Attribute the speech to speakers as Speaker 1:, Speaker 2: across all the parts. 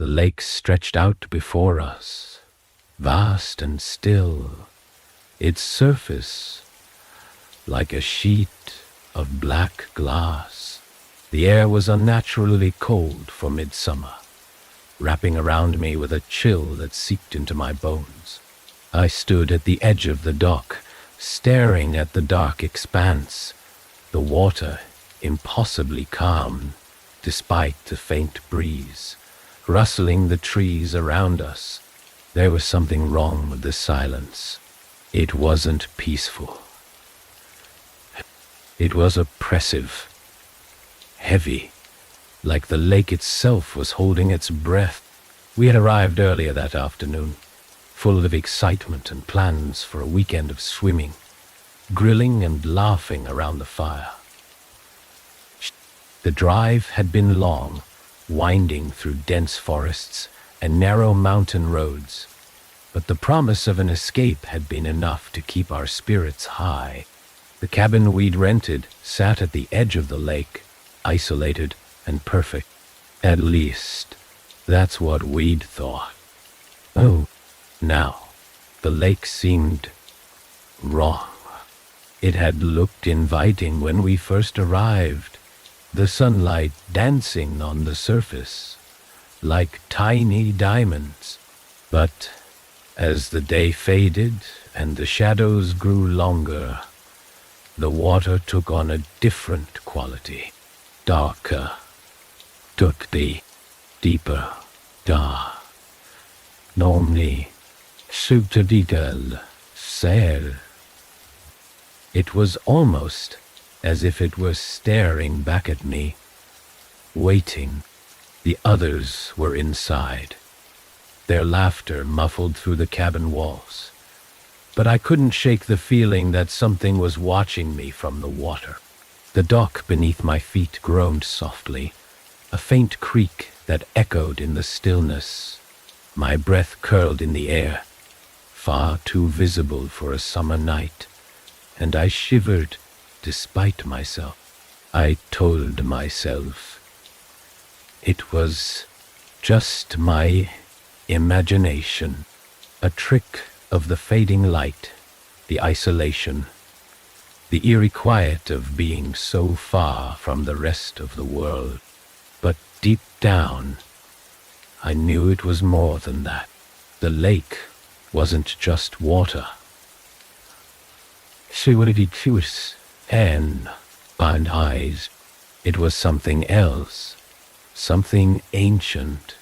Speaker 1: The lake stretched out before us, vast and still, its surface like a sheet of black glass. The air was unnaturally cold for midsummer, wrapping around me with a chill that seeped into my bones. I stood at the edge of the dock, staring at the dark expanse, the water impossibly calm, despite the faint breeze, rustling the trees around us. There was something wrong with the silence. It wasn't peaceful. It was oppressive, heavy, like the lake itself was holding its breath. We had arrived earlier that afternoon, full of excitement and plans for a weekend of swimming, grilling and laughing around the fire. The drive had been long, winding through dense forests and narrow mountain roads, but the promise of an escape had been enough to keep our spirits high. The cabin we'd rented sat at the edge of the lake, isolated and perfect. At least, that's what we'd thought. Oh, now, the lake seemed wrong. It had looked inviting when we first arrived, the sunlight dancing on the surface, like tiny diamonds. But as the day faded and the shadows grew longer, the water took on a different quality, darker, dirty, deeper, normally subtitle, ser. It was almost as if it were staring back at me, waiting. The others were inside, their laughter muffled through the cabin walls. But I couldn't shake the feeling that something was watching me from the water. The dock beneath my feet groaned softly, a faint creak that echoed in the stillness. My breath curled in the air, far too visible for a summer night, and I shivered despite myself. I told myself it was just my imagination, a trick of the fading light, the isolation, the eerie quiet of being so far from the rest of the world. But deep down, I knew it was more than that. The lake wasn't just water. Shivers and blind eyes. It was something else, something ancient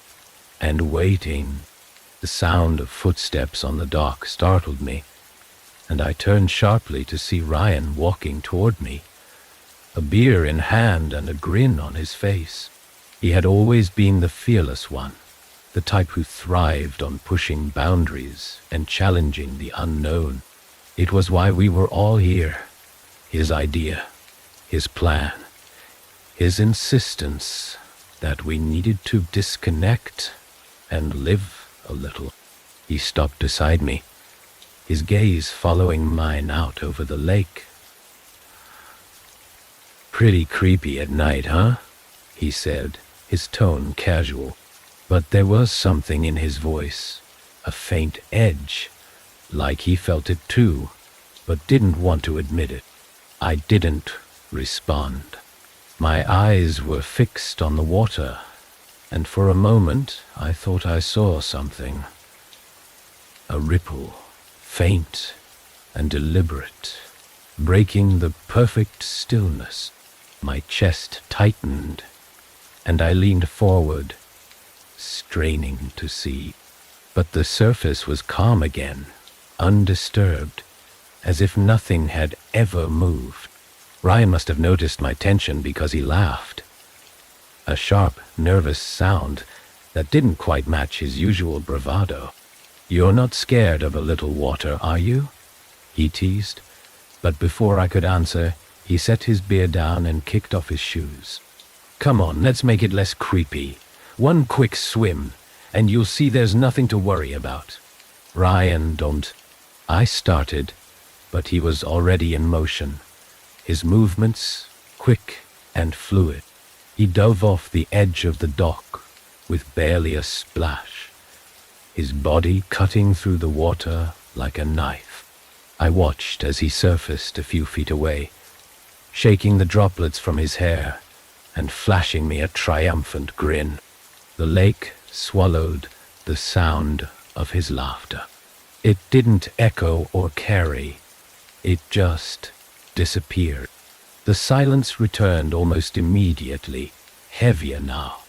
Speaker 1: and waiting. The sound of footsteps on the dock startled me, and I turned sharply to see Ryan walking toward me, a beer in hand and a grin on his face. He had always been the fearless one, the type who thrived on pushing boundaries and challenging the unknown. It was why we were all here. His idea, his plan, his insistence that we needed to disconnect and live a little. He stopped beside me, his gaze following mine out over the lake. "Pretty creepy at night, huh?" he said, his tone casual. But there was something in his voice, a faint edge, like he felt it too, but didn't want to admit it. I didn't respond. My eyes were fixed on the water, and for a moment I thought I saw something. A ripple, faint and deliberate, breaking the perfect stillness. My chest tightened, and I leaned forward, straining to see. But the surface was calm again, undisturbed, as if nothing had ever moved. Ryan must have noticed my tension because he laughed. A sharp, nervous sound that didn't quite match his usual bravado. "You're not scared of a little water, are you?" he teased. But before I could answer, he set his beer down and kicked off his shoes. "Come on, let's make it less creepy. One quick swim, and you'll see there's nothing to worry about." "Ryan, don't." I started, but he was already in motion, his movements quick and fluid. He dove off the edge of the dock, with barely a splash, his body cutting through the water like a knife. I watched as he surfaced a few feet away, shaking the droplets from his hair and flashing me a triumphant grin. The lake swallowed the sound of his laughter. It didn't echo or carry, it just disappeared. The silence returned almost immediately, heavier now,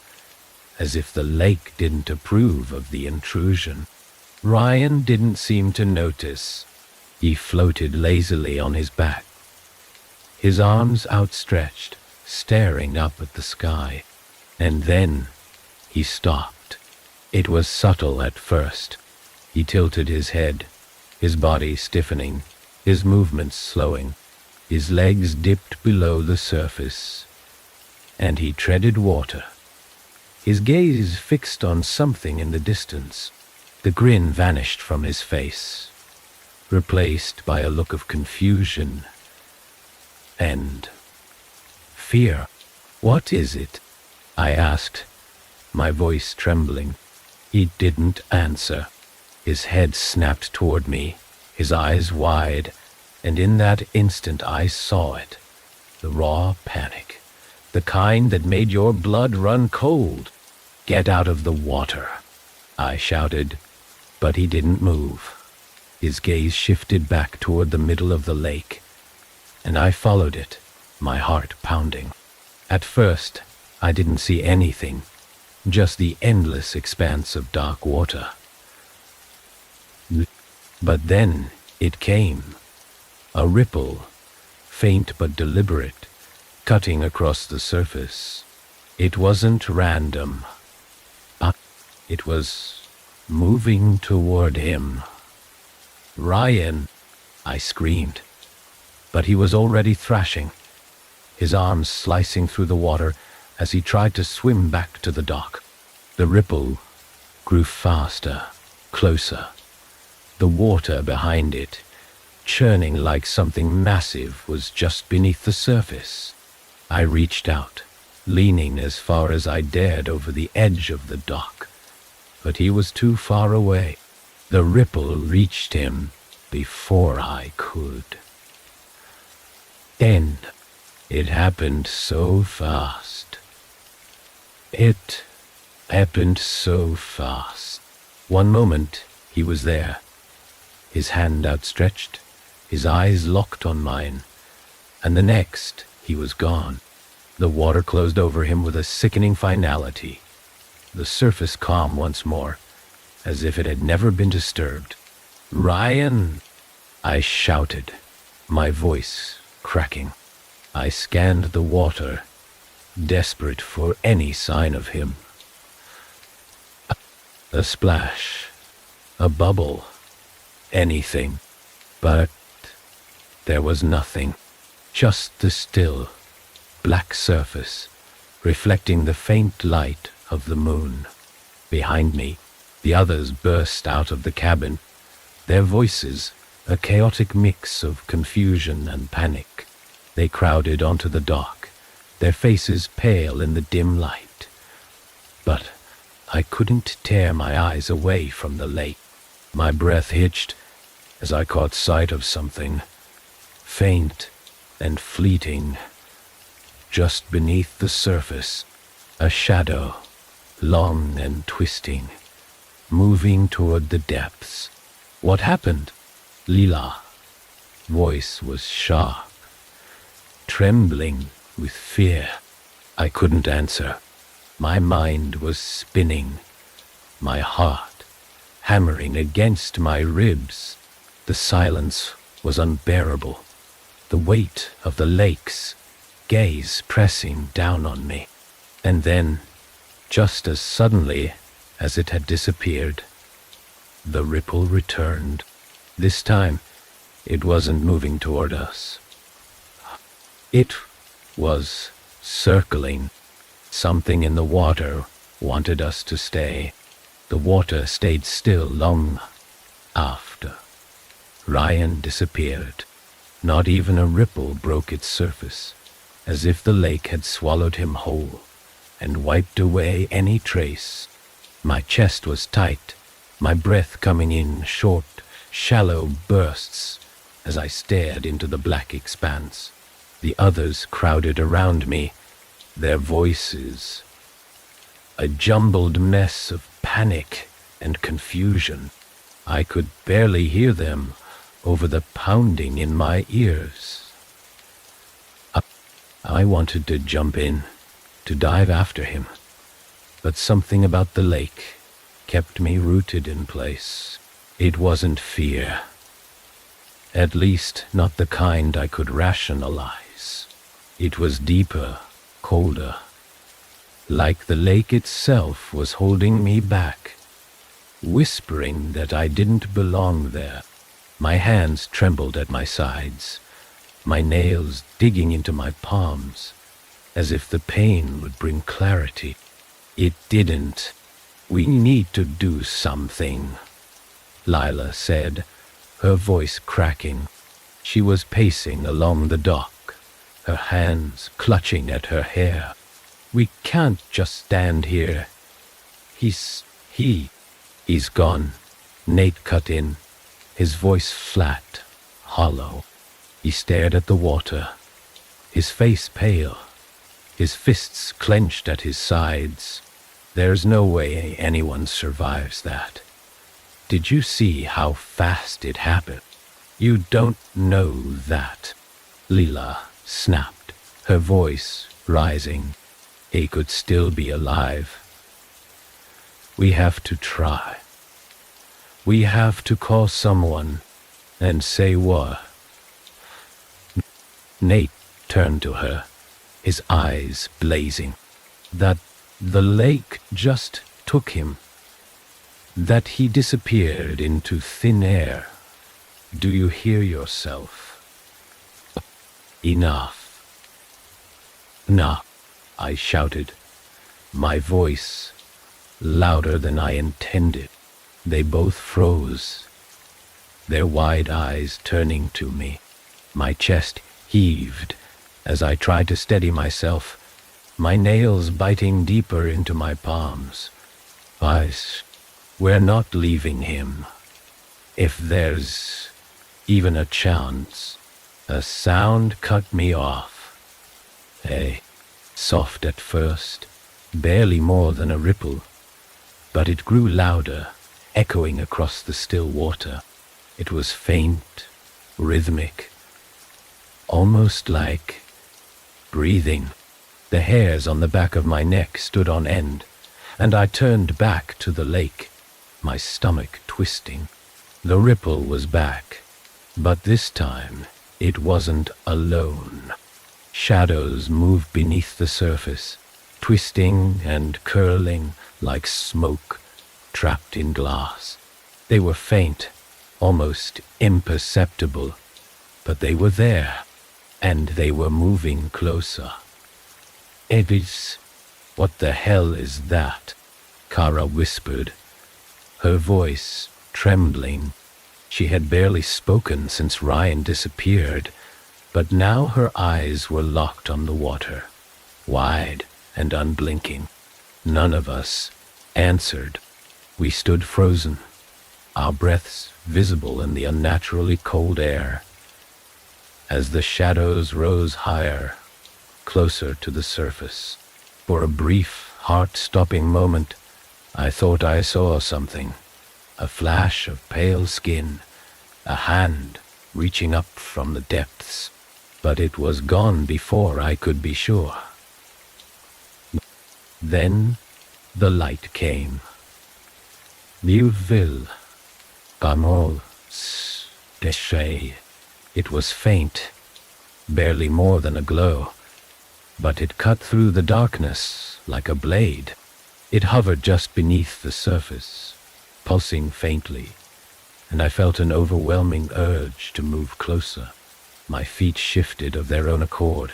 Speaker 1: as if the lake didn't approve of the intrusion. Ryan didn't seem to notice. He floated lazily on his back, his arms outstretched, staring up at the sky. And then he stopped. It was subtle at first. He tilted his head, his body stiffening, his movements slowing. His legs dipped below the surface, and he treaded water, his gaze fixed on something in the distance. The grin vanished from his face, replaced by a look of confusion and fear. "What is it?" I asked, my voice trembling. He didn't answer. His head snapped toward me, his eyes wide, and in that instant I saw it. The raw panic, the kind that made your blood run cold. "Get out of the water," I shouted, but he didn't move. His gaze shifted back toward the middle of the lake, and I followed it, my heart pounding. At first, I didn't see anything, just the endless expanse of dark water. But then it came. A ripple, faint but deliberate, cutting across the surface. It wasn't random. It was moving toward him. "Ryan!" I screamed. But he was already thrashing, his arms slicing through the water as he tried to swim back to the dock. The ripple grew faster, closer. The water behind it, churning like something massive, was just beneath the surface. I reached out, leaning as far as I dared over the edge of the dock, but he was too far away. The ripple reached him before I could. Then it happened so fast. It happened so fast. One moment he was there, his hand outstretched, his eyes locked on mine, and the next he was gone. The water closed over him with a sickening finality, the surface calm once more, as if it had never been disturbed. "Ryan!" I shouted, my voice cracking. I scanned the water, desperate for any sign of him. A splash, a bubble, anything, but there was nothing, just the still, black surface, reflecting the faint light of the moon. Behind me, the others burst out of the cabin, their voices a chaotic mix of confusion and panic. They crowded onto the dock, their faces pale in the dim light. But I couldn't tear my eyes away from the lake. My breath hitched as I caught sight of something, faint and fleeting, just beneath the surface, a shadow, long and twisting, moving toward the depths. "What happened?" Lila. Voice was sharp, trembling with fear. I couldn't answer. My mind was spinning, my heart hammering against my ribs. The silence was unbearable, the weight of the lake's gaze pressing down on me. And then, just as suddenly as it had disappeared, the ripple returned. This time, it wasn't moving toward us. It was circling. Something in the water wanted us to stay. The water stayed still long after Ryan disappeared. Not even a ripple broke its surface, as if the lake had swallowed him whole and wiped away any trace My chest was tight, my breath coming in short, shallow bursts as I stared into the black expanse. The others crowded around me, their voices a jumbled mess of panic and confusion. I could barely hear them over the pounding in my ears. I wanted to jump in, to dive after him, but something about the lake kept me rooted in place. It wasn't fear. At least not the kind I could rationalize. It was deeper, colder, like the lake itself was holding me back, whispering that I didn't belong there. My hands trembled at my sides, my nails digging into my palms, as if the pain would bring clarity. It didn't. "We need to do something," Lila said, her voice cracking. She was pacing along the dock, her hands clutching at her hair. "We can't just stand here. He's gone," Nate cut in, his voice flat, hollow. He stared at the water, his face pale, his fists clenched at his sides. "There's no way anyone survives that. Did you see how fast it happened?" "You don't know that," Lila snapped, her voice rising. "He could still be alive. We have to try. We have to call someone and say what?" Nate turned to her, his eyes blazing. "That the lake just took him. That he disappeared into thin air. Do you hear yourself?" "Enough. Enough," I shouted, my voice louder than I intended. They both froze, their wide eyes turning to me. My chest heaved as I tried to steady myself, my nails biting deeper into my palms. "We're not leaving him. If there's even a chance." A sound cut me off. Soft at first, barely more than a ripple, but it grew louder, echoing across the still water. It was faint, rhythmic, almost like breathing. The hairs on the back of my neck stood on end, and I turned back to the lake, my stomach twisting. The ripple was back, but this time it wasn't alone. Shadows moved beneath the surface, twisting and curling like smoke trapped in glass. They were faint, almost imperceptible, but they were there, and they were moving closer. "Edvis, what the hell is that?" Kara whispered, her voice trembling. She had barely spoken since Ryan disappeared, but now her eyes were locked on the water, wide and unblinking. None of us answered. We stood frozen, our breaths visible in the unnaturally cold air. As the shadows rose higher, closer to the surface, for a brief, heart-stopping moment, I thought I saw something. A flash of pale skin, a hand reaching up from the depths, but it was gone before I could be sure. Then the light came. Beautiful, Pamol, Deshay. It was faint, barely more than a glow, but it cut through the darkness like a blade. It hovered just beneath the surface, pulsing faintly, and I felt an overwhelming urge to move closer. My feet shifted of their own accord,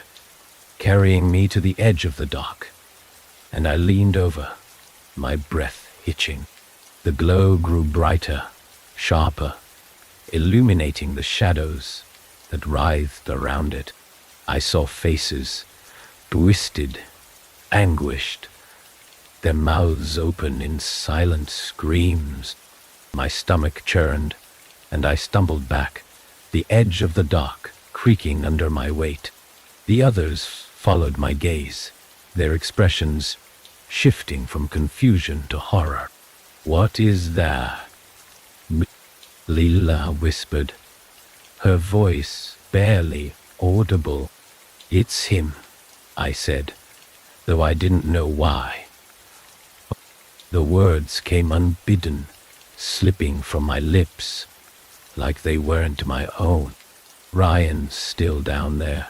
Speaker 1: carrying me to the edge of the dock, and I leaned over, my breath hitching. The glow grew brighter, sharper, illuminating the shadows that writhed around it. I saw faces, twisted, anguished, their mouths open in silent screams. My stomach churned, and I stumbled back, the edge of the dock creaking under my weight. The others followed my gaze, their expressions shifting from confusion to horror. "What is that?" Leela whispered, her voice barely audible. "It's him," I said, though I didn't know why. The words came unbidden, slipping from my lips, like they weren't my own. "Ryan's still down there."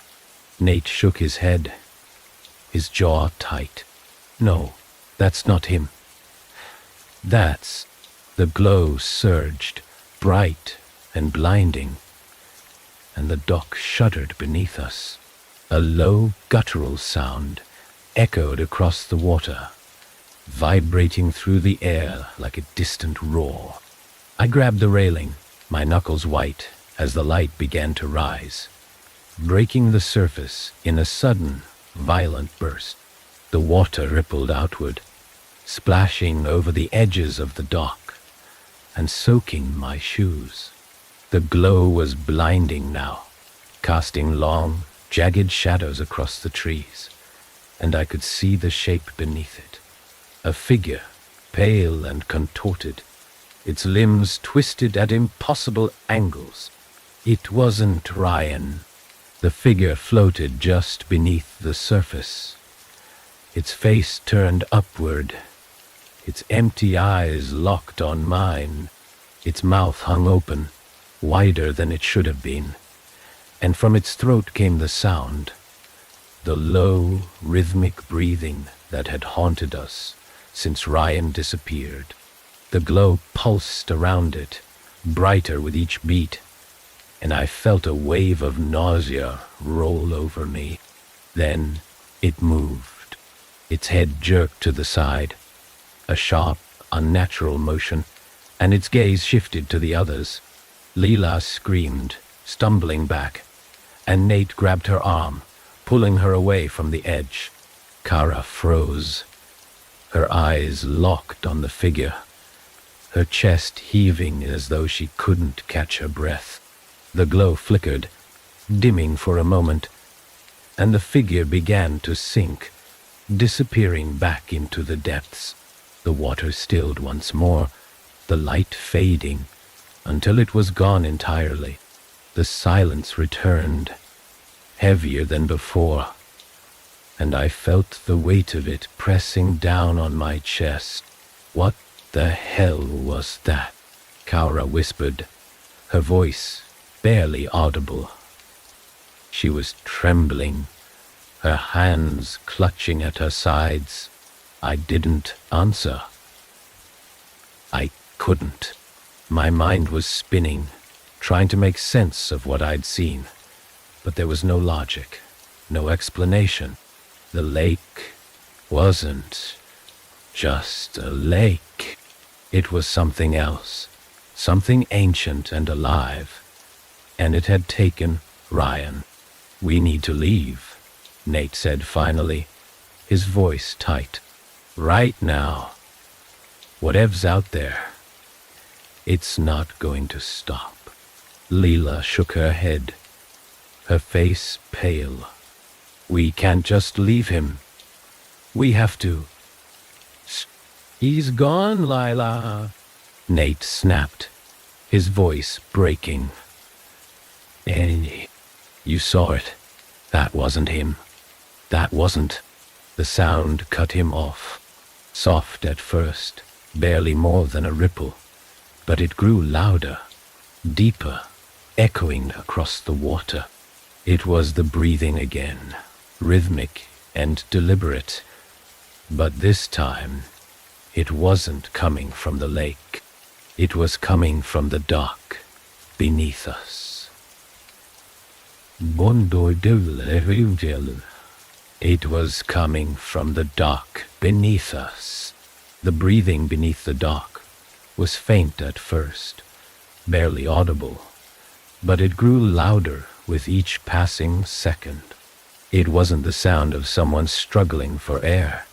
Speaker 1: Nate shook his head, his jaw tight. "No, that's not him. That's..." The glow surged, bright and blinding, and the dock shuddered beneath us. A low, guttural sound echoed across the water, vibrating through the air like a distant roar. I grabbed the railing, my knuckles white as the light began to rise, breaking the surface in a sudden, violent burst. The water rippled outward, splashing over the edges of the dock and soaking my shoes. The glow was blinding now, casting long, jagged shadows across the trees, and I could see the shape beneath it. A figure, pale and contorted, its limbs twisted at impossible angles. It wasn't Ryan. The figure floated just beneath the surface, its face turned upward, its empty eyes locked on mine. Its mouth hung open, wider than it should have been, and from its throat came the sound, the low, rhythmic breathing that had haunted us since Ryan disappeared. The glow pulsed around it, brighter with each beat, and I felt a wave of nausea roll over me. Then it moved. Its head jerked to the side, a sharp, unnatural motion, and its gaze shifted to the others. Leela screamed, stumbling back, and Nate grabbed her arm, pulling her away from the edge. Kara froze, her eyes locked on the figure, her chest heaving as though she couldn't catch her breath. The glow flickered, dimming for a moment, and the figure began to sink, disappearing back into the depths. The water stilled once more, the light fading, until it was gone entirely. The silence returned, heavier than before, and I felt the weight of it pressing down on my chest. "What the hell was that?" Kara whispered, her voice barely audible. She was trembling, her hands clutching at her sides. I didn't answer. I couldn't. My mind was spinning, trying to make sense of what I'd seen, but there was no logic, no explanation. The lake wasn't just a lake. It was something else, something ancient and alive, and it had taken Ryan. "We need to leave," Nate said finally, his voice tight. "Right now. Whatever's out there, it's not going to stop." Leela shook her head, her face pale. "We can't just leave him. We have to." "He's gone, Lila," Nate snapped, his voice breaking. "And you saw it. That wasn't him. That wasn't." The sound cut him off, soft at first, barely more than a ripple, but it grew louder, deeper, echoing across the water. It was the breathing again, rhythmic and deliberate, but this time it wasn't coming from the lake. It was coming from the dock beneath us. It was coming from the dock beneath us. The breathing beneath the dock was faint at first, barely audible, but it grew louder with each passing second. It wasn't the sound of someone struggling for air.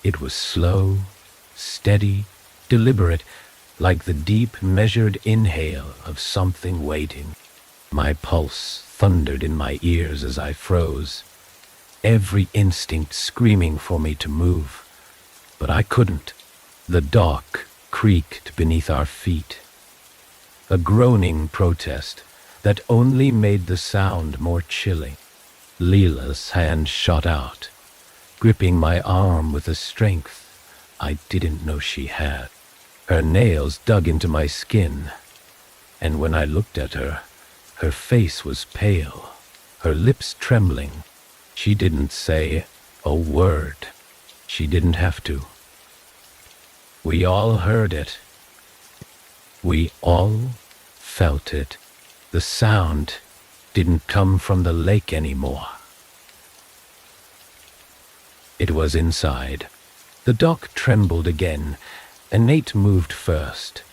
Speaker 1: It was slow, steady, deliberate, like the deep, measured inhale of something waiting. My pulse thundered in my ears as I froze, every instinct screaming for me to move. But I couldn't. The dock creaked beneath our feet, a groaning protest that only made the sound more chilling. Leela's hand shot out, gripping my arm with a strength I didn't know she had. Her nails dug into my skin, and when I looked at her, her face was pale, her lips trembling. She didn't say a word. She didn't have to. We all heard it. We all felt it. The sound didn't come from the lake anymore. It was inside. The dock trembled again, and Nate moved first,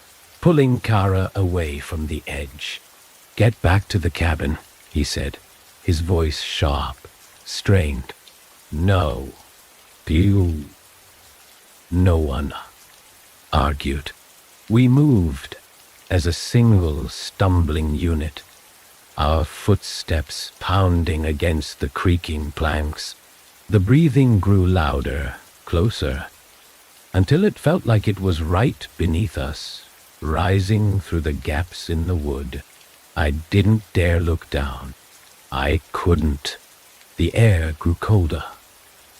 Speaker 1: pulling Kara away from the edge. "Get back to the cabin," he said, his voice sharp, strained. "No. You." No one argued. We moved as a single stumbling unit, our footsteps pounding against the creaking planks. The breathing grew louder, closer, until it felt like it was right beneath us, rising through the gaps in the wood. I didn't dare look down. I couldn't. The air grew colder,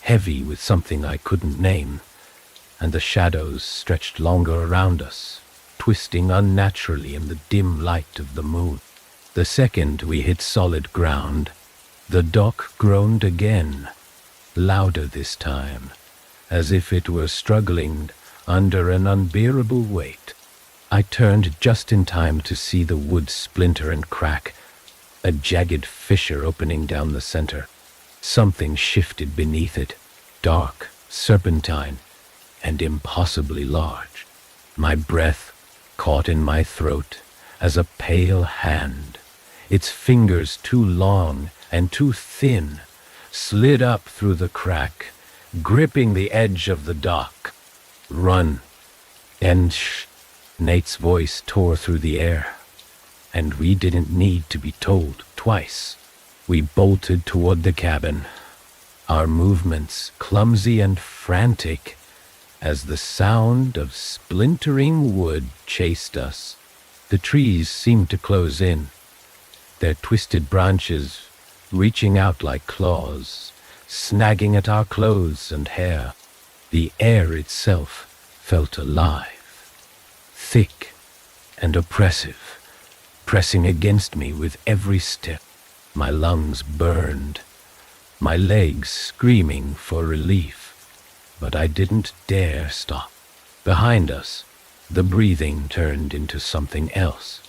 Speaker 1: heavy with something I couldn't name, and the shadows stretched longer around us, twisting unnaturally in the dim light of the moon. The second we hit solid ground, the dock groaned again, louder this time, as if it were struggling under an unbearable weight. I turned just in time to see the wood splinter and crack, a jagged fissure opening down the center. Something shifted beneath it, dark, serpentine, and impossibly large. My breath caught in my throat as a pale hand, its fingers too long and too thin, slid up through the crack, gripping the edge of the dock. "Run!" And Nate's voice tore through the air, and we didn't need to be told twice. We bolted toward the cabin, our movements clumsy and frantic as the sound of splintering wood chased us. The trees seemed to close in, their twisted branches reaching out like claws, snagging at our clothes and hair. The air itself felt alive, thick and oppressive, pressing against me with every step. My lungs burned, my legs screaming for relief, but I didn't dare stop. Behind us, the breathing turned into something else.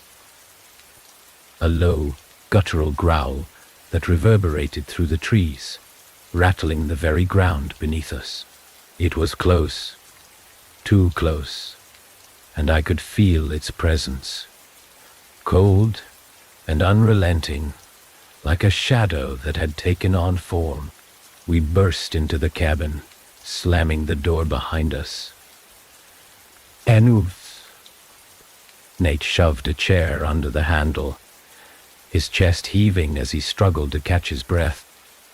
Speaker 1: A low, guttural growl that reverberated through the trees, rattling the very ground beneath us. It was close, too close, and I could feel its presence. Cold and unrelenting, like a shadow that had taken on form. We burst into the cabin, slamming the door behind us. "Anus." Nate shoved a chair under the handle, his chest heaving as he struggled to catch his breath.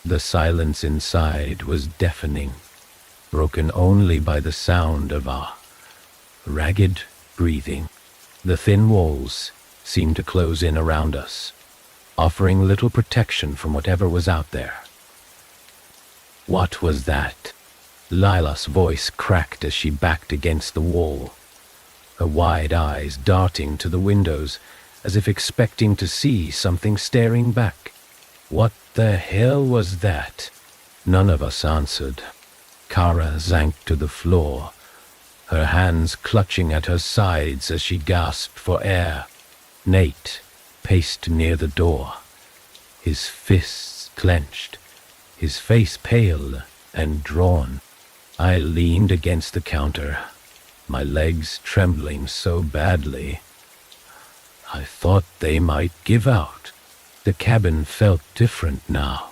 Speaker 1: The silence inside was deafening, broken only by the sound of our ragged breathing. The thin walls seemed to close in around us, offering little protection from whatever was out there. "What was that?" Lila's voice cracked as she backed against the wall, her wide eyes darting to the windows as if expecting to see something staring back. What the hell was that? None of us answered. Kara sank to the floor, her hands clutching at her sides as she gasped for air. Nate paced near the door, his fists clenched, his face pale and drawn. I leaned against the counter, my legs trembling so badly. I thought they might give out. The cabin felt different now.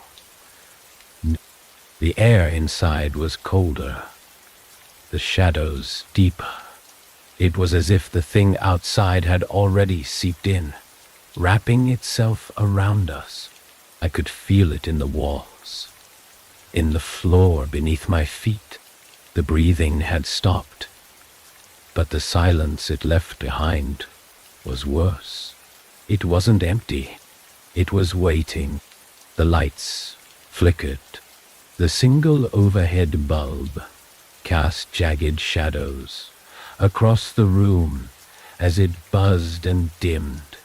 Speaker 1: The air inside was colder, the shadows deeper. It was as if the thing outside had already seeped in, wrapping itself around us. I could feel it in the walls, in the floor beneath my feet. The breathing had stopped, but the silence it left behind was worse. It wasn't empty. It was waiting. The lights flickered. The single overhead bulb cast jagged shadows across the room as it buzzed and dimmed,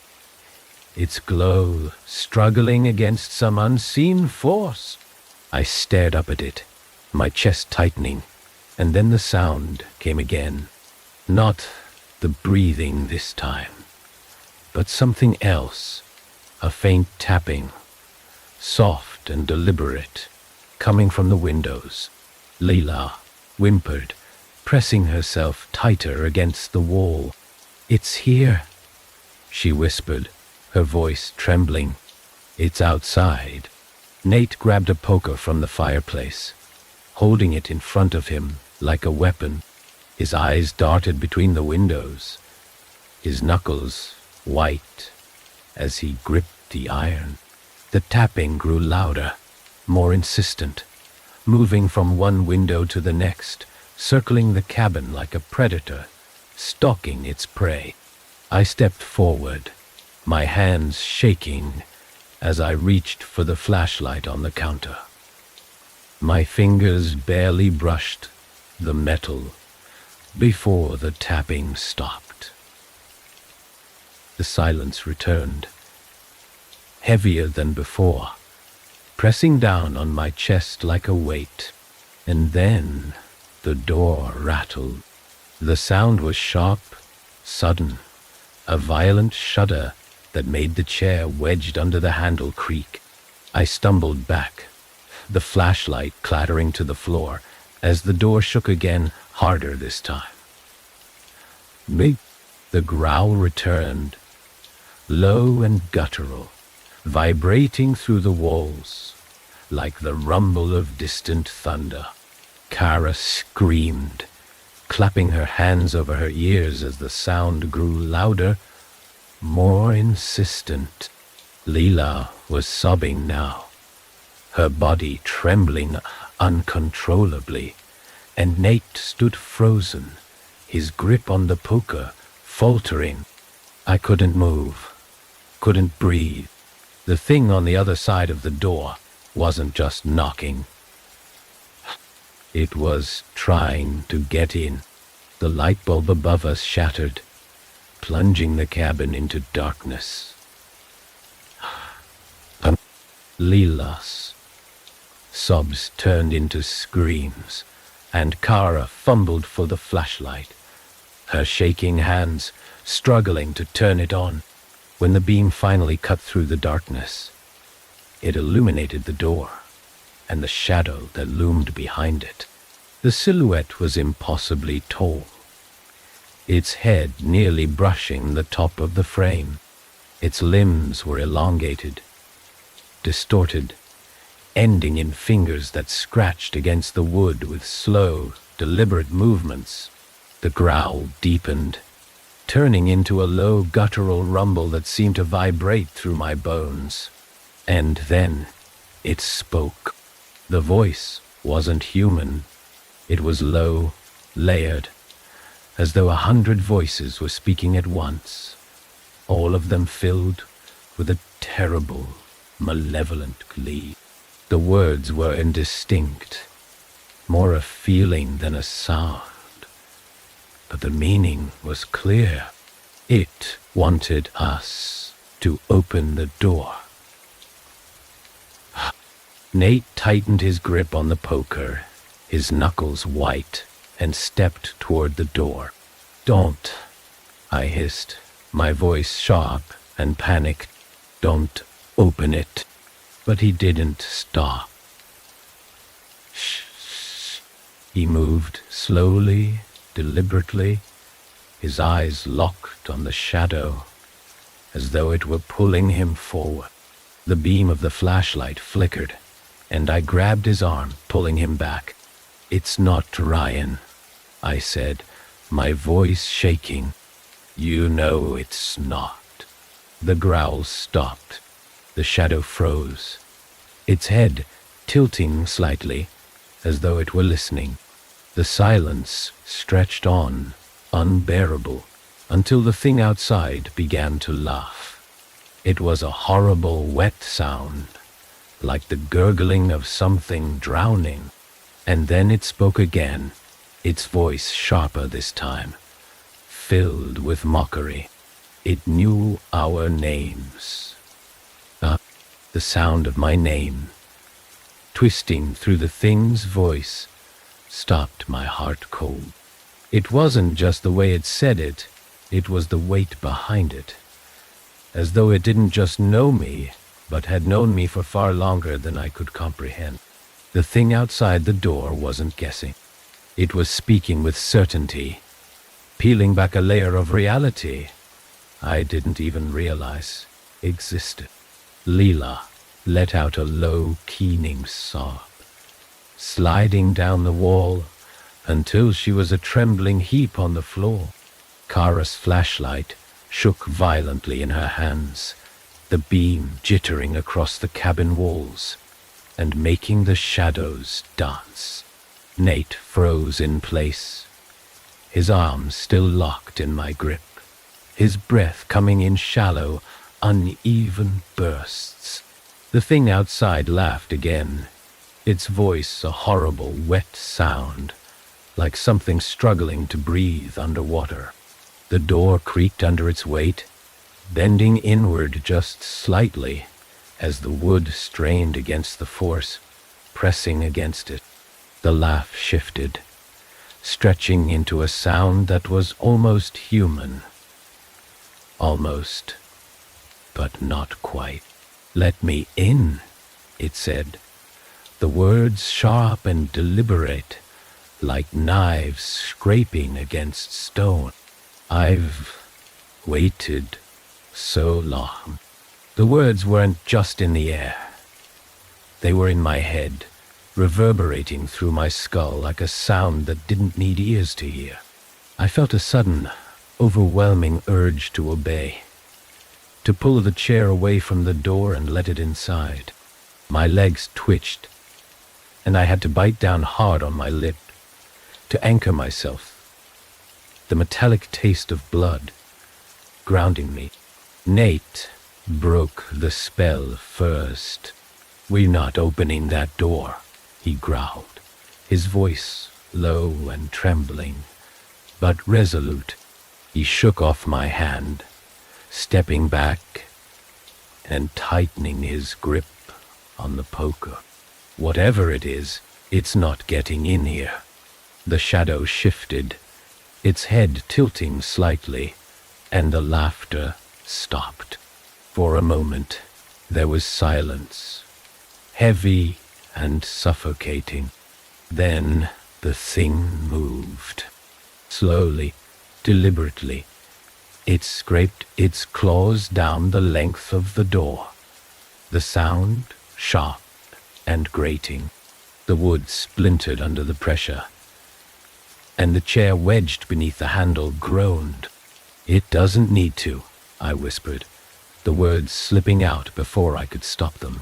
Speaker 1: its glow struggling against some unseen force. I stared up at it, my chest tightening, and then the sound came again. Not the breathing this time, but something else, a faint tapping, soft and deliberate, coming from the windows. Leila whimpered, pressing herself tighter against the wall. "It's here," she whispered, her voice trembling. "It's outside." Nate grabbed a poker from the fireplace, holding it in front of him like a weapon. His eyes darted between the windows, his knuckles white as he gripped the iron. The tapping grew louder, more insistent, moving from one window to the next, circling the cabin like a predator, stalking its prey. I stepped forward, my hands shaking as I reached for the flashlight on the counter. My fingers barely brushed the metal before the tapping stopped. The silence returned, heavier than before, pressing down on my chest like a weight. And then the door rattled. The sound was sharp, sudden, a violent shudder that made the chair wedged under the handle creak. I stumbled back, the flashlight clattering to the floor as the door shook again, harder this time. The growl returned, low and guttural, vibrating through the walls like the rumble of distant thunder. Kara screamed, clapping her hands over her ears as the sound grew louder, more insistent. Leila was sobbing now, her body trembling uncontrollably, and Nate stood frozen, his grip on the poker faltering. I couldn't move, couldn't breathe. The thing on the other side of the door wasn't just knocking. It was trying to get in. The light bulb above us shattered, plunging the cabin into darkness. Leila's sobs turned into screams, and Kara fumbled for the flashlight, her shaking hands struggling to turn it on. When the beam finally cut through the darkness, it illuminated the door and the shadow that loomed behind it. The silhouette was impossibly tall, its head nearly brushing the top of the frame. Its limbs were elongated, distorted, ending in fingers that scratched against the wood with slow, deliberate movements. The growl deepened, turning into a low guttural rumble that seemed to vibrate through my bones. And then it spoke. The voice wasn't human. It was low, layered, as though 100 voices were speaking at once, all of them filled with a terrible, malevolent glee. The words were indistinct, more a feeling than a sound, but the meaning was clear. It wanted us to open the door. Nate tightened his grip on the poker, his knuckles white, and stepped toward the door. "Don't," I hissed, my voice sharp and panicked. "Don't open it." But he didn't stop. "Shh." He moved slowly, deliberately, his eyes locked on the shadow, as though it were pulling him forward. The beam of the flashlight flickered, and I grabbed his arm, pulling him back. "It's not Ryan," I said, my voice shaking. You know it's not. The growl stopped. The shadow froze, its head tilting slightly, as though it were listening. The silence stretched on, unbearable, until the thing outside began to laugh. It was a horrible, wet sound, like the gurgling of something drowning. And then it spoke again, its voice sharper this time, filled with mockery. It knew our names. The sound of my name, twisting through the thing's voice, stopped my heart cold. It wasn't just the way it said it, it was the weight behind it. As though it didn't just know me, but had known me for far longer than I could comprehend. The thing outside the door wasn't guessing. It was speaking with certainty, peeling back a layer of reality I didn't even realize existed. Leela let out a low, keening sob, sliding down the wall until she was a trembling heap on the floor. Kara's flashlight shook violently in her hands, the beam jittering across the cabin walls and making the shadows dance. Nate froze in place, his arms still locked in my grip, his breath coming in shallow, uneven bursts. The thing outside laughed again, its voice a horrible, wet sound, like something struggling to breathe underwater. The door creaked under its weight, bending inward just slightly as the wood strained against the force, pressing against it. The laugh shifted, stretching into a sound that was almost human. Almost, but not quite. Let me in, it said, the words sharp and deliberate, like knives scraping against stone. I've waited so long. The words weren't just in the air. They were in my head, reverberating through my skull like a sound that didn't need ears to hear. I felt a sudden, overwhelming urge to obey, to pull the chair away from the door and let it inside. My legs twitched, and I had to bite down hard on my lip to anchor myself. The metallic taste of blood grounding me. Nate broke the spell first. We're not opening that door, he growled, his voice low and trembling, but resolute. He shook off my hand, stepping back and tightening his grip on the poker. Whatever it is, it's not getting in here. The shadow shifted, its head tilting slightly, and the laughter stopped. For a moment, there was silence, heavy and suffocating. Then the thing moved. Slowly, deliberately, it scraped its claws down the length of the door. The sound, sharp and grating. The wood splintered under the pressure, and the chair wedged beneath the handle groaned. It doesn't need to, I whispered, the words slipping out before I could stop them.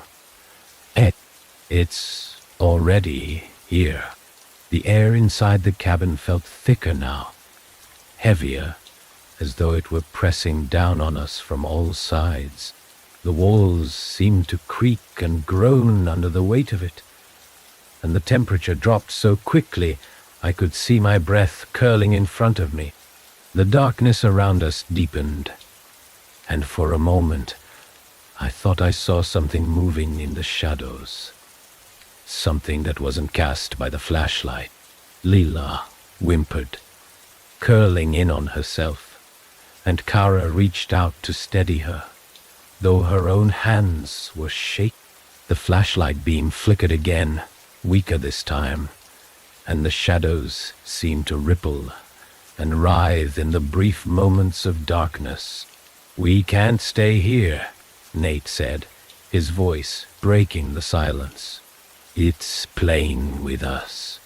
Speaker 1: It's already here. The air inside the cabin felt thicker now, heavier, as though it were pressing down on us from all sides. The walls seemed to creak and groan under the weight of it, and the temperature dropped so quickly I could see my breath curling in front of me. The darkness around us deepened, and for a moment I thought I saw something moving in the shadows. Something that wasn't cast by the flashlight. Leela whimpered, curling in on herself, and Kara reached out to steady her, though her own hands were shaking. The flashlight beam flickered again, weaker this time, and the shadows seemed to ripple and writhe in the brief moments of darkness. We can't stay here, Nate said, his voice breaking the silence. It's playing with us.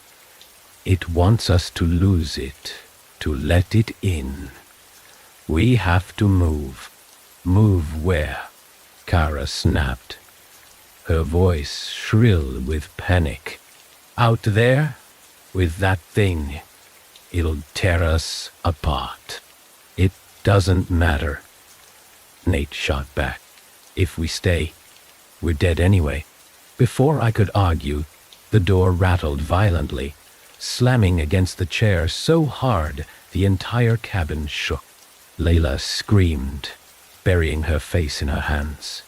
Speaker 1: It wants us to lose it, to let it in. We have to move. Move where? Kara snapped, her voice shrill with panic. Out there? With that thing. It'll tear us apart. It doesn't matter. Nate shot back. If we stay, we're dead anyway. Before I could argue, the door rattled violently, slamming against the chair so hard the entire cabin shook. Layla screamed, burying her face in her hands,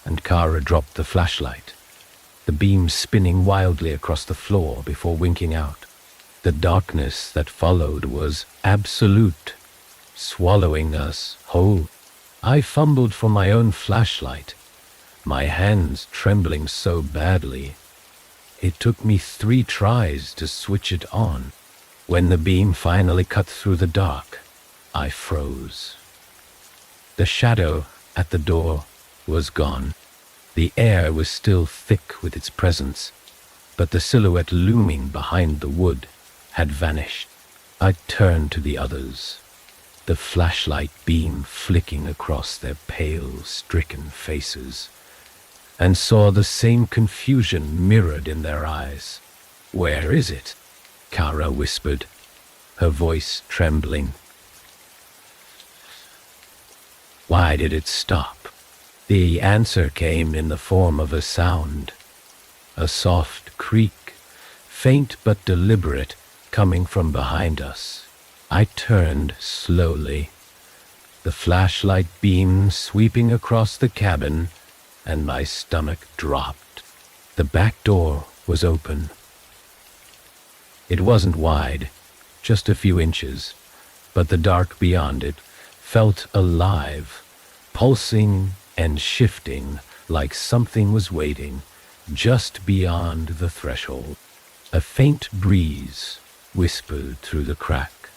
Speaker 1: and Kara dropped the flashlight, the beam spinning wildly across the floor before winking out. The darkness that followed was absolute, swallowing us whole. I fumbled for my own flashlight, my hands trembling so badly. It took me 3 tries to switch it on. When the beam finally cut through the dark, I froze. The shadow at the door was gone. The air was still thick with its presence, but the silhouette looming behind the wood had vanished. I turned to the others, the flashlight beam flicking across their pale, stricken faces, and saw the same confusion mirrored in their eyes. "Where is it?" Kara whispered, her voice trembling. Why did it stop? The answer came in the form of a sound, a soft creak, faint but deliberate, coming from behind us. I turned slowly, the flashlight beam sweeping across the cabin, and my stomach dropped. The back door was open. It wasn't wide, just a few inches, but the dark beyond it felt alive, pulsing and shifting like something was waiting just beyond the threshold. A faint breeze whispered through the crack,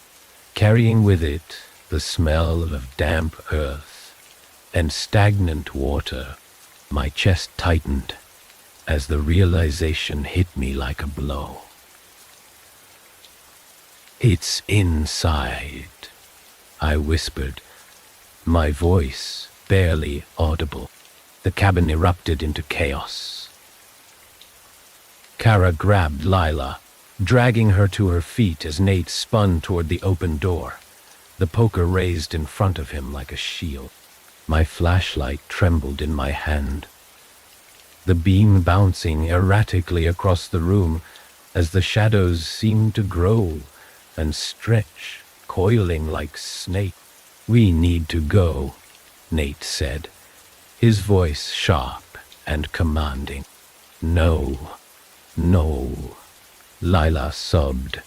Speaker 1: carrying with it the smell of damp earth and stagnant water. My chest tightened as the realization hit me like a blow. "It's inside," I whispered, my voice barely audible. The cabin erupted into chaos. Kara grabbed Lila, dragging her to her feet as Nate spun toward the open door, the poker raised in front of him like a shield. My flashlight trembled in my hand, the beam bouncing erratically across the room as the shadows seemed to grow and stretch, coiling like snakes. "We need to go," Nate said, his voice sharp and commanding. "No, no," Lila sobbed,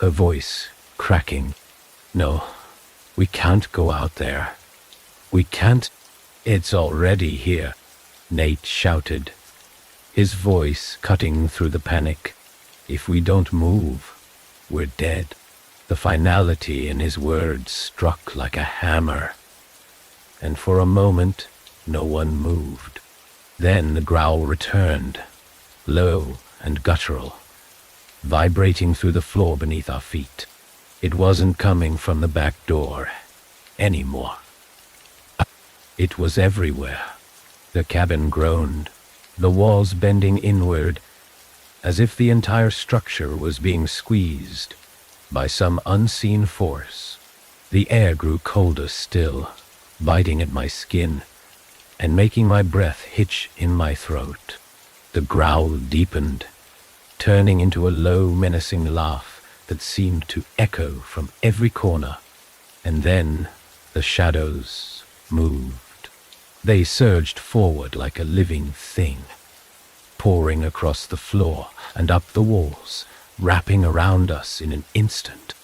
Speaker 1: her voice cracking. "No, we can't go out there. We can't." "It's already here," Nate shouted, his voice cutting through the panic. "If we don't move, we're dead." The finality in his words struck like a hammer, and for a moment no one moved. Then the growl returned, low and guttural, vibrating through the floor beneath our feet. It wasn't coming from the back door anymore. It was everywhere. The cabin groaned, the walls bending inward, as if the entire structure was being squeezed by some unseen force. The air grew colder still, biting at my skin and making my breath hitch in my throat. The growl deepened, turning into a low, menacing laugh that seemed to echo from every corner. And then the shadows moved. They surged forward like a living thing, pouring across the floor and up the walls, wrapping around us in an instant.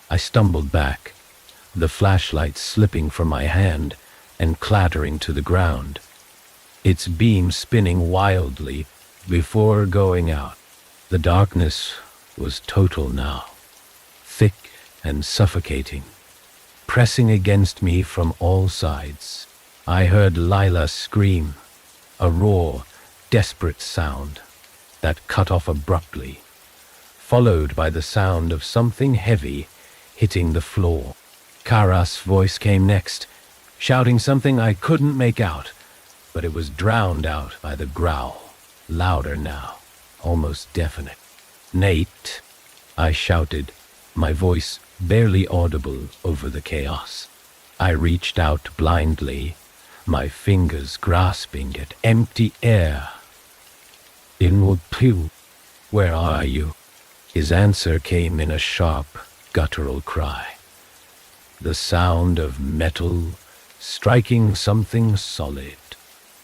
Speaker 1: I stumbled back, the flashlight slipping from my hand and clattering to the ground, its beam spinning wildly before going out. The darkness was total now, thick and suffocating, pressing against me from all sides. I heard Lila scream, a raw, desperate sound that cut off abruptly, followed by the sound of something heavy hitting the floor. Kara's voice came next, shouting something I couldn't make out, but it was drowned out by the growl, louder now, almost deafening. "Nate," I shouted, my voice barely audible over the chaos. I reached out blindly, my fingers grasping at empty air. "Inward Pew, where are you?" His answer came in a sharp, guttural cry. The sound of metal striking something solid.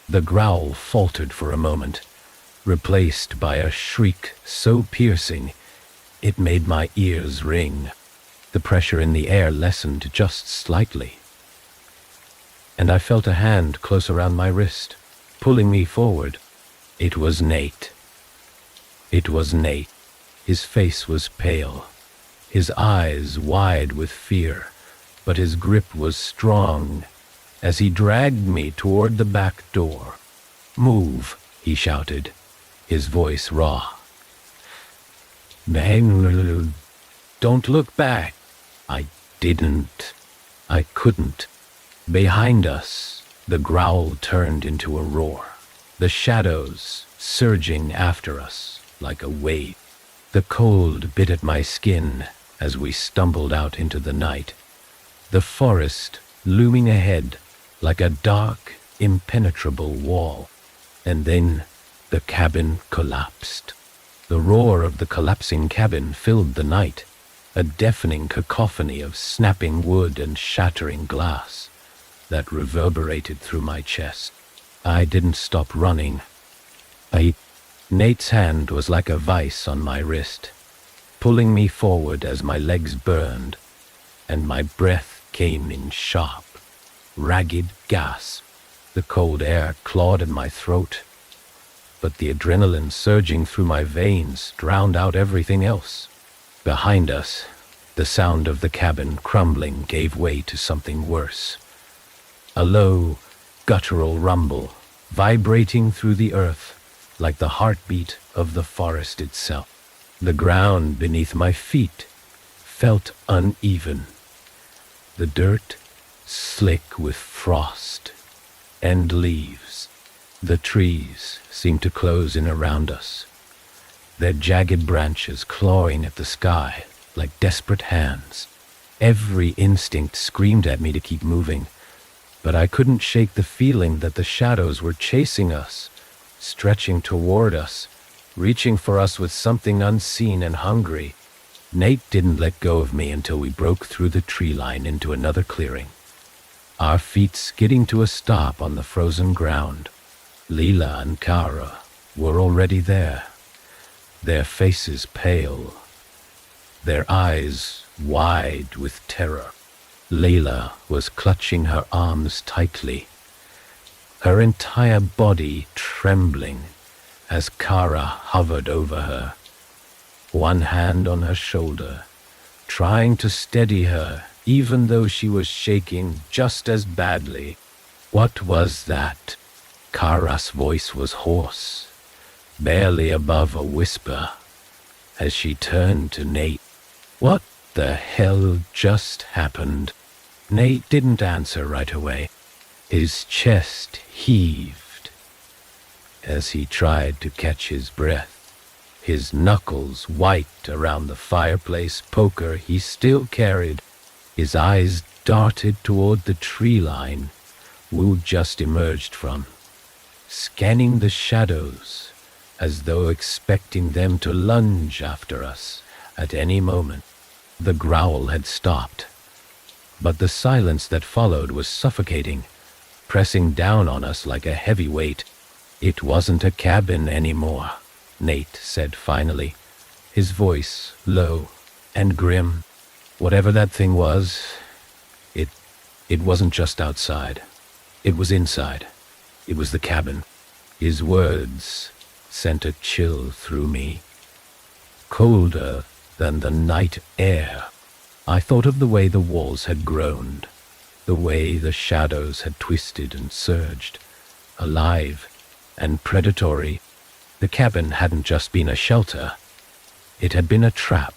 Speaker 1: The growl faltered for a moment, replaced by a shriek so piercing it made my ears ring. The pressure in the air lessened just slightly, and I felt a hand close around my wrist, pulling me forward. It was Nate. It was Nate. His face was pale, his eyes wide with fear, but his grip was strong as he dragged me toward the back door. "Move," he shouted, his voice raw. "Bang, don't look back." I didn't. I couldn't. Behind us, the growl turned into a roar, the shadows surging after us like a wave. The cold bit at my skin as we stumbled out into the night, the forest looming ahead like a dark, impenetrable wall. And then the cabin collapsed. The roar of the collapsing cabin filled the night, a deafening cacophony of snapping wood and shattering glass that reverberated through my chest. I didn't stop running. Nate's hand was like a vice on my wrist, pulling me forward as my legs burned, and my breath came in sharp, ragged gasps. The cold air clawed at my throat, but the adrenaline surging through my veins drowned out everything else. Behind us, the sound of the cabin crumbling gave way to something worse. A low, guttural rumble, vibrating through the earth like the heartbeat of the forest itself. The ground beneath my feet felt uneven, the dirt slick with frost and leaves. The trees seemed to close in around us, their jagged branches clawing at the sky like desperate hands. Every instinct screamed at me to keep moving, but I couldn't shake the feeling that the shadows were chasing us, stretching toward us, reaching for us with something unseen and hungry. Nate didn't let go of me until we broke through the tree line into another clearing, our feet skidding to a stop on the frozen ground. Leela and Kara were already there, their faces pale, their eyes wide with terror. Leela was clutching her arms tightly, her entire body trembling as Kara hovered over her, one hand on her shoulder, trying to steady her even though she was shaking just as badly. "What was that?" Kara's voice was hoarse, barely above a whisper, as she turned to Nate. "What the hell just happened?" Nate didn't answer right away. His chest heaved as he tried to catch his breath, his knuckles white around the fireplace poker he still carried. His eyes darted toward the tree line Wu just emerged from, scanning the shadows as though expecting them to lunge after us at any moment. The growl had stopped, but the silence that followed was suffocating, pressing down on us like a heavy weight. "It wasn't a cabin anymore," Nate said finally, his voice low and grim. "Whatever that thing was, it wasn't just outside. It was inside. It was the cabin." His words sent a chill through me, colder than the night air. I thought of the way the walls had groaned, the way the shadows had twisted and surged, alive and predatory. The cabin hadn't just been a shelter. It had been a trap,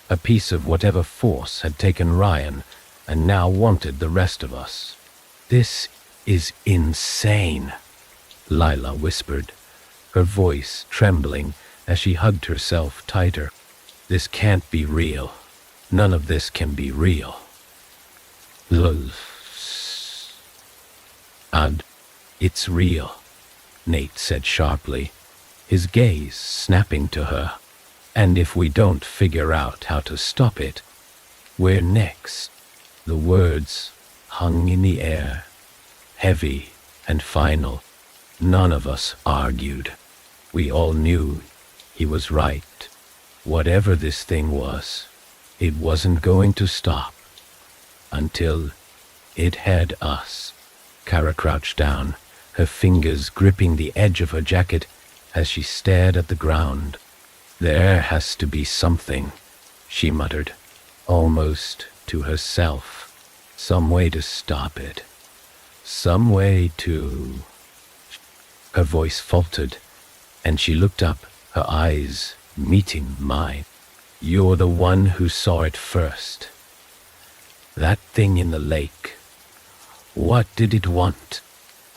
Speaker 1: a piece of whatever force had taken Ryan and now wanted the rest of us. "This is insane," Lila whispered, her voice trembling as she hugged herself tighter. "This can't be real. None of this can be real." It's real," Nate said sharply, his gaze snapping to her. "And if we don't figure out how to stop it, we're next." The words hung in the air, heavy and final. None of us argued. We all knew he was right. Whatever this thing was, it wasn't going to stop until it had us. Kara crouched down, her fingers gripping the edge of her jacket as she stared at the ground. "There has to be something," she muttered, almost to herself. "Some way to stop it. Some way to—" Her voice faltered, and she looked up, her eyes meeting mine. "You're the one who saw it first. That thing in the lake. What did it want?"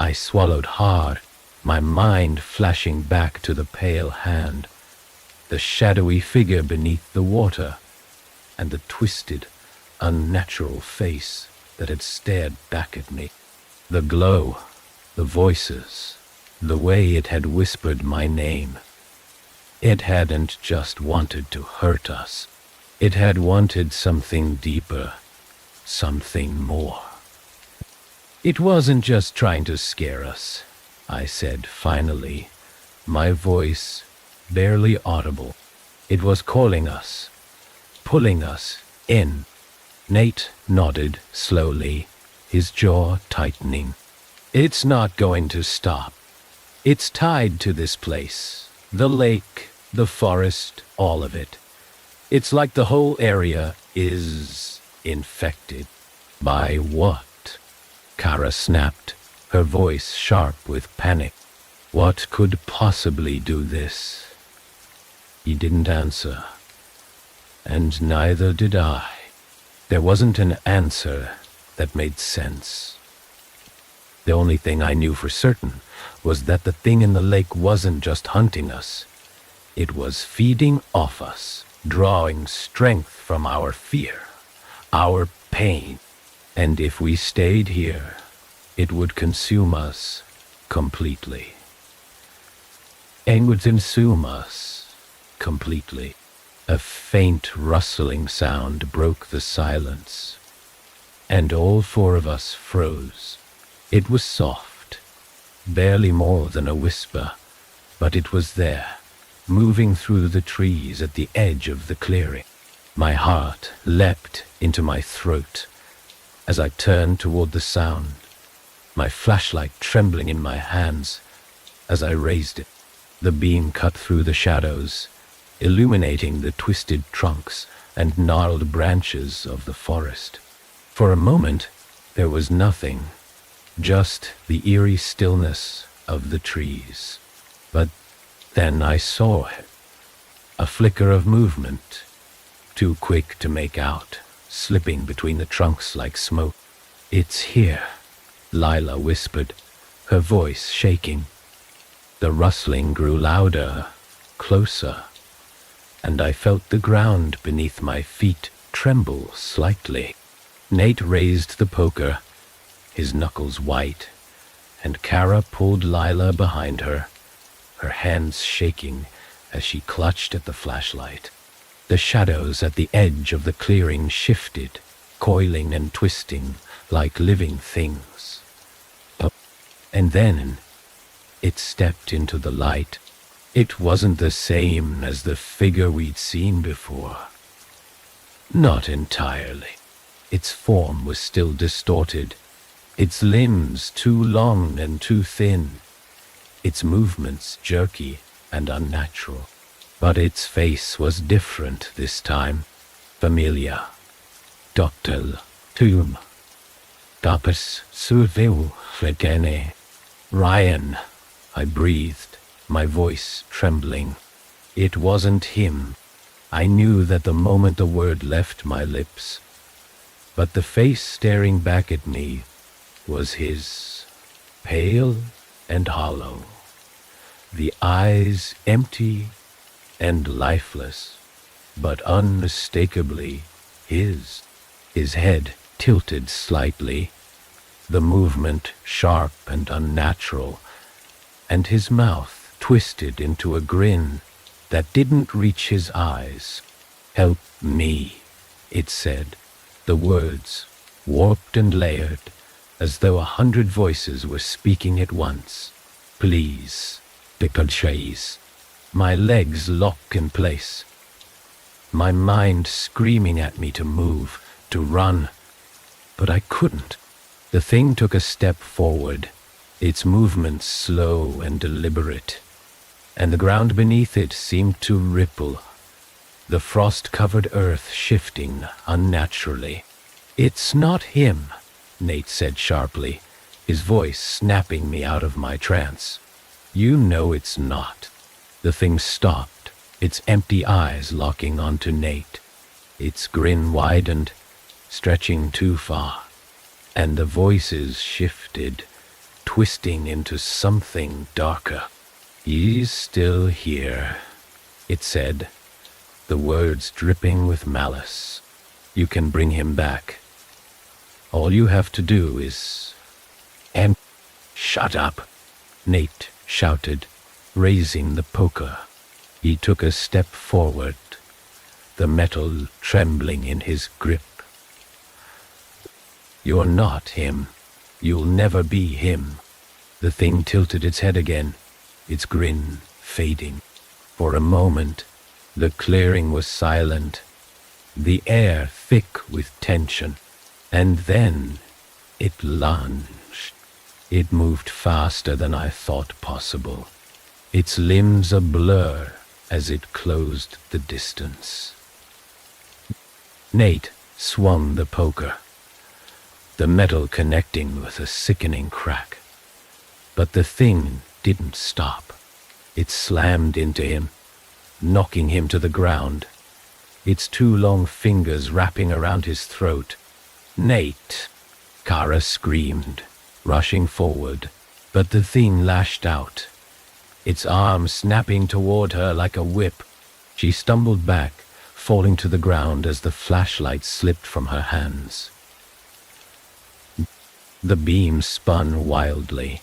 Speaker 1: I swallowed hard, my mind flashing back to the pale hand, the shadowy figure beneath the water, and the twisted, unnatural face that had stared back at me. The glow, the voices, the way it had whispered my name. It hadn't just wanted to hurt us. It had wanted something deeper, something more. "It wasn't just trying to scare us," I said finally, my voice barely audible. "It was calling us, pulling us in." Nate nodded slowly, his jaw tightening. "It's not going to stop. It's tied to this place, the lake, the forest, all of it. It's like the whole area is infected." "By what?" Kara snapped, her voice sharp with panic. "What could possibly do this?" He didn't answer, and neither did I. There wasn't an answer that made sense. The only thing I knew for certain was that the thing in the lake wasn't just hunting us. It was feeding off us, drawing strength from our fear, our pain. And if we stayed here, it would consume us completely. It would consume us completely. A faint rustling sound broke the silence, and all four of us froze. It was soft, barely more than a whisper, but it was there, moving through the trees at the edge of the clearing. My heart leapt into my throat as I turned toward the sound, my flashlight trembling in my hands as I raised it. The beam cut through the shadows, illuminating the twisted trunks and gnarled branches of the forest. For a moment, there was nothing, just the eerie stillness of the trees. But then I saw it, a flicker of movement, too quick to make out, slipping between the trunks like smoke. "It's here," Lila whispered, her voice shaking. The rustling grew louder, closer, and I felt the ground beneath my feet tremble slightly. Nate raised the poker, his knuckles white, and Kara pulled Lila behind her, her hands shaking as she clutched at the flashlight. The shadows at the edge of the clearing shifted, coiling and twisting like living things. And then it stepped into the light. It wasn't the same as the figure we'd seen before. Not entirely. Its form was still distorted, its limbs too long and too thin, its movements jerky and unnatural. But its face was different this time, familiar. Doctor Tomb. Tapes surveu fregene. "Ryan," I breathed, my voice trembling. It wasn't him. I knew that the moment the word left my lips. But the face staring back at me was his, pale and hollow, the eyes empty and lifeless, but unmistakably his. His head tilted slightly, the movement sharp and unnatural, and his mouth twisted into a grin that didn't reach his eyes. "Help me," it said, the words warped and layered, as though 100 voices were speaking at once. "Please, because my legs lock in place, my mind screaming at me to move, to run, but I couldn't." The thing took a step forward, its movements slow and deliberate, and the ground beneath it seemed to ripple, the frost-covered earth shifting unnaturally. "It's not him," Nate said sharply, his voice snapping me out of my trance. "You know it's not." The thing stopped, its empty eyes locking onto Nate. Its grin widened, stretching too far, and the voices shifted, twisting into something darker. "He's still here," it said, the words dripping with malice. "You can bring him back. All you have to do is..." "And shut up," Nate shouted, raising the poker. He took a step forward, the metal trembling in his grip. "You're not him. You'll never be him." The thing tilted its head again, its grin fading. For a moment, the clearing was silent, the air thick with tension, and then it lunged. It moved faster than I thought possible, its limbs a blur as it closed the distance. Nate swung the poker, the metal connecting with a sickening crack. But the thing didn't stop. It slammed into him, knocking him to the ground, its 2 long fingers wrapping around his throat. "Nate!" Kara screamed, rushing forward, but the thing lashed out, its arm snapping toward her like a whip. She stumbled back, falling to the ground as the flashlight slipped from her hands. The beam spun wildly,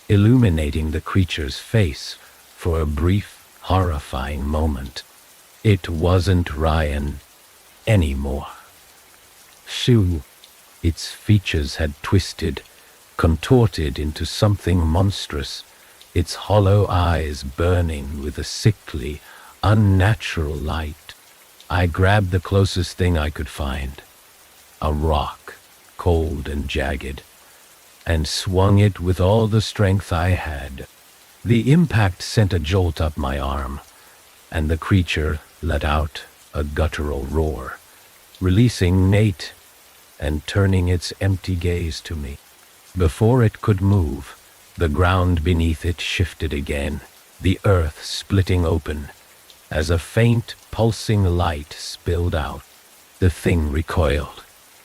Speaker 1: illuminating the creature's face for a brief, horrifying moment. It wasn't Ryan anymore. Shoo! Its features had twisted, contorted into something monstrous, its hollow eyes burning with a sickly, unnatural light. I grabbed the closest thing I could find, a rock, cold and jagged, and swung it with all the strength I had. The impact sent a jolt up my arm, and the creature let out a guttural roar, releasing Nate and turning its empty gaze to me. Before it could move, the ground beneath it shifted again, the earth splitting open, as a faint, pulsing light spilled out. The thing recoiled,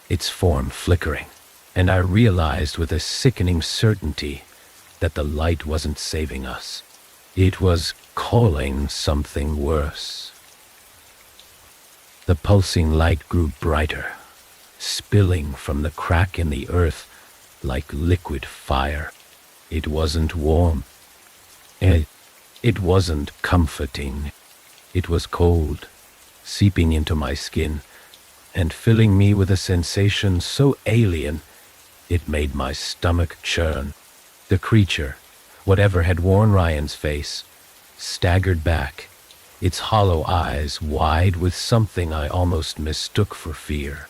Speaker 1: its form flickering, and I realized with a sickening certainty that the light wasn't saving us. It was calling something worse. The pulsing light grew brighter, spilling from the crack in the earth like liquid fire. It wasn't warm. It wasn't comforting. It was cold, seeping into my skin and filling me with a sensation so alien it made my stomach churn. The creature, whatever had worn Ryan's face, staggered back, its hollow eyes wide with something I almost mistook for fear.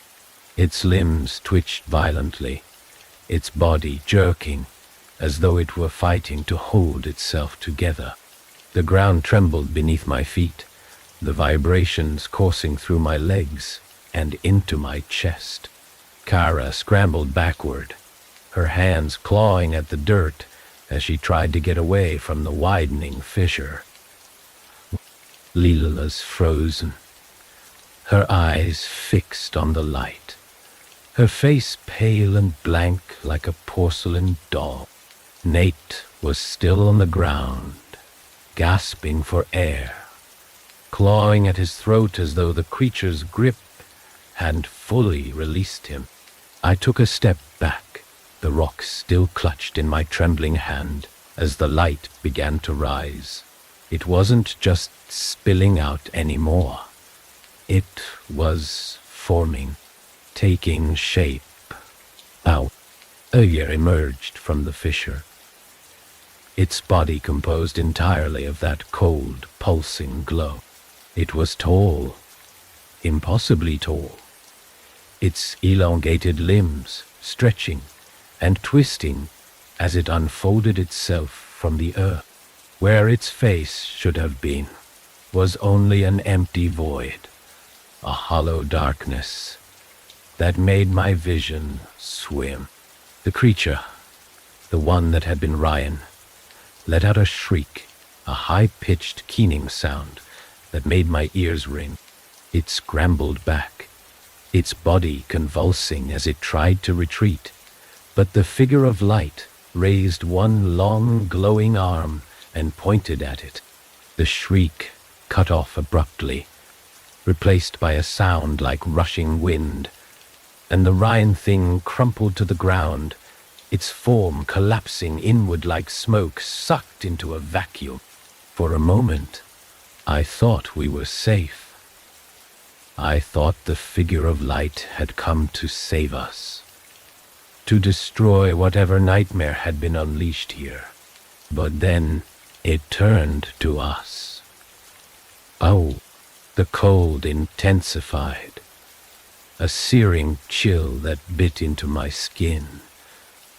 Speaker 1: Its limbs twitched violently, its body jerking, as though it were fighting to hold itself together. The ground trembled beneath my feet, the vibrations coursing through my legs and into my chest. Kara scrambled backward, her hands clawing at the dirt as she tried to get away from the widening fissure. Leela's frozen, her eyes fixed on the light, her face pale and blank like a porcelain doll. Nate was still on the ground, gasping for air, clawing at his throat as though the creature's grip hadn't fully released him. I took a step back, the rock still clutched in my trembling hand as the light began to rise. It wasn't just spilling out anymore. It was forming, taking shape. Out. Eerie emerged from the fissure, its body composed entirely of that cold, pulsing glow. It was tall, impossibly tall, its elongated limbs stretching and twisting as it unfolded itself from the earth. Where its face should have been was only an empty void, a hollow darkness that made my vision swim. The creature, the one that had been Ryan, let out a shriek, a high-pitched keening sound that made my ears ring. It scrambled back, its body convulsing as it tried to retreat, but the figure of light raised one long, glowing arm and pointed at it. The shriek cut off abruptly, replaced by a sound like rushing wind, and the Ryan thing crumpled to the ground, its form collapsing inward like smoke sucked into a vacuum. For a moment, I thought we were safe. I thought the figure of light had come to save us, to destroy whatever nightmare had been unleashed here. But then it turned to us. Oh, the cold intensified, a searing chill that bit into my skin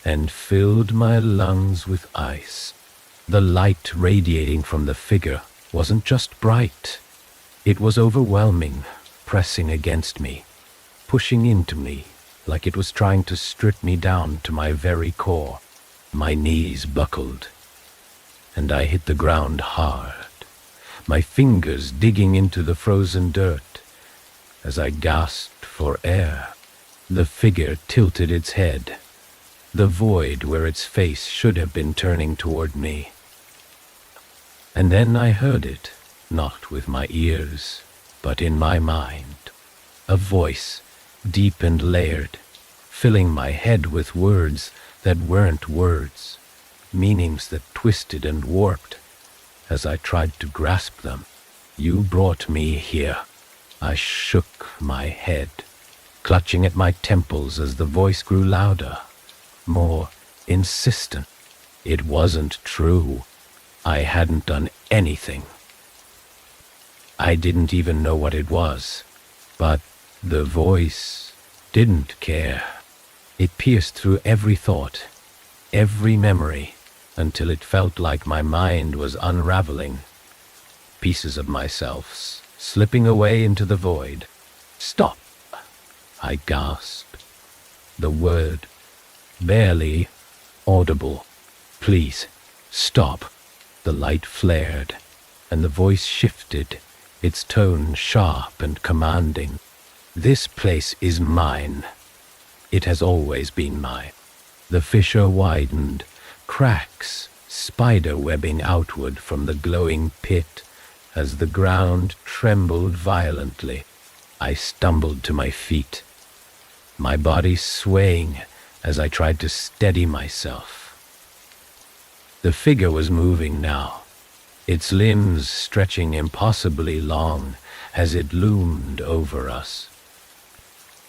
Speaker 1: and filled my lungs with ice. The light radiating from the figure wasn't just bright, it was overwhelming, pressing against me, pushing into me like it was trying to strip me down to my very core. My knees buckled, and I hit the ground hard, my fingers digging into the frozen dirt as I gasped for air. The figure tilted its head, the void where its face should have been turning toward me. And then I heard it, not with my ears, but in my mind. A voice, deep and layered, filling my head with words that weren't words, meanings that twisted and warped as I tried to grasp them. You brought me here. I shook my head, clutching at my temples as the voice grew louder, more insistent. It wasn't true. I hadn't done anything. I didn't even know what it was, but the voice didn't care. It pierced through every thought, every memory, until it felt like my mind was unraveling, pieces of myself slipping away into the void. Stop, I gasped, the word barely audible. Please, stop. The light flared, and the voice shifted, its tone sharp and commanding. This place is mine. It has always been mine. The fissure widened, cracks spider-webbing outward from the glowing pit as the ground trembled violently. I stumbled to my feet, my body swaying as I tried to steady myself. The figure was moving now, its limbs stretching impossibly long as it loomed over us.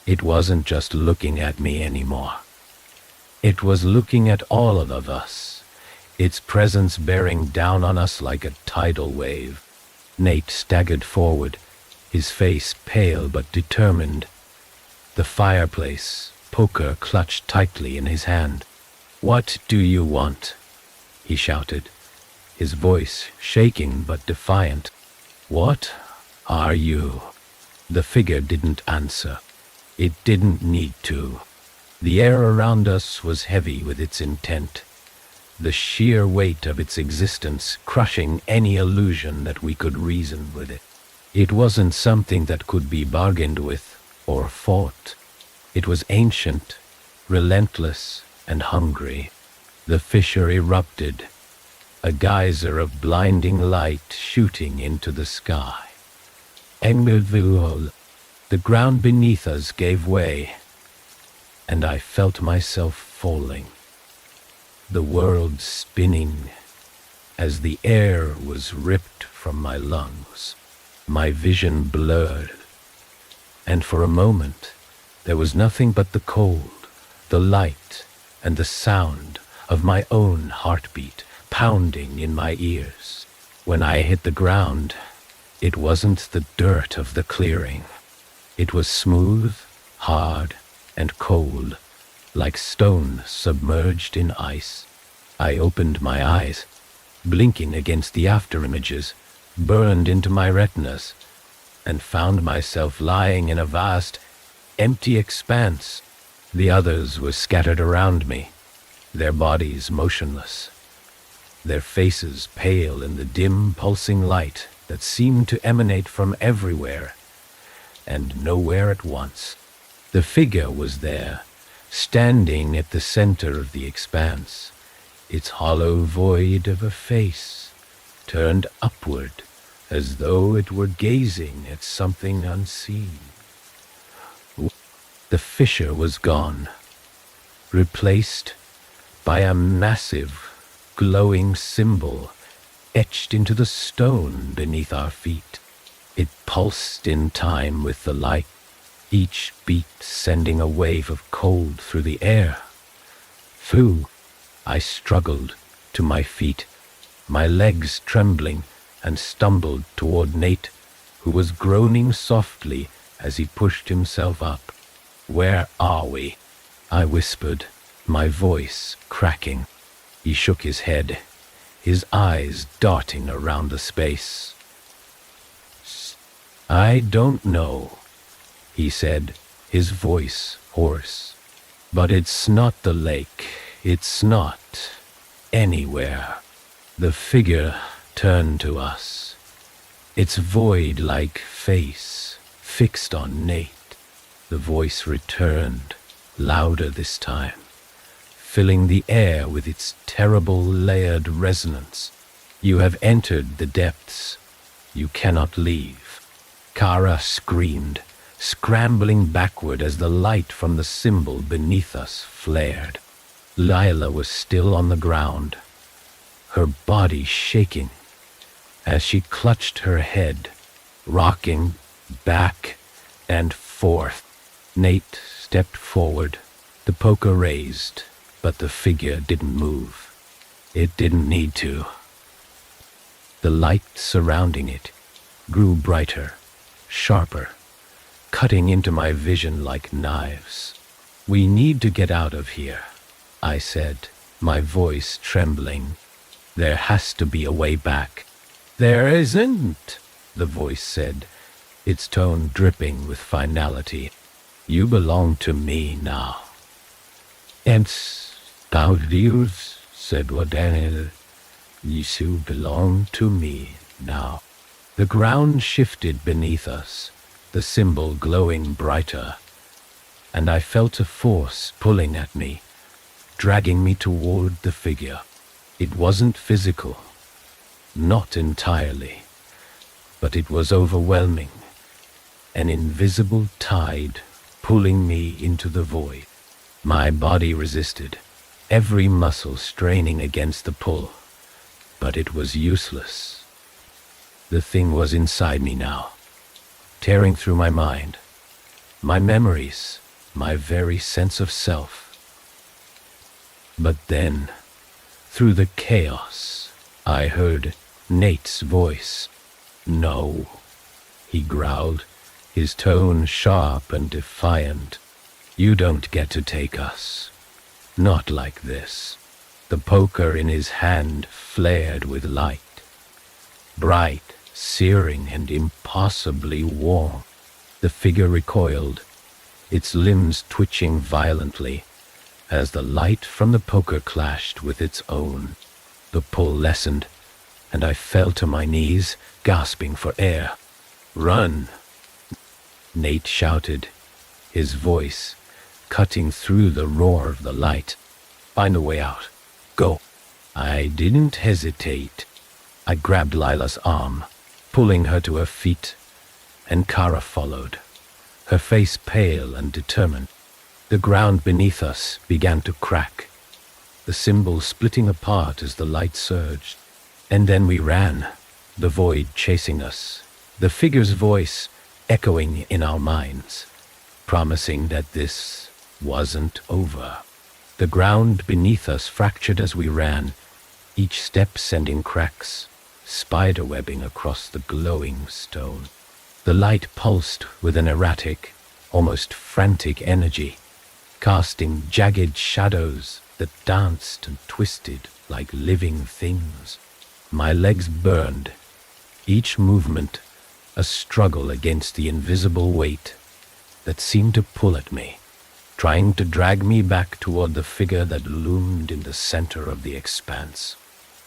Speaker 1: It wasn't just looking at me anymore. It was looking at all of us, its presence bearing down on us like a tidal wave. Nate staggered forward, his face pale but determined, the fireplace poker clutched tightly in his hand. "What do you want?" he shouted, his voice shaking but defiant. "What are you?" The figure didn't answer. It didn't need to. The air around us was heavy with its intent, the sheer weight of its existence crushing any illusion that we could reason with it. It wasn't something that could be bargained with or fought. It was ancient, relentless, and hungry. The fissure erupted, a geyser of blinding light shooting into the sky. Envelop. The ground beneath us gave way, and I felt myself falling, the world spinning as the air was ripped from my lungs. My vision blurred, and for a moment there was nothing but the cold, the light, and the sound of my own heartbeat pounding in my ears. When I hit the ground, it wasn't the dirt of the clearing. It was smooth, hard, and cold, like stone submerged in ice. I opened my eyes, blinking against the afterimages, burned into my retinas, and found myself lying in a vast, empty expanse. The others were scattered around me, their bodies motionless, their faces pale in the dim, pulsing light that seemed to emanate from everywhere and nowhere at once. The figure was there, standing at the center of the expanse, its hollow void of a face turned upward as though it were gazing at something unseen. The fissure was gone, replaced by a massive, glowing symbol etched into the stone beneath our feet. It pulsed in time with the light, each beat sending a wave of cold through the air. Phew! I struggled to my feet, my legs trembling, and stumbled toward Nate, who was groaning softly as he pushed himself up. "Where are we?" I whispered, my voice cracking. He shook his head, his eyes darting around the space. "I don't know," he said, his voice hoarse. "But it's not the lake. It's not anywhere." The figure turned to us, its void-like face fixed on Nate. The voice returned, louder this time, filling the air with its terrible layered resonance. "You have entered the depths. You cannot leave." Kara screamed, scrambling backward as the light from the symbol beneath us flared. Lila was still on the ground, her body shaking as she clutched her head, rocking back and forth. Nate stepped forward, the poker raised, but the figure didn't move. It didn't need to. The light surrounding it grew brighter, sharper, cutting into my vision like knives. "We need to get out of here," I said, my voice trembling. "There has to be a way back." "There isn't," the voice said, its tone dripping with finality. "You belong to me now." "It's Dios," said Wadanil. "You belong to me now." The ground shifted beneath us, the symbol glowing brighter, and I felt a force pulling at me, dragging me toward the figure. It wasn't physical, not entirely, but it was overwhelming, an invisible tide pulling me into the void. My body resisted, every muscle straining against the pull, but it was useless. The thing was inside me now, tearing through my mind, my memories, my very sense of self. But then, through the chaos, I heard Nate's voice. "No," he growled, his tone sharp and defiant. "You don't get to take us. Not like this." The poker in his hand flared with light, bright, searing, and impossibly warm. The figure recoiled, its limbs twitching violently as the light from the poker clashed with its own. The pull lessened, and I fell to my knees, gasping for air. "Run!" Nate shouted, his voice cutting through the roar of the light. "Find a way out. Go." I didn't hesitate. I grabbed Lila's arm, pulling her to her feet, and Kara followed, her face pale and determined. The ground beneath us began to crack, the symbol splitting apart as the light surged. And then we ran, the void chasing us, the figure's voice echoing in our minds, promising that this wasn't over. The ground beneath us fractured as we ran, each step sending cracks, spiderwebbing across the glowing stone. The light pulsed with an erratic, almost frantic energy, casting jagged shadows that danced and twisted like living things. My legs burned, each movement a struggle against the invisible weight that seemed to pull at me, trying to drag me back toward the figure that loomed in the center of the expanse.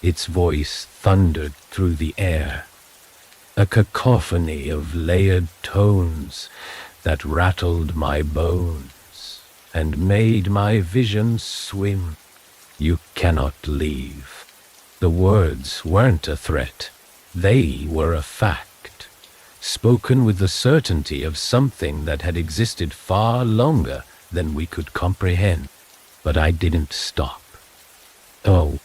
Speaker 1: Its voice thundered through the air, a cacophony of layered tones that rattled my bones and made my vision swim. "You cannot leave." The words weren't a threat. They were a fact, spoken with the certainty of something that had existed far longer than we could comprehend. But I didn't stop. Oh,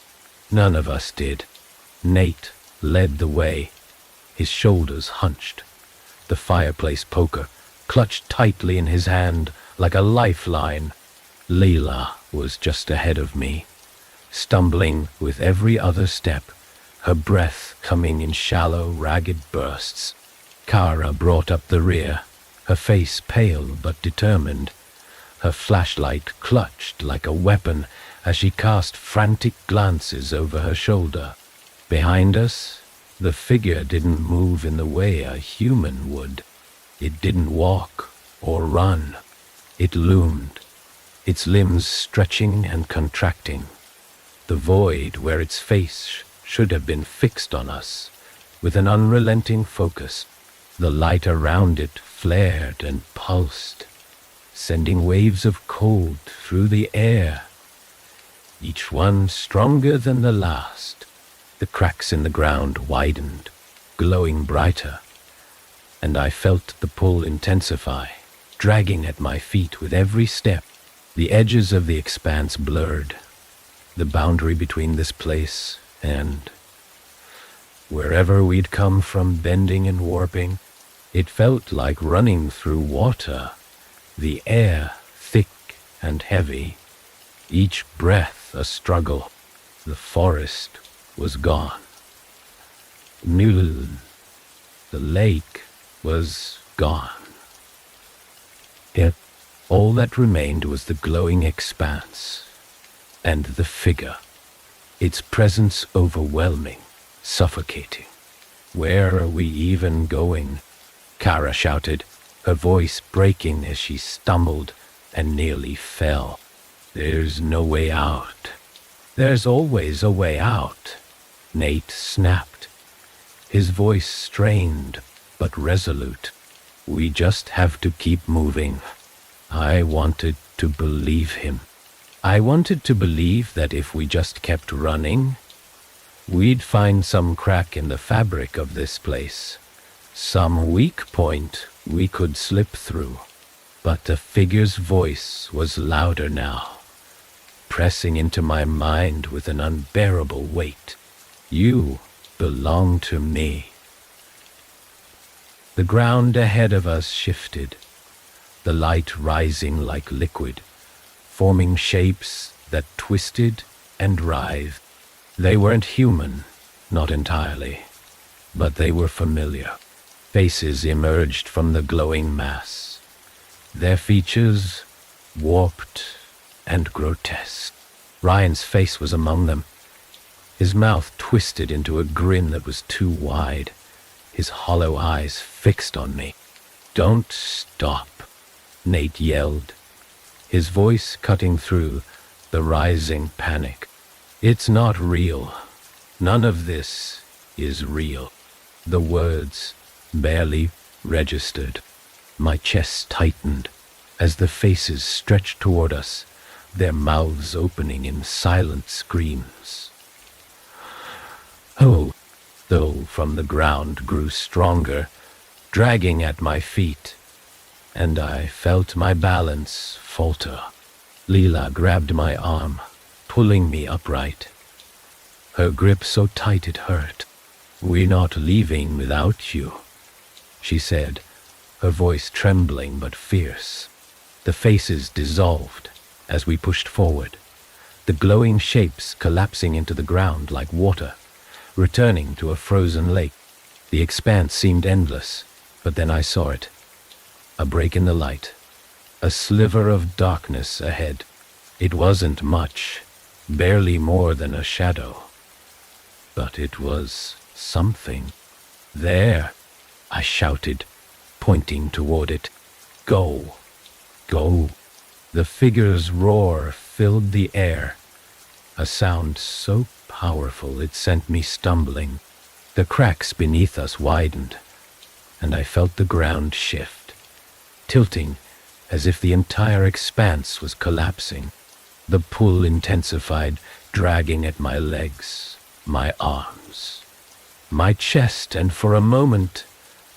Speaker 1: none of us did. Nate led the way, his shoulders hunched, the fireplace poker clutched tightly in his hand like a lifeline. Leela was just ahead of me, stumbling with every other step, her breath coming in shallow, ragged bursts. Kara brought up the rear, her face pale but determined, her flashlight clutched like a weapon as she cast frantic glances over her shoulder. Behind us, the figure didn't move in the way a human would. It didn't walk or run. It loomed, its limbs stretching and contracting, the void where its face should have been fixed on us with an unrelenting focus. The light around it flared and pulsed, sending waves of cold through the air, each one stronger than the last. The cracks in the ground widened, glowing brighter, and I felt the pull intensify, dragging at my feet with every step. The edges of the expanse blurred, the boundary between this place and wherever we'd come from bending and warping. It felt like running through water, the air thick and heavy, each breath a struggle. The forest was gone. The lake was gone. Yet all that remained was the glowing expanse and the figure, its presence overwhelming, suffocating. "Where are we even going?" Kara shouted, her voice breaking as she stumbled and nearly fell. "There's no way out." "There's always a way out," Nate snapped, his voice strained but resolute. "We just have to keep moving." I wanted to believe him. I wanted to believe that if we just kept running, we'd find some crack in the fabric of this place, some weak point we could slip through. But the figure's voice was louder now, pressing into my mind with an unbearable weight. "You belong to me." The ground ahead of us shifted, the light rising like liquid, forming shapes that twisted and writhed. They weren't human, not entirely, but they were familiar. Faces emerged from the glowing mass, their features warped and grotesque. Ryan's face was among them, his mouth twisted into a grin that was too wide, his hollow eyes fixed on me. "Don't stop," Nate yelled, his voice cutting through the rising panic. "It's not real. None of this is real." The words barely registered. My chest tightened as the faces stretched toward us, their mouths opening in silent screams. Oh, though from the ground grew stronger, dragging at my feet, and I felt my balance falter. Leela grabbed my arm, pulling me upright. Her grip so tight it hurt. "We're not leaving without you," she said, her voice trembling but fierce. The faces dissolved as we pushed forward, the glowing shapes collapsing into the ground like water, returning to a frozen lake. The expanse seemed endless, but then I saw it. A break in the light, a sliver of darkness ahead. It wasn't much, barely more than a shadow. But it was something. "There," I shouted, pointing toward it. "Go, go." The figure's roar filled the air, a sound so powerful it sent me stumbling. The cracks beneath us widened, and I felt the ground shift, tilting as if the entire expanse was collapsing. The pull intensified, dragging at my legs, my arms, my chest, and for a moment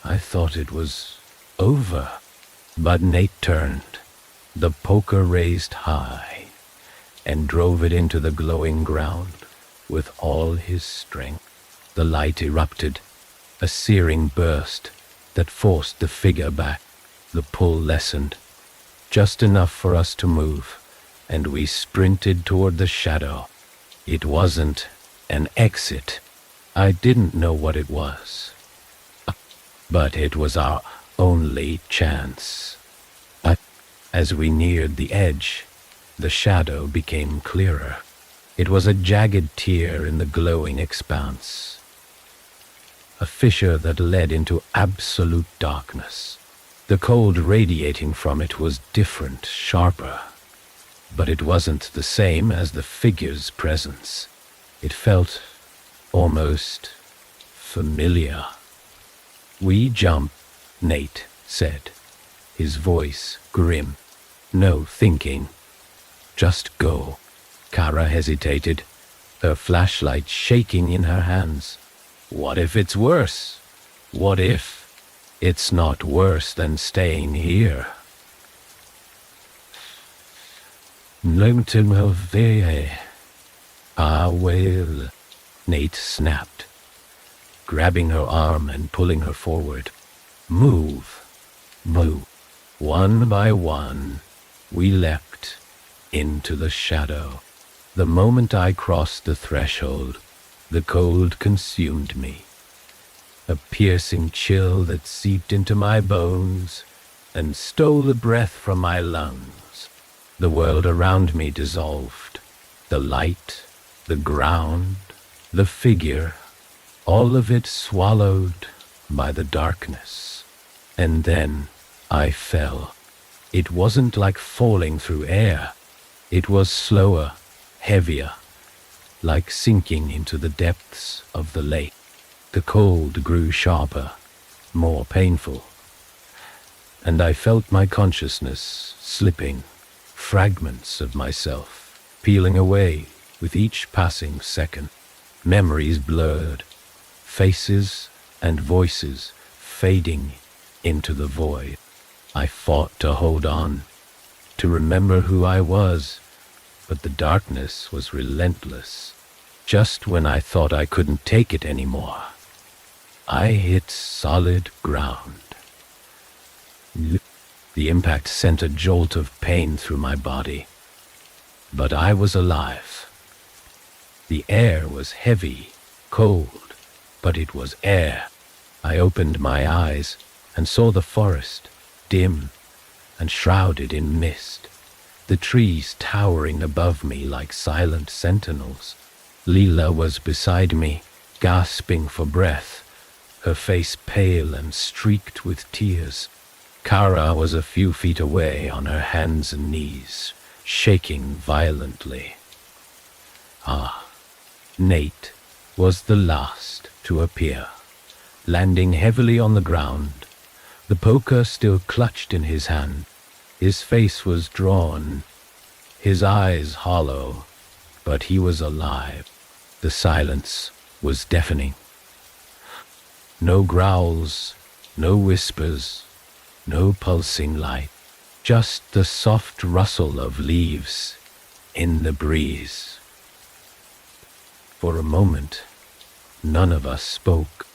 Speaker 1: I thought it was over. But Nate turned, the poker raised high, and drove it into the glowing ground with all his strength. The light erupted, a searing burst that forced the figure back. The pull lessened, just enough for us to move, and we sprinted toward the shadow. It wasn't an exit. I didn't know what it was, but it was our only chance. As we neared the edge, the shadow became clearer. It was a jagged tear in the glowing expanse, a fissure that led into absolute darkness. The cold radiating from it was different, sharper, but it wasn't the same as the figure's presence. It felt almost familiar. "We jump," Nate said, his voice grim. "No thinking. Just go." Kara hesitated, her flashlight shaking in her hands. "What if it's worse? What if it's not worse than staying here?" "I will," Nate snapped, grabbing her arm and pulling her forward. "Move, move." One by one, we leapt into the shadow. The moment I crossed the threshold, the cold consumed me, a piercing chill that seeped into my bones and stole the breath from my lungs. The world around me dissolved. The light, the ground, the figure, all of it swallowed by the darkness. And then I fell. It wasn't like falling through air. It was slower, heavier, like sinking into the depths of the lake. The cold grew sharper, more painful, and I felt my consciousness slipping, fragments of myself peeling away with each passing second. Memories blurred, faces and voices fading into the void. I fought to hold on, to remember who I was, but the darkness was relentless. Just when I thought I couldn't take it anymore, I hit solid ground. The impact sent a jolt of pain through my body, but I was alive. The air was heavy, cold, but it was air. I opened my eyes and saw the forest, dim and shrouded in mist, the trees towering above me like silent sentinels. Leela was beside me, gasping for breath, her face pale and streaked with tears. Kara was a few feet away on her hands and knees, shaking violently. Nate was the last to appear, landing heavily on the ground, the poker still clutched in his hand. His face was drawn, his eyes hollow, but he was alive. The silence was deafening. No growls, no whispers, no pulsing light, just the soft rustle of leaves in the breeze. For a moment, none of us spoke.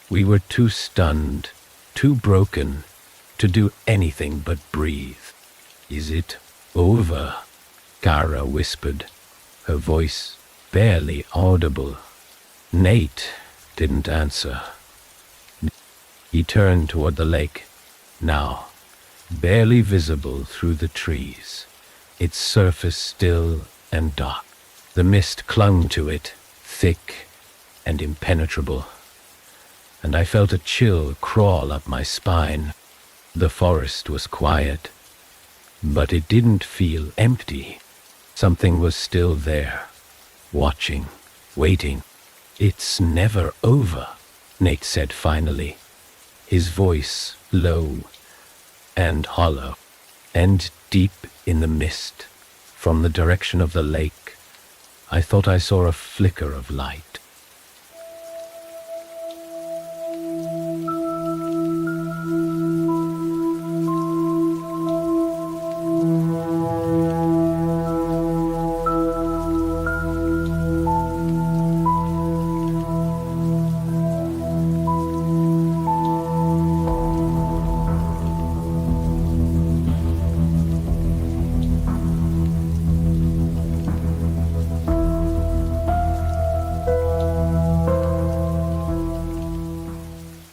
Speaker 1: We were too stunned, too broken, to do anything but breathe. "Is it over?" Kara whispered, her voice barely audible. Nate didn't answer. He turned toward the lake, now barely visible through the trees, its surface still and dark. The mist clung to it, thick and impenetrable, and I felt a chill crawl up my spine. The forest was quiet, but it didn't feel empty. Something was still there, watching, waiting. "It's never over," Nate said finally, his voice low and hollow. And deep in the mist, from the direction of the lake, I thought I saw a flicker of light.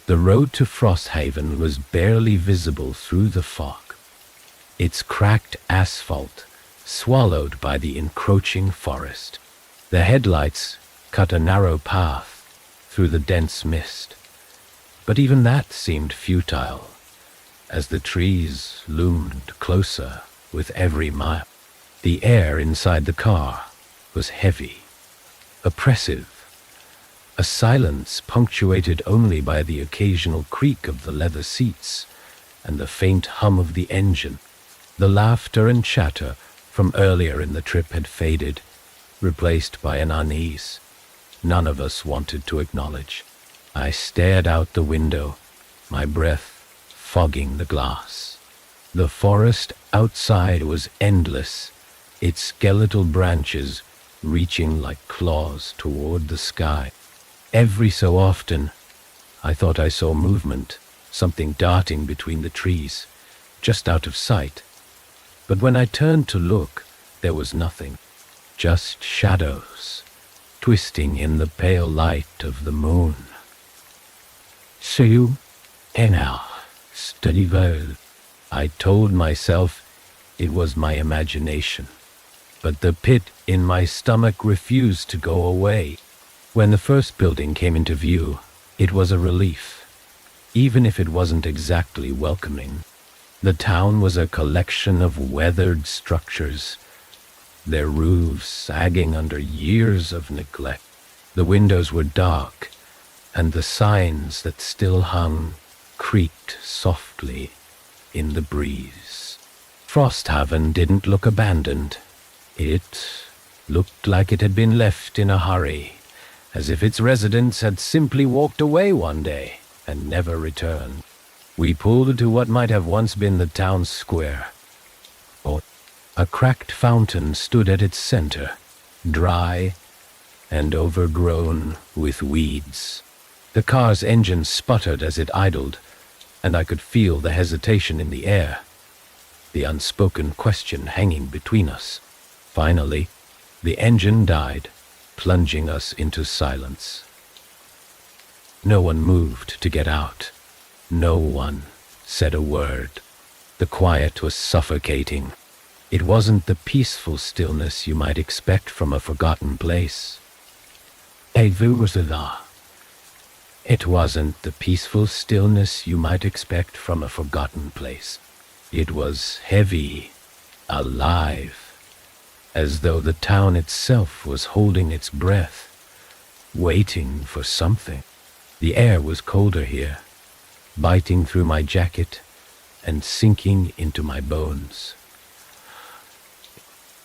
Speaker 1: The road to Frosthaven was barely visible through the fog, its cracked asphalt swallowed by the encroaching forest. The headlights cut a narrow path through the dense mist, but even that seemed futile, as the trees loomed closer with every mile. The air inside the car was heavy, oppressive, a silence punctuated only by the occasional creak of the leather seats and the faint hum of the engine. The laughter and chatter from earlier in the trip had faded, replaced by an unease none of us wanted to acknowledge. I stared out the window, my breath fogging the glass. The forest outside was endless, its skeletal branches reaching like claws toward the sky. Every so often, I thought I saw movement, something darting between the trees, just out of sight. But when I turned to look, there was nothing, just shadows, twisting in the pale light of the moon. "See now, steady well," I told myself. It was my imagination, but the pit in my stomach refused to go away. When the first building came into view, it was a relief, even if it wasn't exactly welcoming. The town was a collection of weathered structures, their roofs sagging under years of neglect. The windows were dark, and the signs that still hung creaked softly in the breeze. Frosthaven didn't look abandoned. It looked like it had been left in a hurry, as if its residents had simply walked away one day and never returned. We pulled into what might have once been the town square. A cracked fountain stood at its center, dry and overgrown with weeds. The car's engine sputtered as it idled, and I could feel the hesitation in the air, the unspoken question hanging between us. Finally, the engine died, plunging us into silence. No one moved to get out. No one said a word. The quiet was suffocating. It wasn't the peaceful stillness you might expect from a forgotten place. It wasn't the peaceful stillness you might expect from a forgotten place. It was heavy, alive, as though the town itself was holding its breath, waiting for something. The air was colder here, biting through my jacket and sinking into my bones.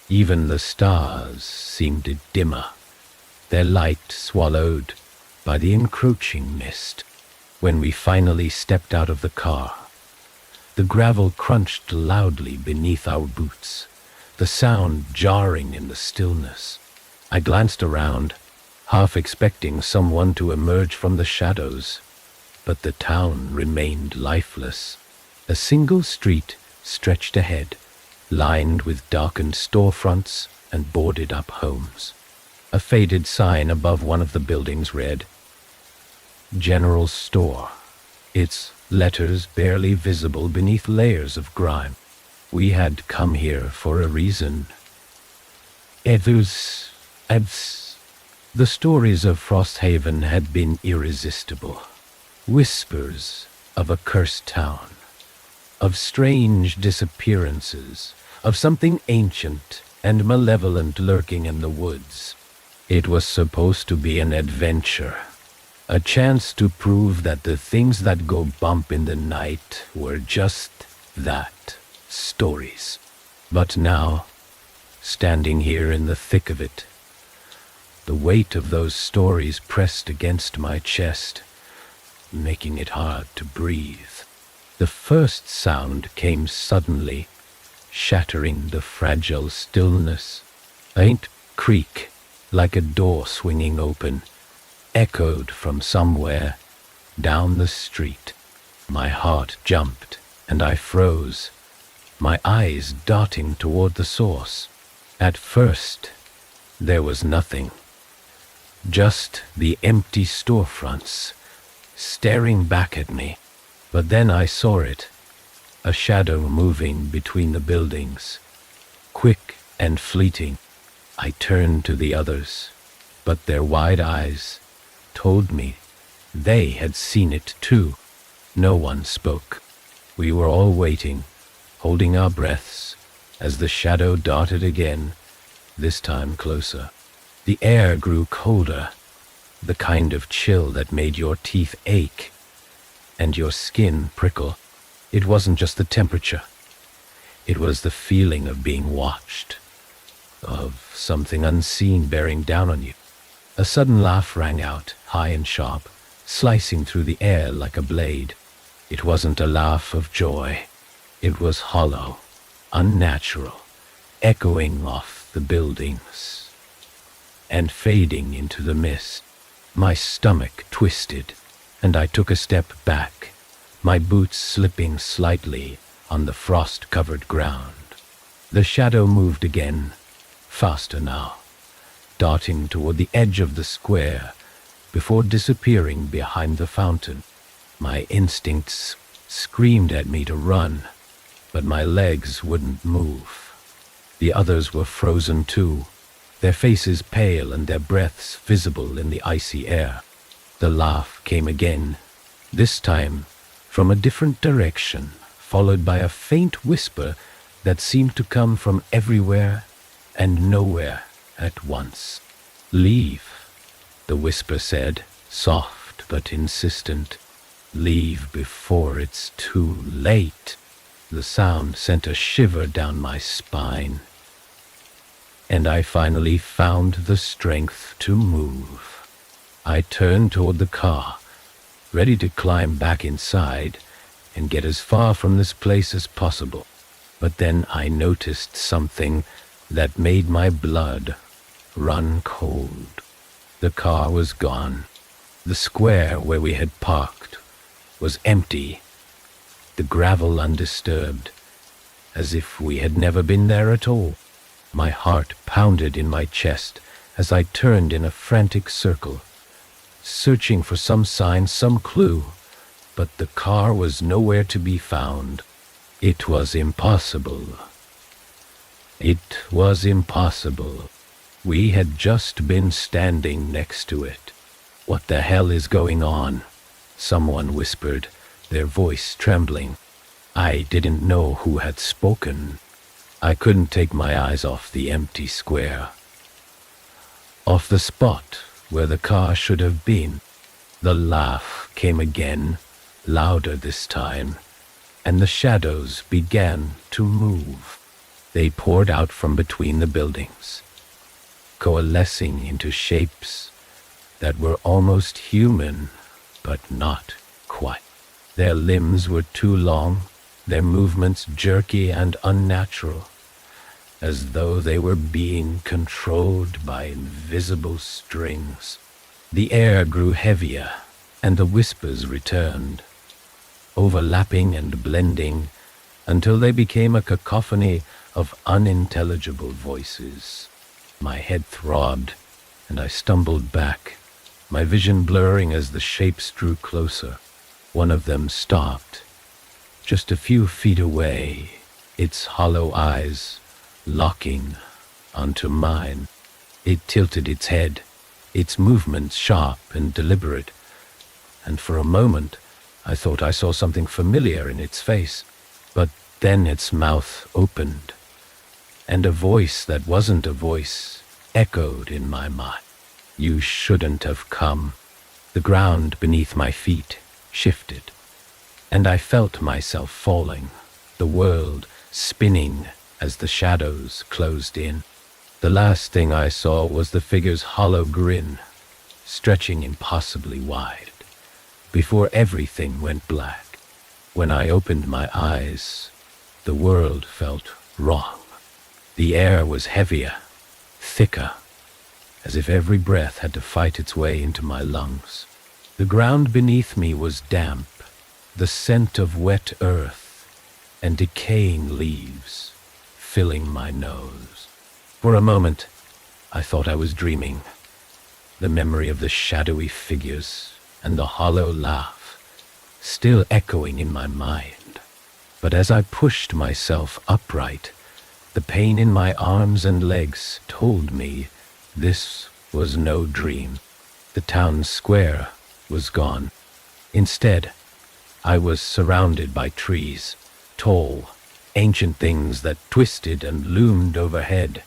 Speaker 1: Even the stars seemed dimmer, their light swallowed by the encroaching mist. When we finally stepped out of the car, the gravel crunched loudly beneath our boots, the sound jarring in the stillness. I glanced around, half expecting someone to emerge from the shadows, but the town remained lifeless. A single street stretched ahead, lined with darkened storefronts and boarded-up homes. A faded sign above one of the buildings read, "General Store," its letters barely visible beneath layers of grime. We had come here for a reason. The stories of Frosthaven had been irresistible. Whispers of a cursed town, of strange disappearances, of something ancient and malevolent lurking in the woods. It was supposed to be an adventure, a chance to prove that the things that go bump in the night were just that, stories. But now, standing here in the thick of it, the weight of those stories pressed against my chest, making it hard to breathe. The first sound came suddenly, shattering the fragile stillness. A faint creak, like a door swinging open, echoed from somewhere down the street. My heart jumped, and I froze, my eyes darting toward the source. At first, there was nothing, just the empty storefronts, staring back at me. But then I saw it, a shadow moving between the buildings, quick and fleeting. I turned to the others, but their wide eyes told me they had seen it too. No one spoke. We were all waiting, holding our breaths, as the shadow darted again, this time closer. The air grew colder, the kind of chill that made your teeth ache and your skin prickle. It wasn't just the temperature. It was the feeling of being watched, of something unseen bearing down on you. A sudden laugh rang out, high and sharp, slicing through the air like a blade. It wasn't a laugh of joy. It was hollow, unnatural, echoing off the buildings and fading into the mist. My stomach twisted, and I took a step back, my boots slipping slightly on the frost-covered ground. The shadow moved again, faster now, darting toward the edge of the square before disappearing behind the fountain. My instincts screamed at me to run, but my legs wouldn't move. The others were frozen too, their faces pale and their breaths visible in the icy air. The laugh came again, this time from a different direction, followed by a faint whisper that seemed to come from everywhere and nowhere at once. "Leave," the whisper said, soft but insistent. "Leave before it's too late." The sound sent a shiver down my spine, and I finally found the strength to move. I turned toward the car, ready to climb back inside and get as far from this place as possible. But then I noticed something that made my blood run cold. The car was gone. The square where we had parked was empty, the gravel undisturbed, as if we had never been there at all. My heart pounded in my chest as I turned in a frantic circle, searching for some sign, some clue, but the car was nowhere to be found. It was impossible. It was impossible. We had just been standing next to it. "What the hell is going on?" someone whispered, their voice trembling. I didn't know who had spoken. I couldn't take my eyes off the empty square, off the spot where the car should have been. The laugh came again, louder this time, and the shadows began to move. They poured out from between the buildings, coalescing into shapes that were almost human, but not quite. Their limbs were too long, their movements jerky and unnatural, as though they were being controlled by invisible strings. The air grew heavier, and the whispers returned, overlapping and blending until they became a cacophony of unintelligible voices. My head throbbed, and I stumbled back, my vision blurring as the shapes drew closer. One of them stopped, just a few feet away, its hollow eyes locking onto mine. It tilted its head, its movements sharp and deliberate, and for a moment I thought I saw something familiar in its face. But then its mouth opened, and a voice that wasn't a voice echoed in my mind. "You shouldn't have come." The ground beneath my feet shifted, and I felt myself falling, the world spinning as the shadows closed in. The last thing I saw was the figure's hollow grin, stretching impossibly wide, before everything went black. When I opened my eyes, the world felt wrong. The air was heavier, thicker, as if every breath had to fight its way into my lungs. The ground beneath me was damp, the scent of wet earth and decaying leaves filling my nose. For a moment, I thought I was dreaming, the memory of the shadowy figures and the hollow laugh still echoing in my mind. But as I pushed myself upright, the pain in my arms and legs told me this was no dream. The town square was gone. Instead, I was surrounded by trees, tall, ancient things that twisted and loomed overhead,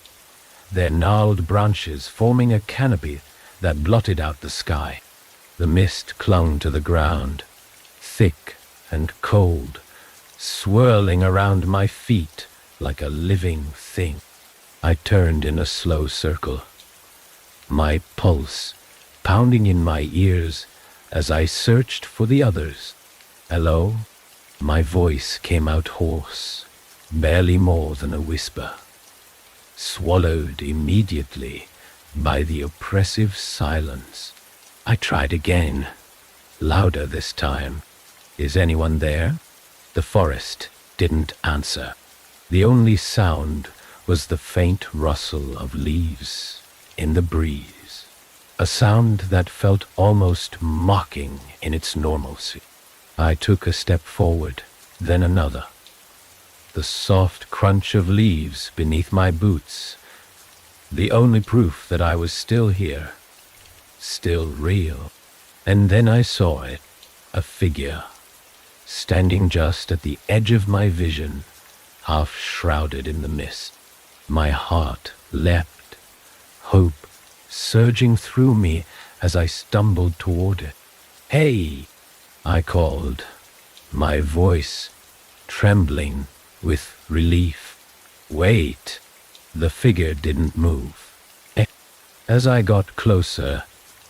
Speaker 1: their gnarled branches forming a canopy that blotted out the sky. The mist clung to the ground, thick and cold, swirling around my feet like a living thing. I turned in a slow circle, my pulse pounding in my ears as I searched for the others. "Hello?" My voice came out hoarse, barely more than a whisper, swallowed immediately by the oppressive silence. I tried again, louder this time. "Is anyone there?" The forest didn't answer. The only sound was the faint rustle of leaves in the breeze, a sound that felt almost mocking in its normalcy. I took a step forward, then another. The soft crunch of leaves beneath my boots, the only proof that I was still here, still real. And then I saw it, a figure, standing just at the edge of my vision, half shrouded in the mist. My heart leapt, hope surging through me as I stumbled toward it. "Hey!" I called, my voice trembling with relief. "Wait!" The figure didn't move. As I got closer,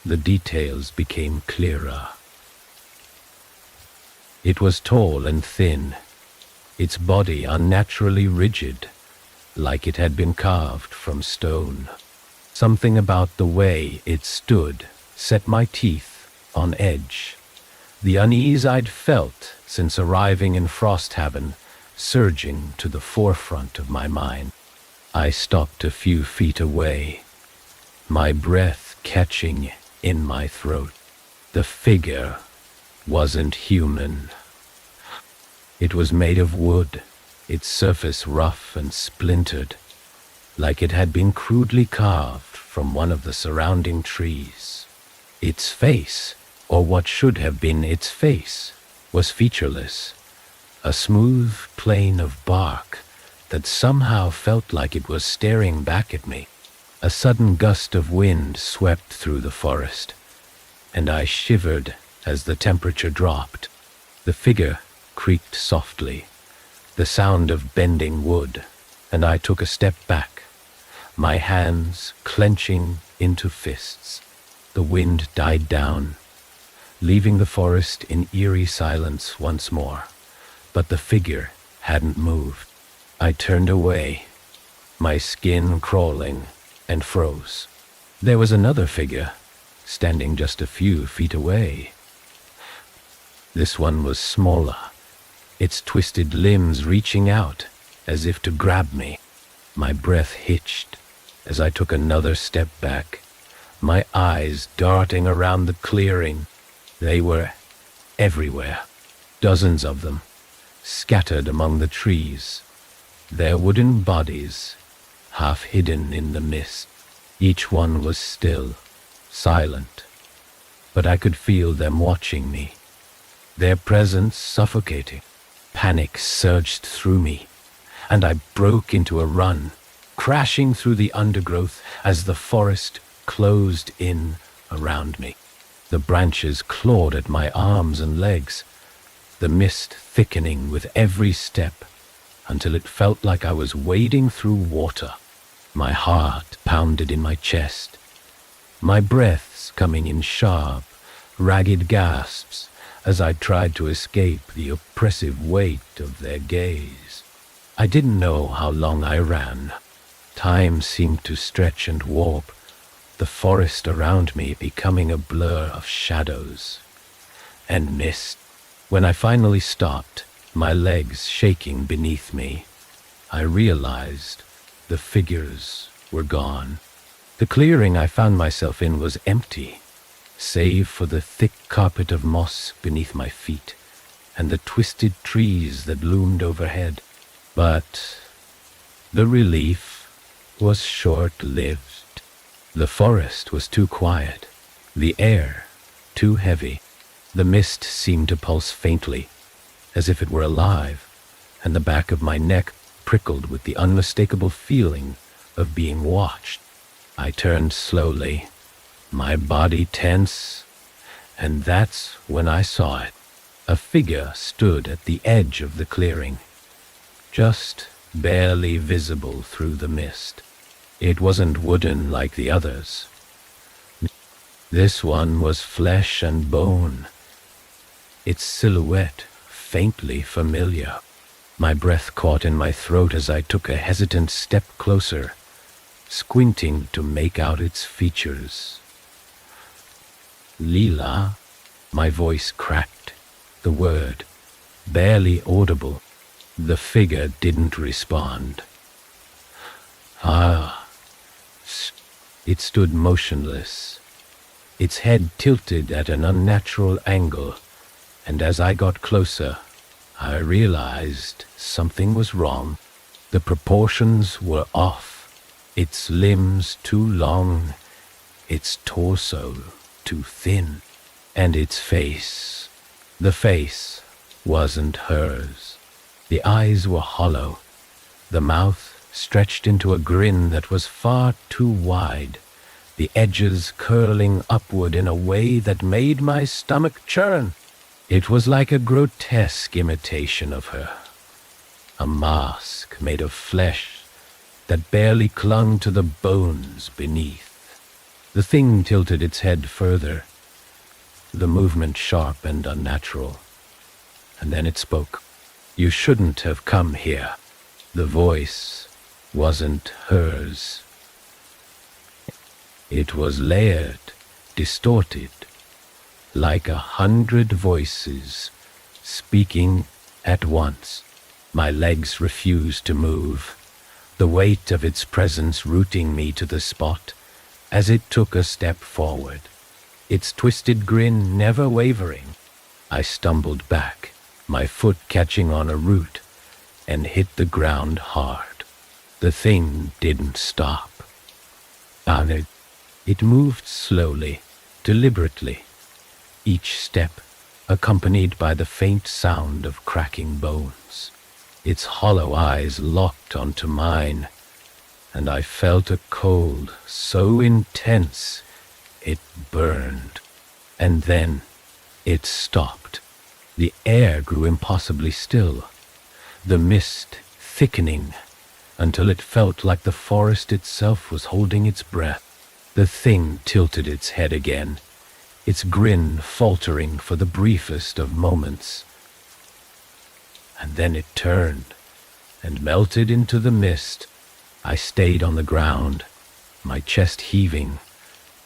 Speaker 1: the details became clearer. It was tall and thin, its body unnaturally rigid, like it had been carved from stone. Something about the way it stood set my teeth on edge. The unease I'd felt since arriving in Frosthaven surging to the forefront of my mind. I stopped a few feet away, my breath catching in my throat. The figure wasn't human. It was made of wood, its surface rough and splintered, like it had been crudely carved from one of the surrounding trees. Its face, or what should have been its face, was featureless, a smooth plane of bark that somehow felt like it was staring back at me. A sudden gust of wind swept through the forest, and I shivered as the temperature dropped. The figure creaked softly, the sound of bending wood, and I took a step back, my hands clenching into fists. The wind died down, leaving the forest in eerie silence once more, but the figure hadn't moved. I turned away, my skin crawling, and froze. There was another figure, standing just a few feet away. This one was smaller, its twisted limbs reaching out as if to grab me. My breath hitched as I took another step back, my eyes darting around the clearing. They were everywhere, dozens of them, scattered among the trees, their wooden bodies half hidden in the mist. Each one was still, silent, but I could feel them watching me, their presence suffocating. Panic surged through me, and I broke into a run, crashing through the undergrowth as the forest closed in around me. The branches clawed at my arms and legs, the mist thickening with every step until it felt like I was wading through water. My heart pounded in my chest, my breaths coming in sharp, ragged gasps as I tried to escape the oppressive weight of their gaze. I didn't know how long I ran. Time seemed to stretch and warp, the forest around me becoming a blur of shadows and mist. When I finally stopped, my legs shaking beneath me, I realized the figures were gone. The clearing I found myself in was empty, save for the thick carpet of moss beneath my feet and the twisted trees that loomed overhead. But the relief was short-lived. The forest was too quiet, the air too heavy. The mist seemed to pulse faintly, as if it were alive, and the back of my neck prickled with the unmistakable feeling of being watched. I turned slowly, my body tense, and that's when I saw it. A figure stood at the edge of the clearing, just barely visible through the mist. It wasn't wooden like the others. This one was flesh and bone, its silhouette faintly familiar. My breath caught in my throat as I took a hesitant step closer, squinting to make out its features. Leela, my voice cracked, the word barely audible. The figure didn't respond. It stood motionless, its head tilted at an unnatural angle, and as I got closer, I realized something was wrong. The proportions were off, its limbs too long, its torso too thin, and its face. The face wasn't hers. The eyes were hollow, the mouth stretched into a grin that was far too wide, the edges curling upward in a way that made my stomach churn. It was like a grotesque imitation of her, a mask made of flesh that barely clung to the bones beneath. The thing tilted its head further, the movement sharp and unnatural, and then it spoke. "You shouldn't have come here." The voice wasn't hers. It was layered, distorted, like 100 voices speaking at once. My legs refused to move, the weight of its presence rooting me to the spot as it took a step forward, its twisted grin never wavering. I stumbled back, my foot catching on a root, and hit the ground hard. The thing didn't stop. It moved slowly, deliberately, each step accompanied by the faint sound of cracking bones. Its hollow eyes locked onto mine, and I felt a cold so intense it burned. And then it stopped. The air grew impossibly still, the mist thickening until it felt like the forest itself was holding its breath. The thing tilted its head again, its grin faltering for the briefest of moments. And then it turned and melted into the mist. I stayed on the ground, my chest heaving,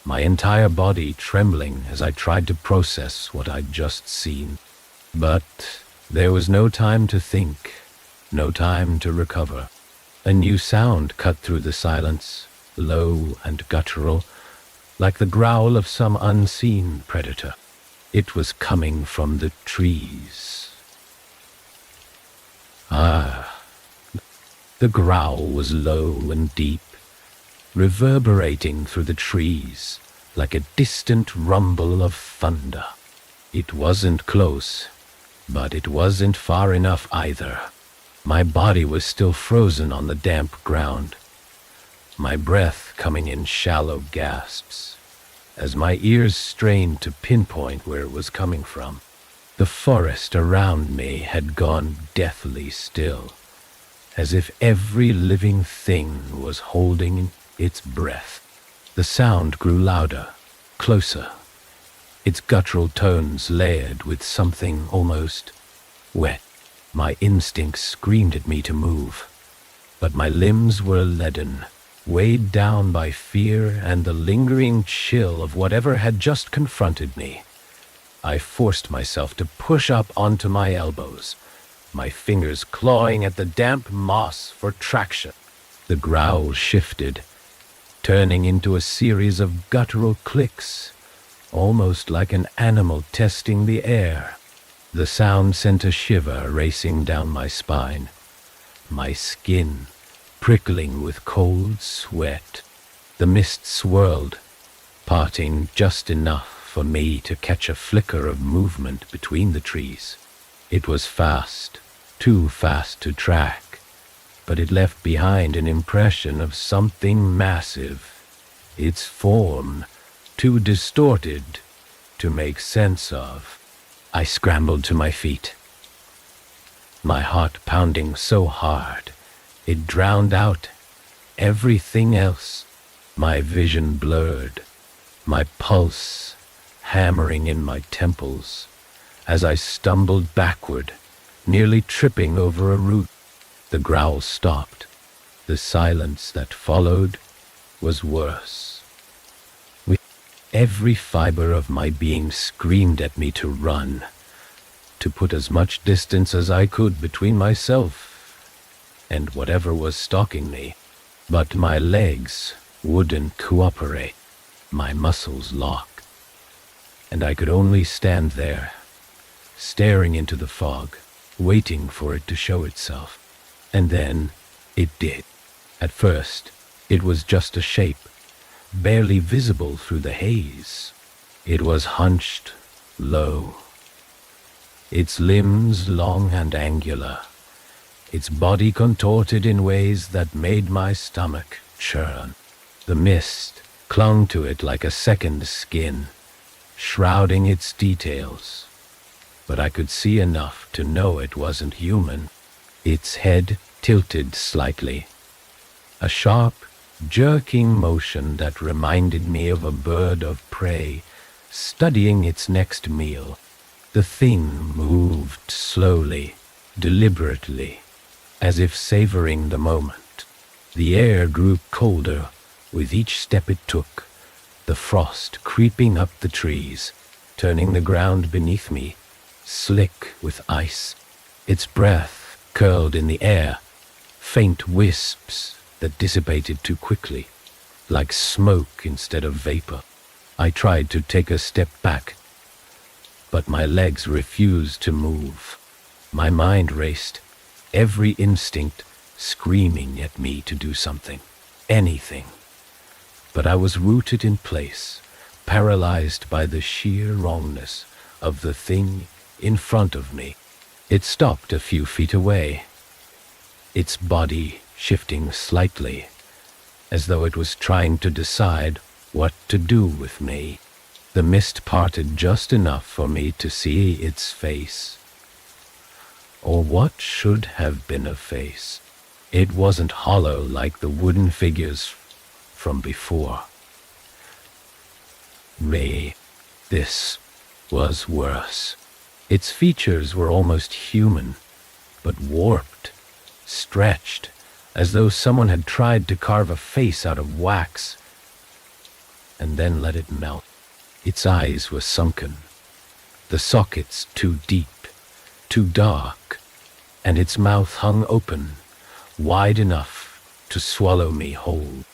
Speaker 1: my entire body trembling as I tried to process what I'd just seen. But there was no time to think, no time to recover. A new sound cut through the silence, low and guttural, like the growl of some unseen predator. It was coming from the trees. The growl was low and deep, reverberating through the trees like a distant rumble of thunder. It wasn't close, but it wasn't far enough either. My body was still frozen on the damp ground, my breath coming in shallow gasps, as my ears strained to pinpoint where it was coming from. The forest around me had gone deathly still, as if every living thing was holding its breath. The sound grew louder, closer, its guttural tones layered with something almost wet. My instincts screamed at me to move, but my limbs were leaden, weighed down by fear and the lingering chill of whatever had just confronted me. I forced myself to push up onto my elbows, my fingers clawing at the damp moss for traction. The growl shifted, turning into a series of guttural clicks, almost like an animal testing the air. The sound sent a shiver racing down my spine, my skin prickling with cold sweat. The mist swirled, parting just enough for me to catch a flicker of movement between the trees. It was fast, too fast to track, but it left behind an impression of something massive, its form too distorted to make sense of. I scrambled to my feet, my heart pounding so hard it drowned out everything else. My vision blurred, my pulse hammering in my temples as I stumbled backward, nearly tripping over a root. The growl stopped. The silence that followed was worse. With every fiber of my being screamed at me to run, to put as much distance as I could between myself and whatever was stalking me. But my legs wouldn't cooperate. My muscles locked, and I could only stand there, staring into the fog, waiting for it to show itself. And then it did. At first, it was just a shape, barely visible through the haze. It was hunched low, its limbs long and angular, its body contorted in ways that made my stomach churn. The mist clung to it like a second skin, shrouding its details, but I could see enough to know it wasn't human. Its head tilted slightly, a sharp, jerking motion that reminded me of a bird of prey studying its next meal. The thing moved slowly, deliberately, as if savoring the moment. The air grew colder with each step it took, the frost creeping up the trees, turning the ground beneath me slick with ice. Its breath curled in the air, faint wisps that dissipated too quickly, like smoke instead of vapor. I tried to take a step back, but my legs refused to move. My mind raced, every instinct screaming at me to do something, anything. But I was rooted in place, paralyzed by the sheer wrongness of the thing in front of me. It stopped a few feet away, its body shifting slightly, as though it was trying to decide what to do with me. The mist parted just enough for me to see its face. Or what should have been a face. It wasn't hollow like the wooden figures from before. This was worse. Its features were almost human, but warped, stretched, as though someone had tried to carve a face out of wax and then let it melt. Its eyes were sunken, the sockets too deep, too dark, and its mouth hung open, wide enough to swallow me whole.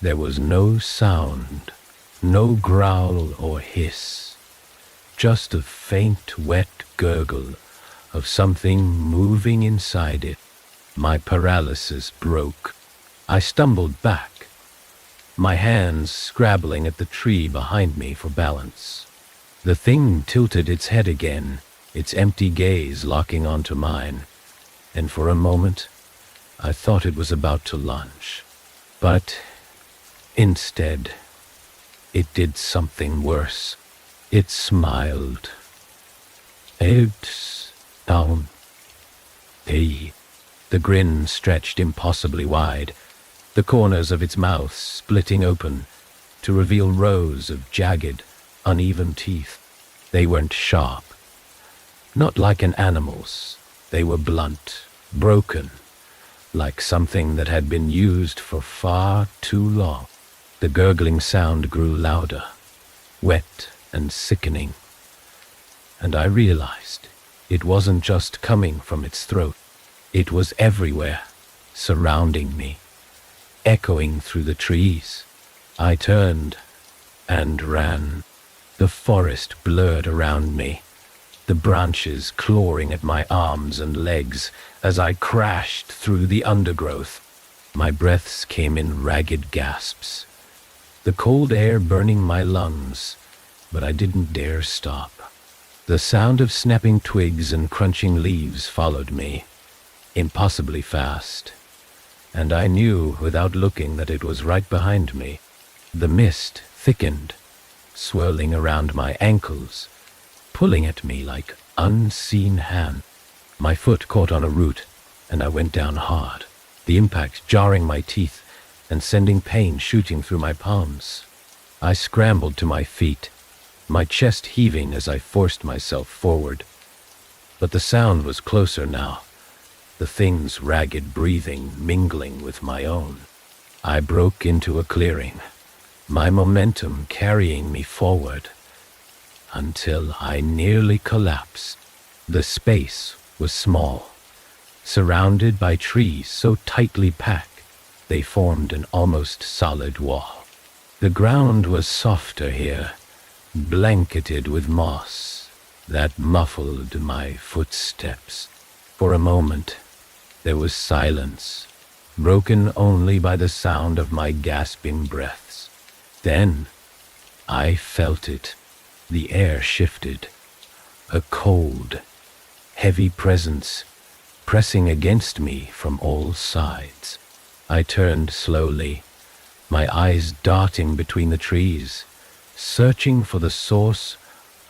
Speaker 1: There was no sound, no growl or hiss, just a faint, wet gurgle of something moving inside it. My paralysis broke. I stumbled back, my hands scrabbling at the tree behind me for balance. The thing tilted its head again, its empty gaze locking onto mine, and for a moment I thought it was about to lunge. But instead, it did something worse. It smiled. It's down. The grin stretched impossibly wide, the corners of its mouth splitting open to reveal rows of jagged, uneven teeth. They weren't sharp, not like an animal's. They were blunt, broken, like something that had been used for far too long. The gurgling sound grew louder, wet and sickening, and I realized it wasn't just coming from its throat. It was everywhere, surrounding me, echoing through the trees. I turned and ran. The forest blurred around me, the branches clawing at my arms and legs as I crashed through the undergrowth. My breaths came in ragged gasps, the cold air burning my lungs, but I didn't dare stop. The sound of snapping twigs and crunching leaves followed me, impossibly fast, and I knew without looking that it was right behind me. The mist thickened, swirling around my ankles, pulling at me like unseen hand. My foot caught on a root, and I went down hard, the impact jarring my teeth and sending pain shooting through my palms. I scrambled to my feet, my chest heaving as I forced myself forward. But the sound was closer now, the thing's ragged breathing mingling with my own. I broke into a clearing, my momentum carrying me forward, until I nearly collapsed. The space was small, surrounded by trees so tightly packed they formed an almost solid wall. The ground was softer here, blanketed with moss that muffled my footsteps. For a moment, there was silence, broken only by the sound of my gasping breaths. Then I felt it. The air shifted, a cold, heavy presence pressing against me from all sides. I turned slowly, my eyes darting between the trees, searching for the source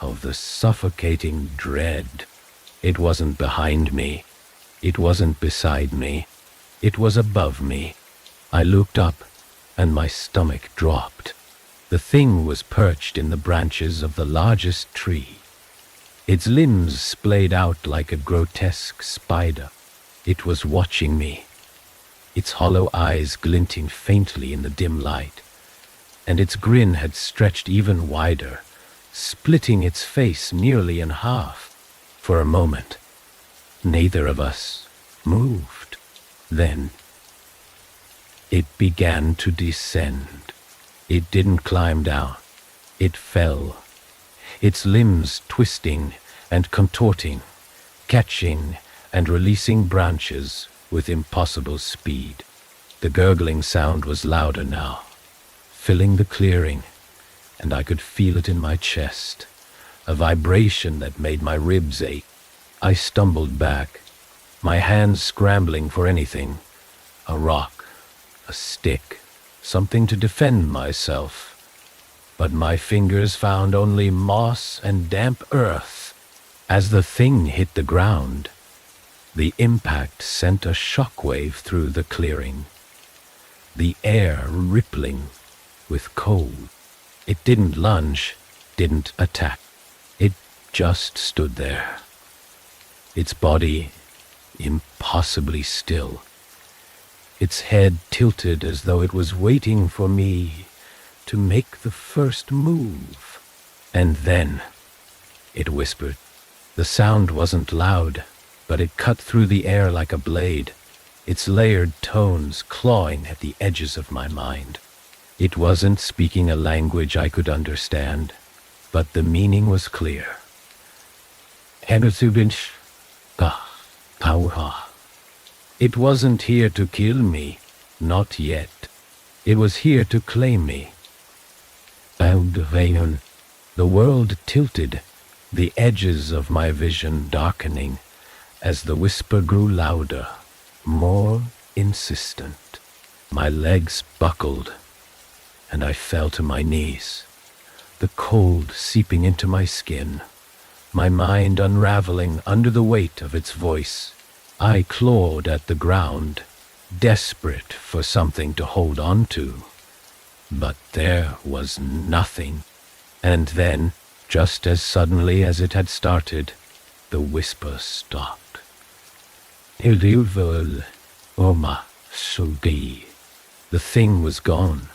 Speaker 1: of the suffocating dread. It wasn't behind me. It wasn't beside me. It was above me. I looked up, and my stomach dropped. The thing was perched in the branches of the largest tree, its limbs splayed out like a grotesque spider. It was watching me, its hollow eyes glinting faintly in the dim light, and its grin had stretched even wider, splitting its face nearly in half. For a moment, neither of us moved. Then it began to descend. It didn't climb down. It fell, its limbs twisting and contorting, catching and releasing branches with impossible speed. The gurgling sound was louder now, filling the clearing, and I could feel it in my chest, a vibration that made my ribs ache. I stumbled back, my hands scrambling for anything, a rock, a stick, something to defend myself. but my fingers found only moss and damp earth. As the thing hit the ground, the impact sent a shockwave through the clearing, the air rippling with cold. It didn't lunge, didn't attack. It just stood there, its body impossibly still, its head tilted as though it was waiting for me to make the first move. And then it whispered. The sound wasn't loud, but it cut through the air like a blade, its layered tones clawing at the edges of my mind. It wasn't speaking a language I could understand, but the meaning was clear. It wasn't here to kill me, not yet. It was here to claim me. The world tilted, the edges of my vision darkening as the whisper grew louder, more insistent. My legs buckled, and I fell to my knees, the cold seeping into my skin, my mind unraveling under the weight of its voice. I clawed at the ground, desperate for something to hold on to. But there was nothing. And then, just as suddenly as it had started, the whisper stopped. The thing was gone.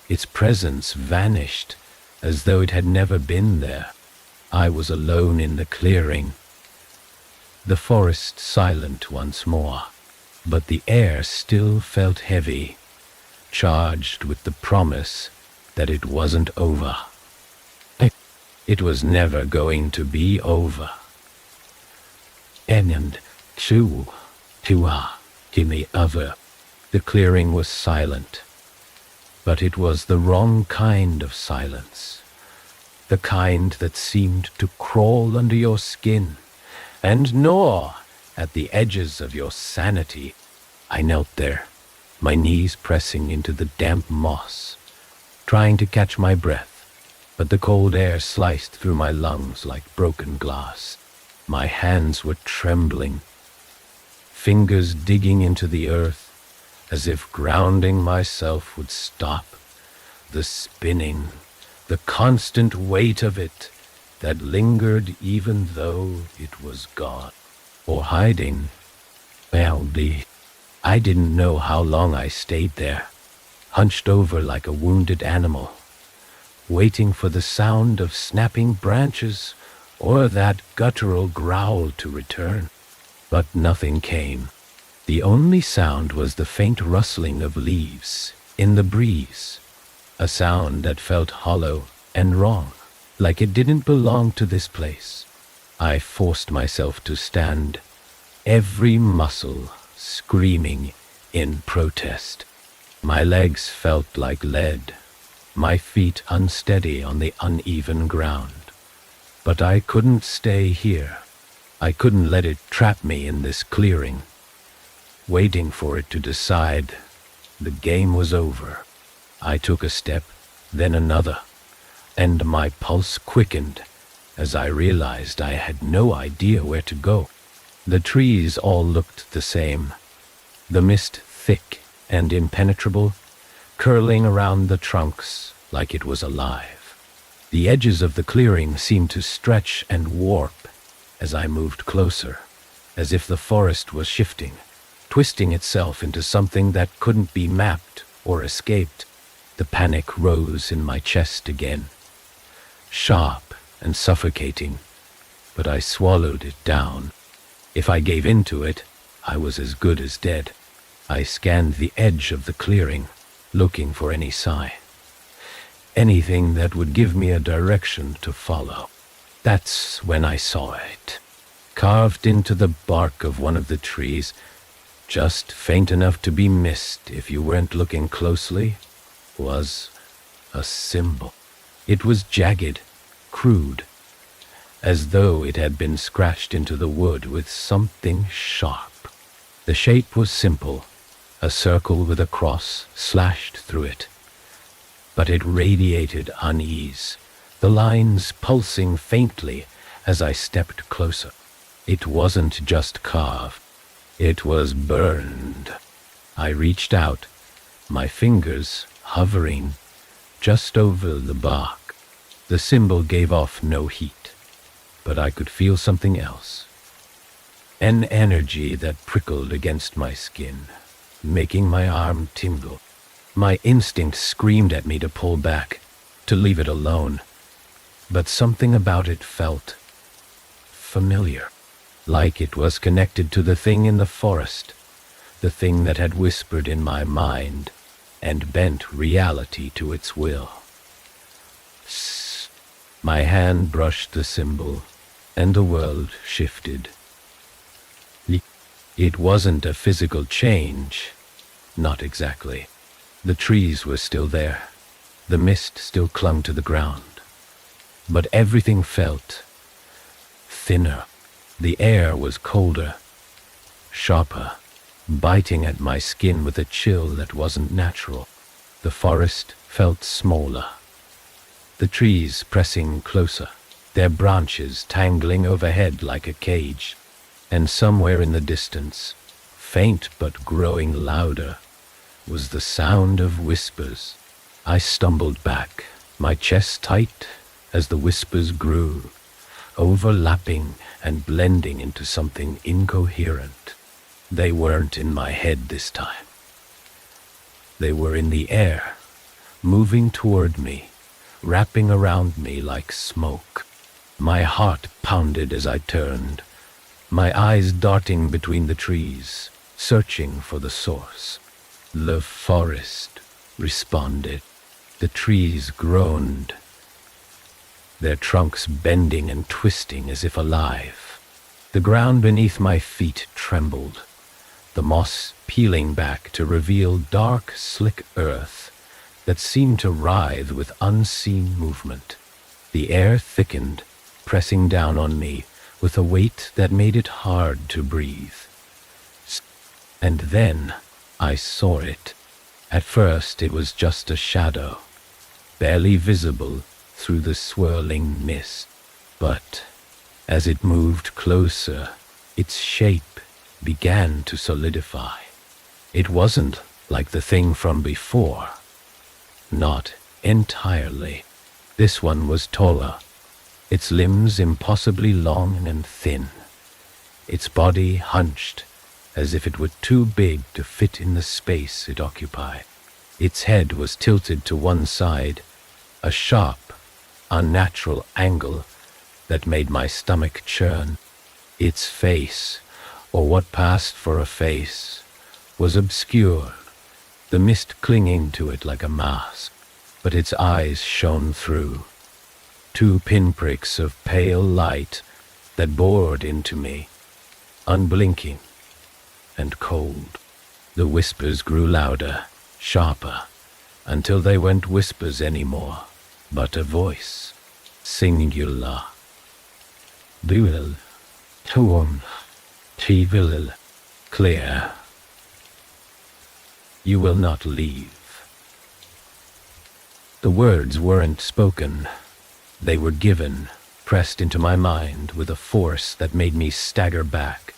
Speaker 1: Its presence vanished, as though it had never been there. I was alone in the clearing. The forest silent once more, but the air still felt heavy, charged with the promise that it wasn't over. It was never going to be over. And to the other, the clearing was silent, but it was the wrong kind of silence, the kind that seemed to crawl under your skin and gnaw at the edges of your sanity. I knelt there, my knees pressing into the damp moss, trying to catch my breath, but the cold air sliced through my lungs like broken glass. My hands were trembling, fingers digging into the earth, as if grounding myself would stop. The spinning, the constant weight of it that lingered even though it was gone, or hiding. I didn't know how long I stayed there, hunched over like a wounded animal, waiting for the sound of snapping branches or that guttural growl to return. But nothing came. The only sound was the faint rustling of leaves in the breeze, a sound that felt hollow and wrong, like it didn't belong to this place. I forced myself to stand, every muscle screaming in protest. My legs felt like lead, my feet unsteady on the uneven ground. But I couldn't stay here. I couldn't let it trap me in this clearing, waiting for it to decide. The game was over. I took a step, then another, and my pulse quickened as I realized I had no idea where to go. The trees all looked the same, the mist thick and impenetrable, curling around the trunks like it was alive. The edges of the clearing seemed to stretch and warp as I moved closer, as if the forest was shifting, twisting itself into something that couldn't be mapped or escaped. The panic rose in my chest again, sharp and suffocating, but I swallowed it down. If I gave in to it, I was as good as dead. I scanned the edge of the clearing, looking for any sign, anything that would give me a direction to follow. That's when I saw it. Carved into the bark of one of the trees, just faint enough to be missed if you weren't looking closely, was a symbol. It was jagged, crude, as though it had been scratched into the wood with something sharp. The shape was simple, a circle with a cross slashed through it. but it radiated unease, the lines pulsing faintly as I stepped closer. It wasn't just carved, it was burned. I reached out, my fingers hovering just over the bark. The symbol gave off no heat, but I could feel something else. An energy that prickled against my skin, making my arm tingle. My instinct screamed at me to pull back, to leave it alone, but something about it felt familiar, like it was connected to the thing in the forest, the thing that had whispered in my mind and bent reality to its will. My hand brushed the symbol, and the world shifted. It wasn't a physical change, not exactly. The trees were still there, the mist still clung to the ground, but everything felt thinner. The air was colder, sharper, biting at my skin with a chill that wasn't natural. The forest felt smaller, the trees pressing closer, their branches tangling overhead like a cage, and somewhere in the distance, faint but growing louder, was the sound of whispers. I stumbled back, my chest tight as the whispers grew, overlapping and blending into something incoherent. They weren't in my head this time. They were in the air, moving toward me, wrapping around me like smoke. My heart pounded as I turned, my eyes darting between the trees, searching for the source. The forest responded. The trees groaned, their trunks bending and twisting as if alive. The ground beneath my feet trembled, the moss peeling back to reveal dark, slick earth that seemed to writhe with unseen movement. The air thickened, pressing down on me with a weight that made it hard to breathe. And then I saw it. At first it was just a shadow, barely visible through the swirling mist. But as it moved closer, its shape began to solidify. It wasn't like the thing from before. Not entirely. This one was taller, its limbs impossibly long and thin, its body hunched as if it were too big to fit in the space it occupied. Its head was tilted to one side, a sharp, unnatural angle that made my stomach churn. Its face, or what passed for a face, was obscured, the mist clinging to it like a mask, but its eyes shone through. Two pinpricks of pale light that bored into me, unblinking and cold. The whispers grew louder, sharper, until they weren't whispers anymore, but a voice, singular. Dual, tuum, tivil, clear. You will not leave. The words weren't spoken. They were given, pressed into my mind with a force that made me stagger back.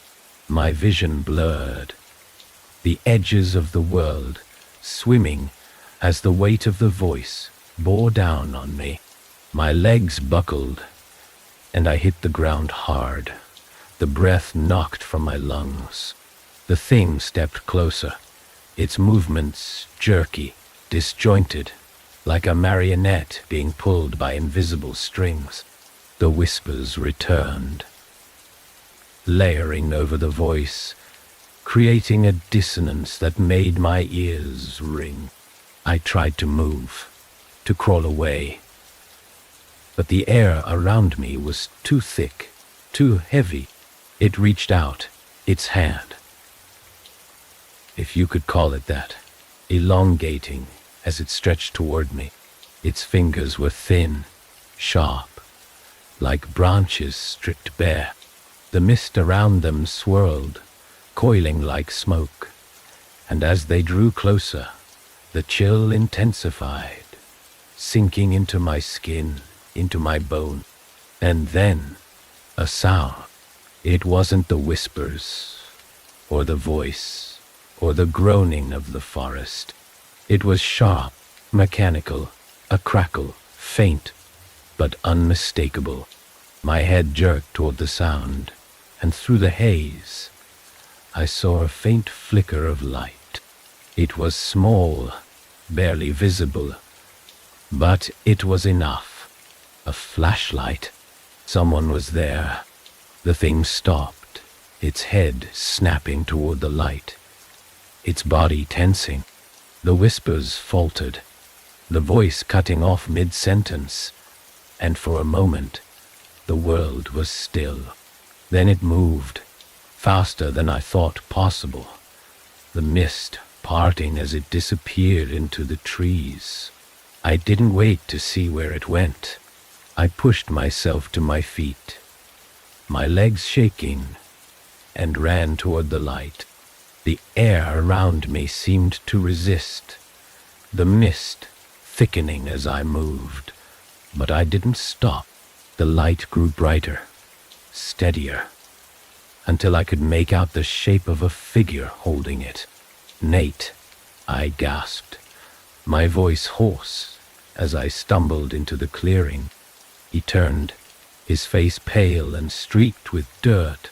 Speaker 1: My vision blurred, the edges of the world swimming as the weight of the voice bore down on me. My legs buckled, and I hit the ground hard. The breath knocked from my lungs. The thing stepped closer, its movements jerky, disjointed, like a marionette being pulled by invisible strings. The whispers returned, layering over the voice, creating a dissonance that made my ears ring. I tried to move, to crawl away, but the air around me was too thick, too heavy. It reached out, its hand, if you could call it that, elongating as it stretched toward me. Its fingers were thin, sharp, like branches stripped bare. The mist around them swirled, coiling like smoke, and as they drew closer, the chill intensified. sinking into my skin, into my bone. And then, a sound. It wasn't the whispers, or the voice, or the groaning of the forest. It was sharp, mechanical, a crackle, faint, but unmistakable. My head jerked toward the sound, and through the haze, I saw a faint flicker of light. It was small, barely visible, but it was enough. A flashlight. Someone was there. The thing stopped, its head snapping toward the light, its body tensing. The whispers faltered, the voice cutting off mid-sentence, and for a moment, the world was still. Then it moved, faster than I thought possible, the mist parting as it disappeared into the trees. I didn't wait to see where it went. I pushed myself to my feet, my legs shaking, and ran toward the light. The air around me seemed to resist, the mist thickening as I moved. But I didn't stop. The light grew brighter, steadier, until I could make out the shape of a figure holding it. "Nate," I gasped, my voice hoarse as I stumbled into the clearing. He turned, his face pale and streaked with dirt,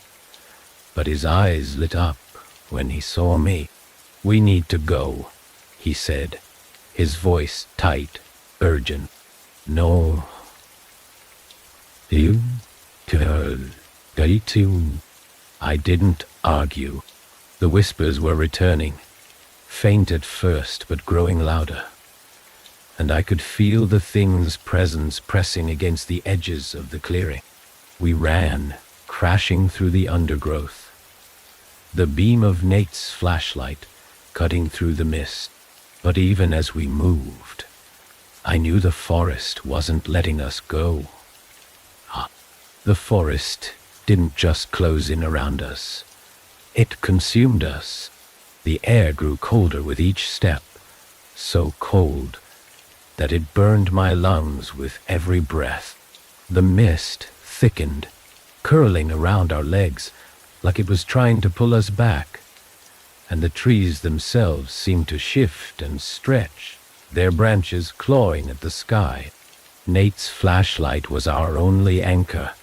Speaker 1: but his eyes lit up when he saw me. "We need to go," he said, his voice tight, urgent. "No. You too." I didn't argue. The whispers were returning, faint at first but growing louder, and I could feel the thing's presence pressing against the edges of the clearing. We ran, crashing through the undergrowth, the beam of Nate's flashlight cutting through the mist. But even as we moved, I knew the forest wasn't letting us go. The forest didn't just close in around us. It consumed us. The air grew colder with each step, so cold that it burned my lungs with every breath. The mist thickened, curling around our legs like it was trying to pull us back, and the trees themselves seemed to shift and stretch, their branches clawing at the sky. Nate's flashlight was our only anchor,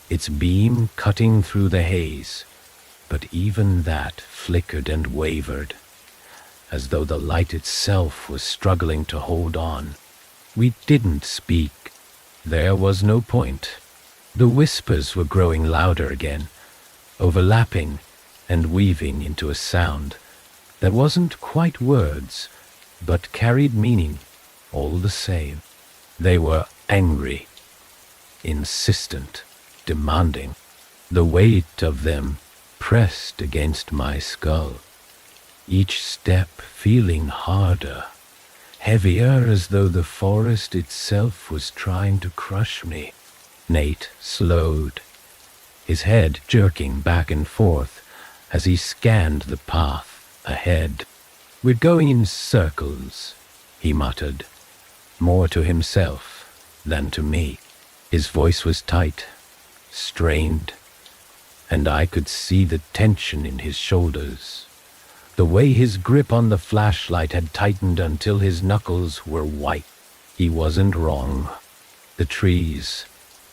Speaker 1: its beam cutting through the haze, but even that flickered and wavered, as though the light itself was struggling to hold on. We didn't speak. There was no point. The whispers were growing louder again, overlapping and weaving into a sound that wasn't quite words, but carried meaning all the same. They were angry, insistent, demanding. The weight of them pressed against my skull, each step feeling harder, heavier, as though the forest itself was trying to crush me. Nate slowed, his head jerking back and forth as he scanned the path ahead. "We're going in circles," he muttered, more to himself than to me. His voice was tight, strained, and I could see the tension in his shoulders, the way his grip on the flashlight had tightened until his knuckles were white. He wasn't wrong. The trees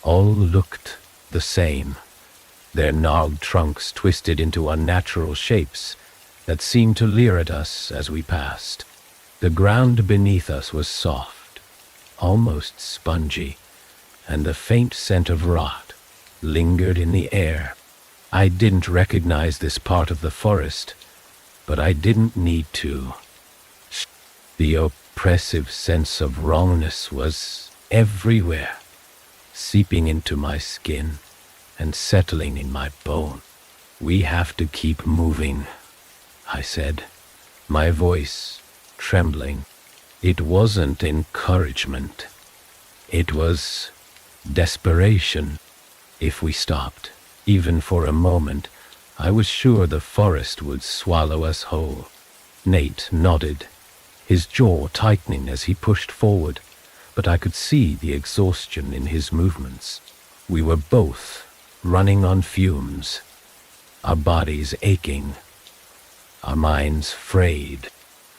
Speaker 1: all looked the same, their gnarled trunks twisted into unnatural shapes that seemed to leer at us as we passed. The ground beneath us was soft, almost spongy, and the faint scent of rot lingered in the air. I didn't recognize this part of the forest, but I didn't need to. The oppressive sense of wrongness was everywhere, seeping into my skin and settling in my bone. "We have to keep moving," I said, my voice trembling. It wasn't encouragement. It was desperation. If we stopped, even for a moment, I was sure the forest would swallow us whole. Nate nodded, his jaw tightening as he pushed forward, but I could see the exhaustion in his movements. We were both running on fumes, our bodies aching, our minds frayed.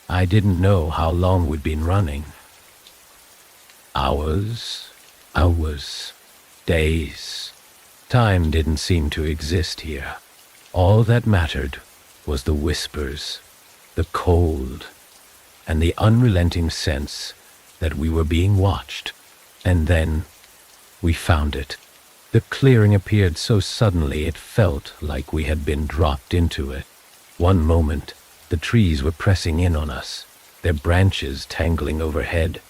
Speaker 1: I didn't know how long we'd been running. Hours, days. Time didn't seem to exist here. All that mattered was the whispers, the cold, and the unrelenting sense that we were being watched. And then we found it. The clearing appeared so suddenly it felt like we had been dropped into it. One moment, the trees were pressing in on us, their branches tangling overhead,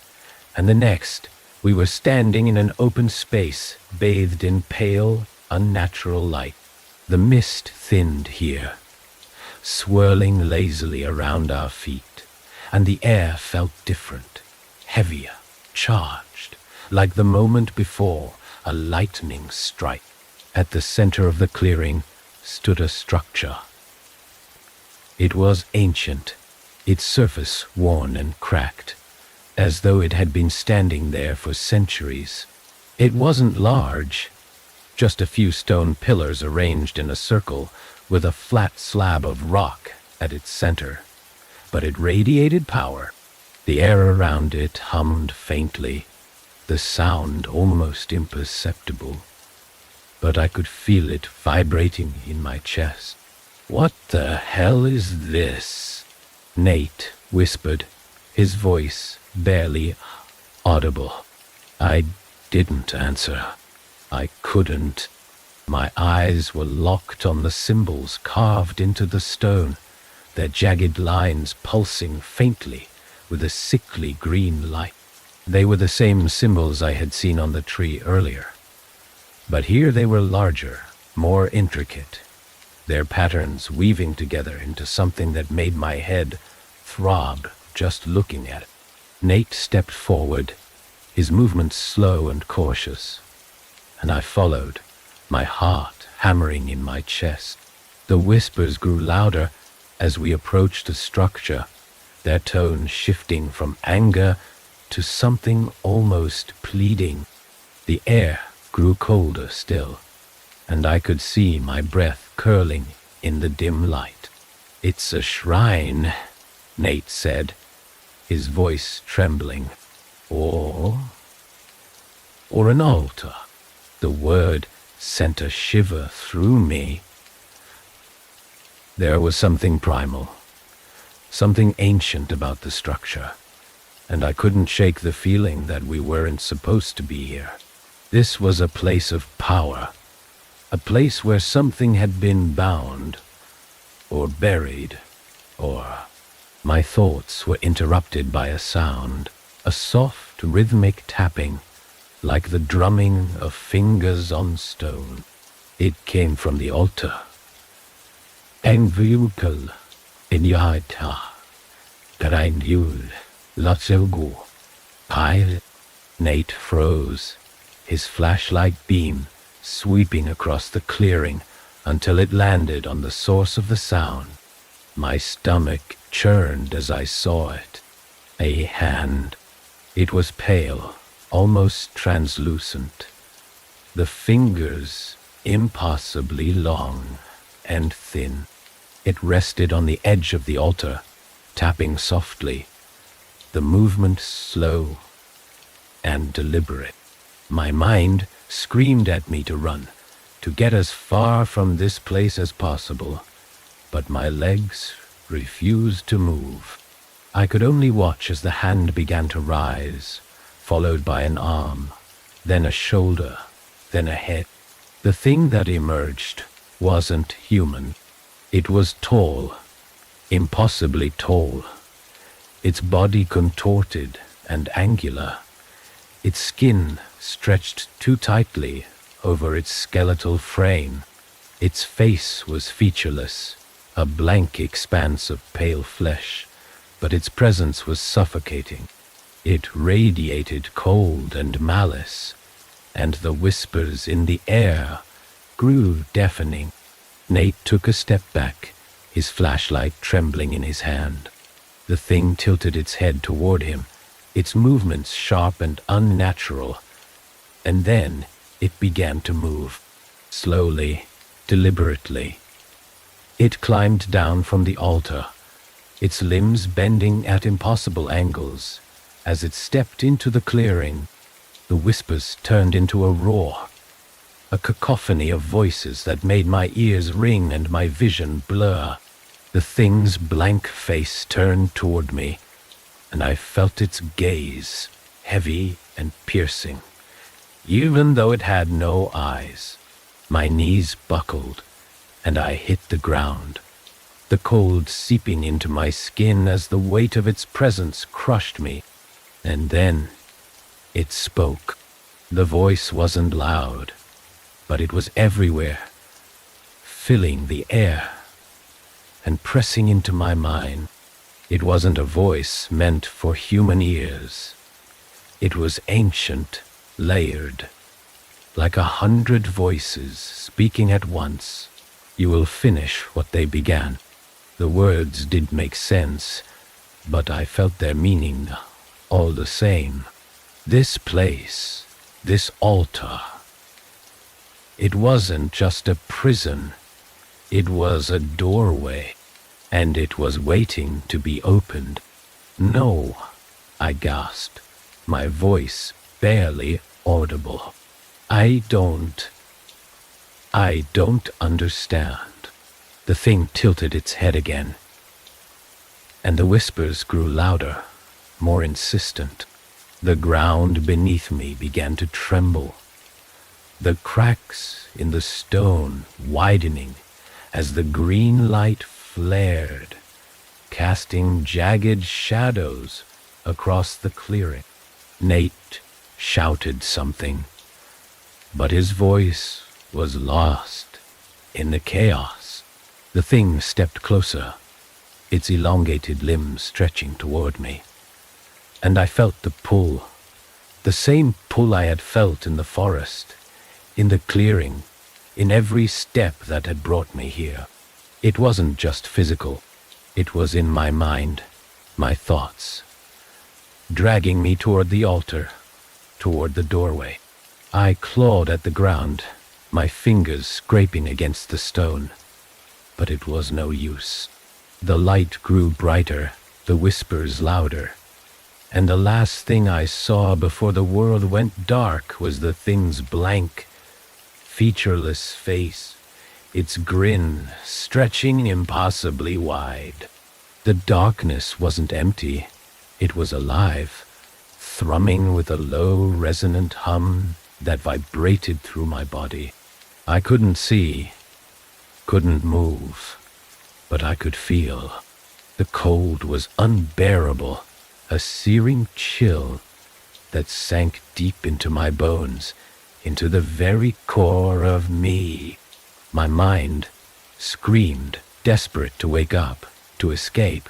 Speaker 1: and the next, we were standing in an open space, bathed in pale, unnatural light. The mist thinned here, swirling lazily around our feet, and the air felt different, heavier, charged, like the moment before a lightning strike. At the center of the clearing stood a structure. It was ancient, its surface worn and cracked, as though it had been standing there for centuries. It wasn't large, just a few stone pillars arranged in a circle with a flat slab of rock at its center. But it radiated power. The air around it hummed faintly, the sound almost imperceptible, but I could feel it vibrating in my chest. "What the hell is this?" Nate whispered, his voice barely audible. I didn't answer. I couldn't. My eyes were locked on the symbols carved into the stone, their jagged lines pulsing faintly with a sickly green light. They were the same symbols I had seen on the tree earlier, but here they were larger, more intricate, their patterns weaving together into something that made my head throb just looking at it. Nate stepped forward, his movements slow and cautious, and I followed, my heart hammering in my chest. The whispers grew louder as we approached the structure, their tone shifting from anger to something almost pleading. The air grew colder still, and I could see my breath curling in the dim light. "It's a shrine," Nate said, his voice trembling. Or an altar." The word sent a shiver through me. There was something primal, something ancient about the structure, and I couldn't shake the feeling that we weren't supposed to be here. This was a place of power, a place where something had been bound, or buried, or... My thoughts were interrupted by a sound, a soft rhythmic tapping, like the drumming of fingers on stone. It came from the altar. "Envelop inyata, grindul, latselgu, pile." Nate froze, his flashlight beam sweeping across the clearing until it landed on the source of the sound. My stomach churned as I saw it. A hand. It was pale, almost translucent. The fingers impossibly long and thin. It rested on the edge of the altar, tapping softly, the movement slow and deliberate. My mind screamed at me to run, to get as far from this place as possible, but my legs refused to move. I could only watch as the hand began to rise, followed by an arm, then a shoulder, then a head. The thing that emerged wasn't human. It was tall, impossibly tall, its body contorted and angular, its skin stretched too tightly over its skeletal frame. Its face was featureless, a blank expanse of pale flesh, but its presence was suffocating. It radiated cold and malice, and the whispers in the air grew deafening. Nate took a step back, his flashlight trembling in his hand. The thing tilted its head toward him, its movements sharp and unnatural. And then it began to move, slowly, deliberately. It climbed down from the altar, its limbs bending at impossible angles. As it stepped into the clearing, the whispers turned into a roar, a cacophony of voices that made my ears ring and my vision blur. The thing's blank face turned toward me, and I felt its gaze, heavy and piercing. Even though it had no eyes, my knees buckled, and I hit the ground, the cold seeping into my skin as the weight of its presence crushed me. And then it spoke. The voice wasn't loud, but it was everywhere, filling the air and pressing into my mind. It wasn't a voice meant for human ears. It was ancient, layered, like 100 voices speaking at once. You will finish what they began. The words did make sense, but I felt their meaning all the same. This place, this altar, it wasn't just a prison. It was a doorway, and it was waiting to be opened. No, I gasped, my voice barely audible. I don't understand. The thing tilted its head again, and the whispers grew louder, more insistent. The ground beneath me began to tremble, the cracks in the stone widening as the green light flared, casting jagged shadows across the clearing. Nate shouted something, but his voice was lost in the chaos. The thing stepped closer, its elongated limbs stretching toward me, and I felt the pull, the same pull I had felt in the forest, in the clearing, in every step that had brought me here. It wasn't just physical, it was in my mind, my thoughts, dragging me toward the altar, toward the doorway. I clawed at the ground, my fingers scraping against the stone, but it was no use. The light grew brighter, the whispers louder, and the last thing I saw before the world went dark was the thing's blank, featureless face, its grin stretching impossibly wide. The darkness wasn't empty, it was alive, thrumming with a low, resonant hum that vibrated through my body. I couldn't see, couldn't move, but I could feel. The cold was unbearable, a searing chill that sank deep into my bones, into the very core of me. My mind screamed, desperate to wake up, to escape,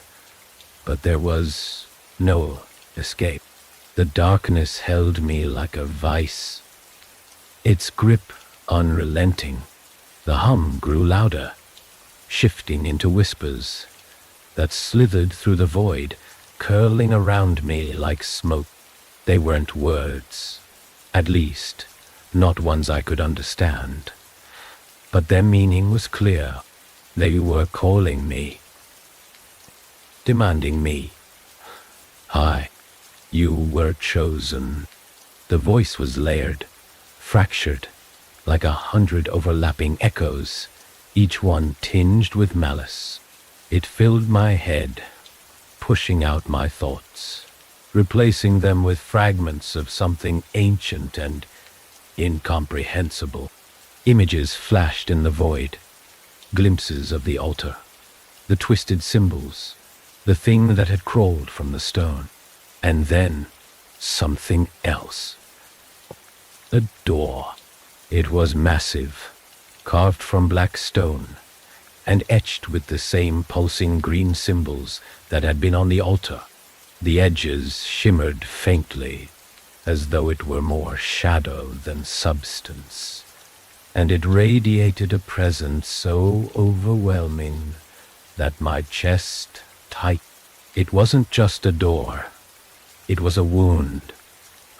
Speaker 1: but there was no escape. The darkness held me like a vice, its grip unrelenting. The hum grew louder, shifting into whispers that slithered through the void, curling around me like smoke. They weren't words, at least not ones I could understand, but their meaning was clear. They were calling me, demanding me. Hi, you were chosen. The voice was layered, fractured, like 100 overlapping echoes, each one tinged with malice. It filled my head, pushing out my thoughts, replacing them with fragments of something ancient and incomprehensible. Images flashed in the void, glimpses of the altar, the twisted symbols, the thing that had crawled from the stone, and then something else. A door. It was massive, carved from black stone, and etched with the same pulsing green symbols that had been on the altar. The edges shimmered faintly, as though it were more shadow than substance, and it radiated a presence so overwhelming that my chest tightened. It wasn't just a door. It was a wound,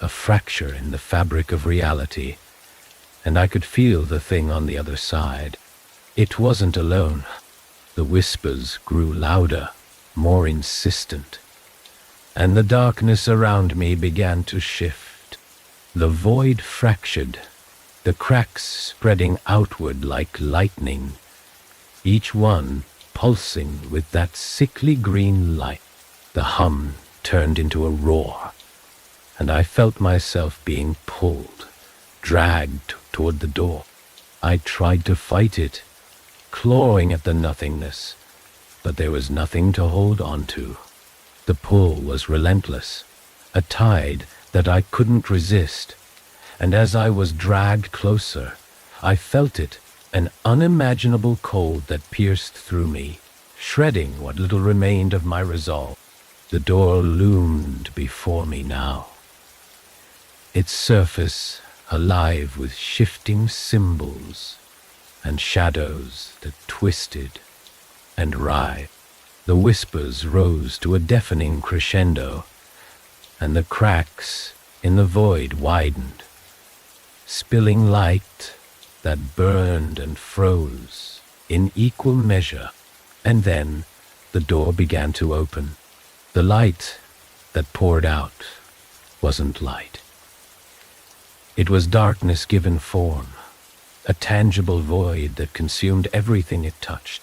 Speaker 1: a fracture in the fabric of reality, and I could feel the thing on the other side. It wasn't alone. The whispers grew louder, more insistent, and the darkness around me began to shift. The void fractured, the cracks spreading outward like lightning, each one pulsing with that sickly green light. The hum turned into a roar, and I felt myself being pulled, dragged toward the door. I tried to fight it, clawing at the nothingness, but there was nothing to hold on to. The pull was relentless, a tide that I couldn't resist, and as I was dragged closer, I felt it, an unimaginable cold that pierced through me, shredding what little remained of my resolve. The door loomed before me now, its surface alive with shifting symbols and shadows that twisted and writhed. The whispers rose to a deafening crescendo, and the cracks in the void widened, spilling light that burned and froze in equal measure. And then the door began to open. The light that poured out wasn't light. It was darkness given form, a tangible void that consumed everything it touched.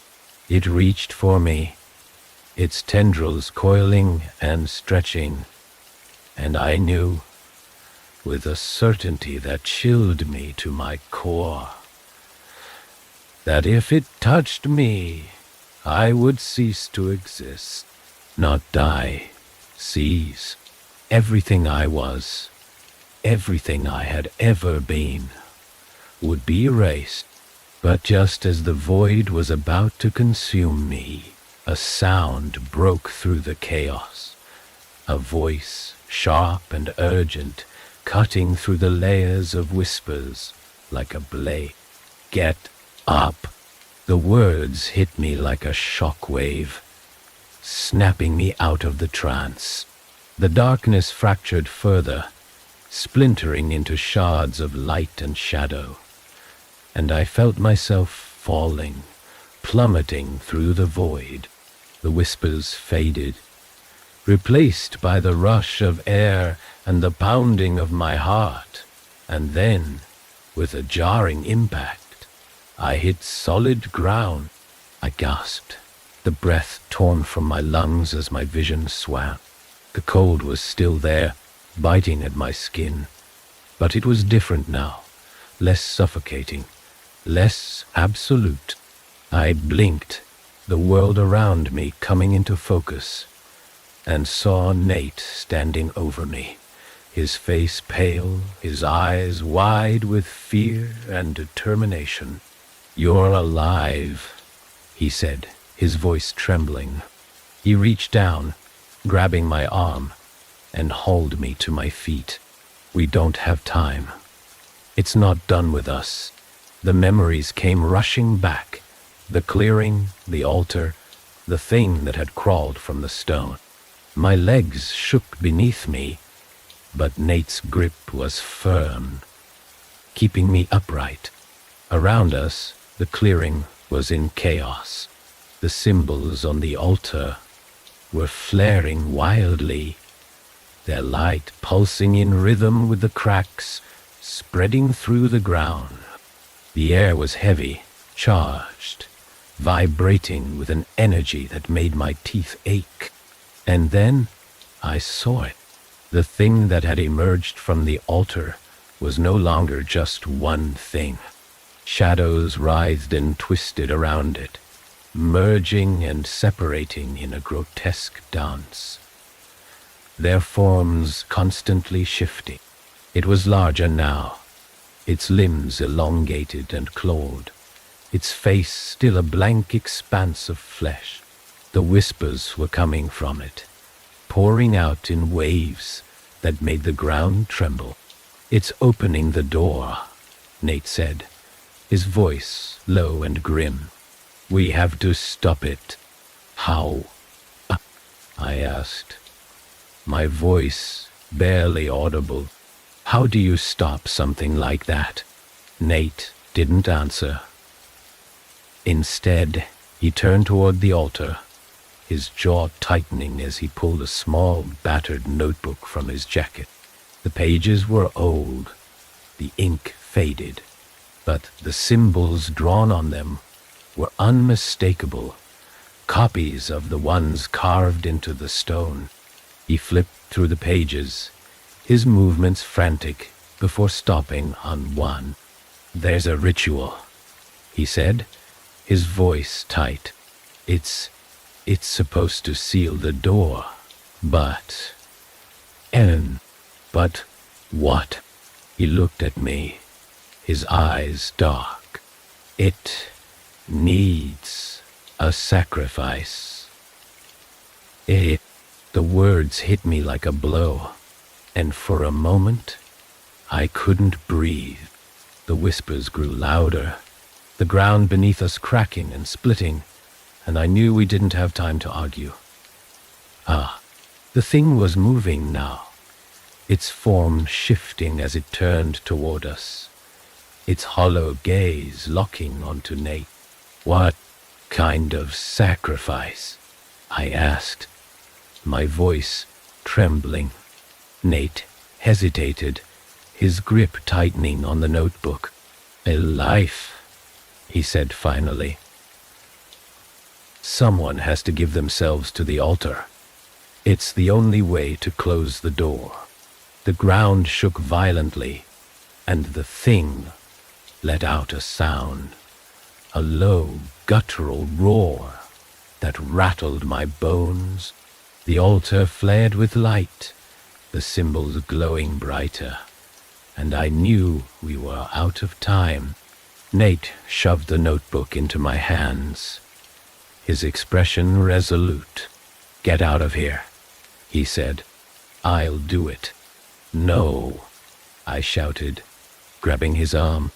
Speaker 1: It reached for me, its tendrils coiling and stretching, and I knew, with a certainty that chilled me to my core, that if it touched me, I would cease to exist, not die, cease. Everything I was, everything I had ever been, would be erased. But just as the void was about to consume me, a sound broke through the chaos, a voice, sharp and urgent, cutting through the layers of whispers like a blade. Get up. The words hit me like a shock wave, snapping me out of the trance. The darkness fractured further, splintering into shards of light and shadow, and I felt myself falling, plummeting through the void. The whispers faded, replaced by the rush of air and the pounding of my heart, and then, with a jarring impact, I hit solid ground. I gasped, the breath torn from my lungs as my vision swam. The cold was still there, biting at my skin, but it was different now, less suffocating, less absolute. I blinked, the world around me coming into focus, and saw Nate standing over me, his face pale, his eyes wide with fear and determination. "You're alive," he said, his voice trembling. He reached down, grabbing my arm, and hauled me to my feet. "We don't have time. It's not done with us." The memories came rushing back, the clearing, the altar, the thing that had crawled from the stone. My legs shook beneath me, but Nate's grip was firm, keeping me upright. Around us, the clearing was in chaos. The symbols on the altar were flaring wildly, their light pulsing in rhythm with the cracks spreading through the ground. The air was heavy, charged, vibrating with an energy that made my teeth ache. And then I saw it. The thing that had emerged from the altar was no longer just one thing. Shadows writhed and twisted around it, merging and separating in a grotesque dance, their forms constantly shifting. It was larger now, its limbs elongated and clawed, its face still a blank expanse of flesh. The whispers were coming from it, pouring out in waves that made the ground tremble. "It's opening the door," Nate said, his voice low and grim. "We have to stop it." "How?" I asked. my voice barely audible. "How do you stop something like that?" Nate didn't answer. Instead, he turned toward the altar, his jaw tightening as he pulled a small, battered notebook from his jacket. The pages were old, the ink faded, but the symbols drawn on them were unmistakable, copies of the ones carved into the stone. He flipped through the pages, his movements frantic, before stopping on one. "There's a ritual," he said, his voice tight. It's supposed to seal the door, but... but what?" He looked at me, his eyes dark. "It needs a sacrifice." The words hit me like a blow, and for a moment, I couldn't breathe. The whispers grew louder, the ground beneath us cracking and splitting, and I knew we didn't have time to argue. The thing was moving now, its form shifting as it turned toward us, its hollow gaze locking onto Nate. "What kind of sacrifice?" I asked, my voice trembling. Nate hesitated, his grip tightening on the notebook. "A life," he said finally. "Someone has to give themselves to the altar. It's the only way to close the door." The ground shook violently, and the thing let out a sound, a low, guttural roar that rattled my bones. The altar flared with light, the symbols glowing brighter, and I knew we were out of time. Nate shoved the notebook into my hands, his expression resolute. "Get out of here," he said. "I'll do it." "No," I shouted, grabbing his arm.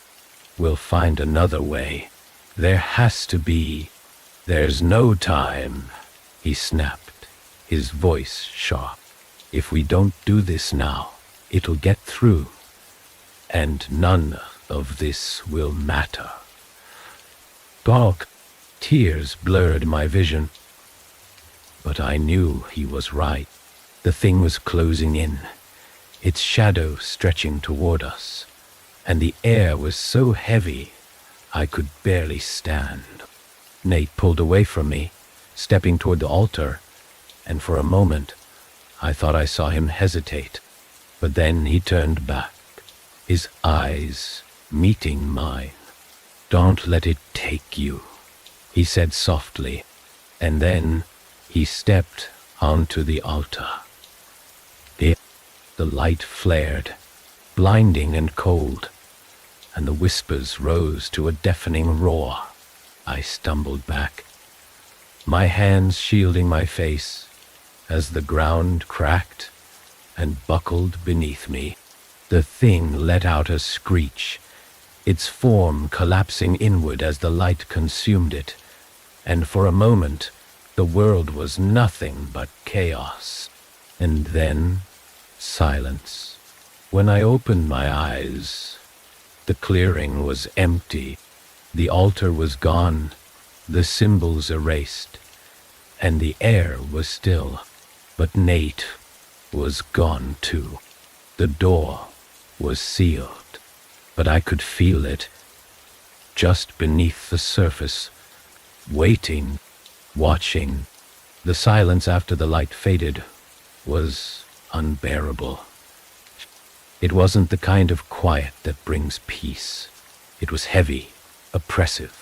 Speaker 1: "We'll find another way. There has to be." "There's no time," he snapped, his voice sharp. "If we don't do this now, it'll get through, and none of this will matter." Dark tears blurred my vision, but I knew he was right. The thing was closing in, its shadow stretching toward us, and the air was so heavy I could barely stand. Nate pulled away from me, stepping toward the altar, and for a moment I thought I saw him hesitate, but then he turned back, his eyes meeting mine. "Don't let it take you," he said softly, and then he stepped onto the altar. The light flared, blinding and cold, and the whispers rose to a deafening roar. I stumbled back, my hands shielding my face as the ground cracked and buckled beneath me. The thing let out a screech, its form collapsing inward as the light consumed it, and for a moment the world was nothing but chaos. And then silence. When I opened my eyes, the clearing was empty. The altar was gone, the symbols erased, and the air was still. But Nate was gone too. The door was sealed, but I could feel it, just beneath the surface, waiting, watching. The silence after the light faded was unbearable. It wasn't the kind of quiet that brings peace. It was heavy, oppressive,